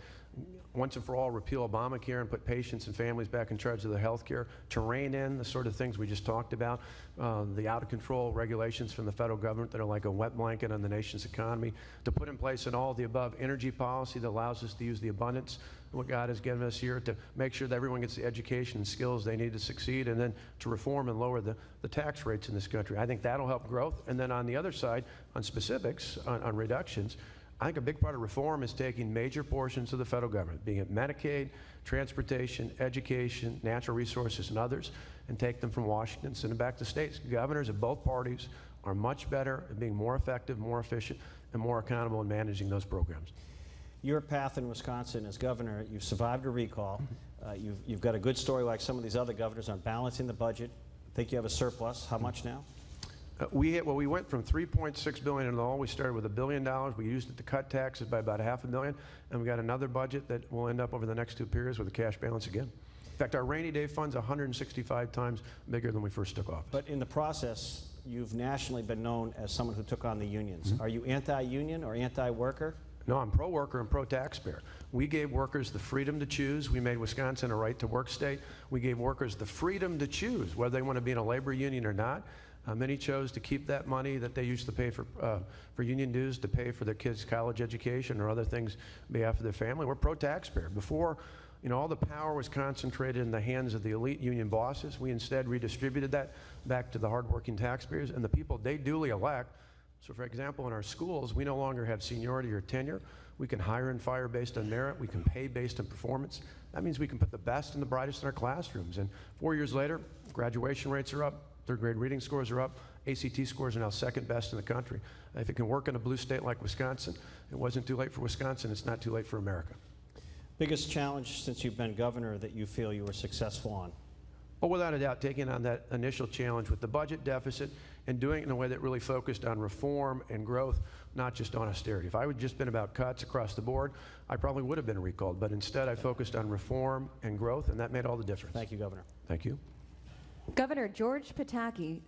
once and for all repeal Obamacare and put patients and families back in charge of their health care, to rein in the sort of things we just talked about, the out-of-control regulations from the federal government that are like a wet blanket on the nation's economy, to put in place an all-of-the-above energy policy that allows us to use the abundance of what God has given us here, to make sure that everyone gets the education and skills they need to succeed, and then to reform and lower the tax rates in this country. I think that'll help growth. And then on the other side, on specifics, on reductions, I think a big part of reform is taking major portions of the federal government, being it Medicaid, transportation, education, natural resources, and others, and take them from Washington, send them back to states. Governors of both parties are much better at being more effective, more efficient, and more accountable in managing those programs. Your path in Wisconsin as governor, you've survived a recall. You've got a good story like some of these other governors on balancing the budget. I think you have a surplus. How much now? We went from $3.6 billion in all. We started with $1 billion. We used it to cut taxes by about $500 million, and we got another budget that will end up over the next 2 periods with a cash balance again. In fact, our rainy day fund's 165 times bigger than we first took office. But in the process, you've nationally been known as someone who took on the unions. Are you anti-union or anti-worker? No, I'm pro-worker and pro-taxpayer. We gave workers the freedom to choose. We made Wisconsin a right-to-work state. We gave workers the freedom to choose whether they want to be in a labor union or not. Many chose to keep that money that they used to pay for union dues to pay for their kids' college education or other things on behalf of their family. We're pro-taxpayer. Before, all the power was concentrated in the hands of the elite union bosses. We instead redistributed that back to the hardworking taxpayers and the people they duly elect. So, for example, in our schools, we no longer have seniority or tenure. We can hire and fire based on merit. We can pay based on performance. That means we can put the best and the brightest in our classrooms. And 4 years later, graduation rates are up. Third grade reading scores are up. ACT scores are now second best in the country. If it can work in a blue state like Wisconsin, it wasn't too late for Wisconsin. It's not too late for America. Biggest challenge since you've been governor that you feel you were successful on? Well, without a doubt, taking on that initial challenge with the budget deficit and doing it in a way that really focused on reform and growth, not just on austerity. If I would just been about cuts across the board, I probably would have been recalled. But instead, I focused on reform and growth, and that made all the difference. Thank you, Governor. Thank you. Governor George Pataki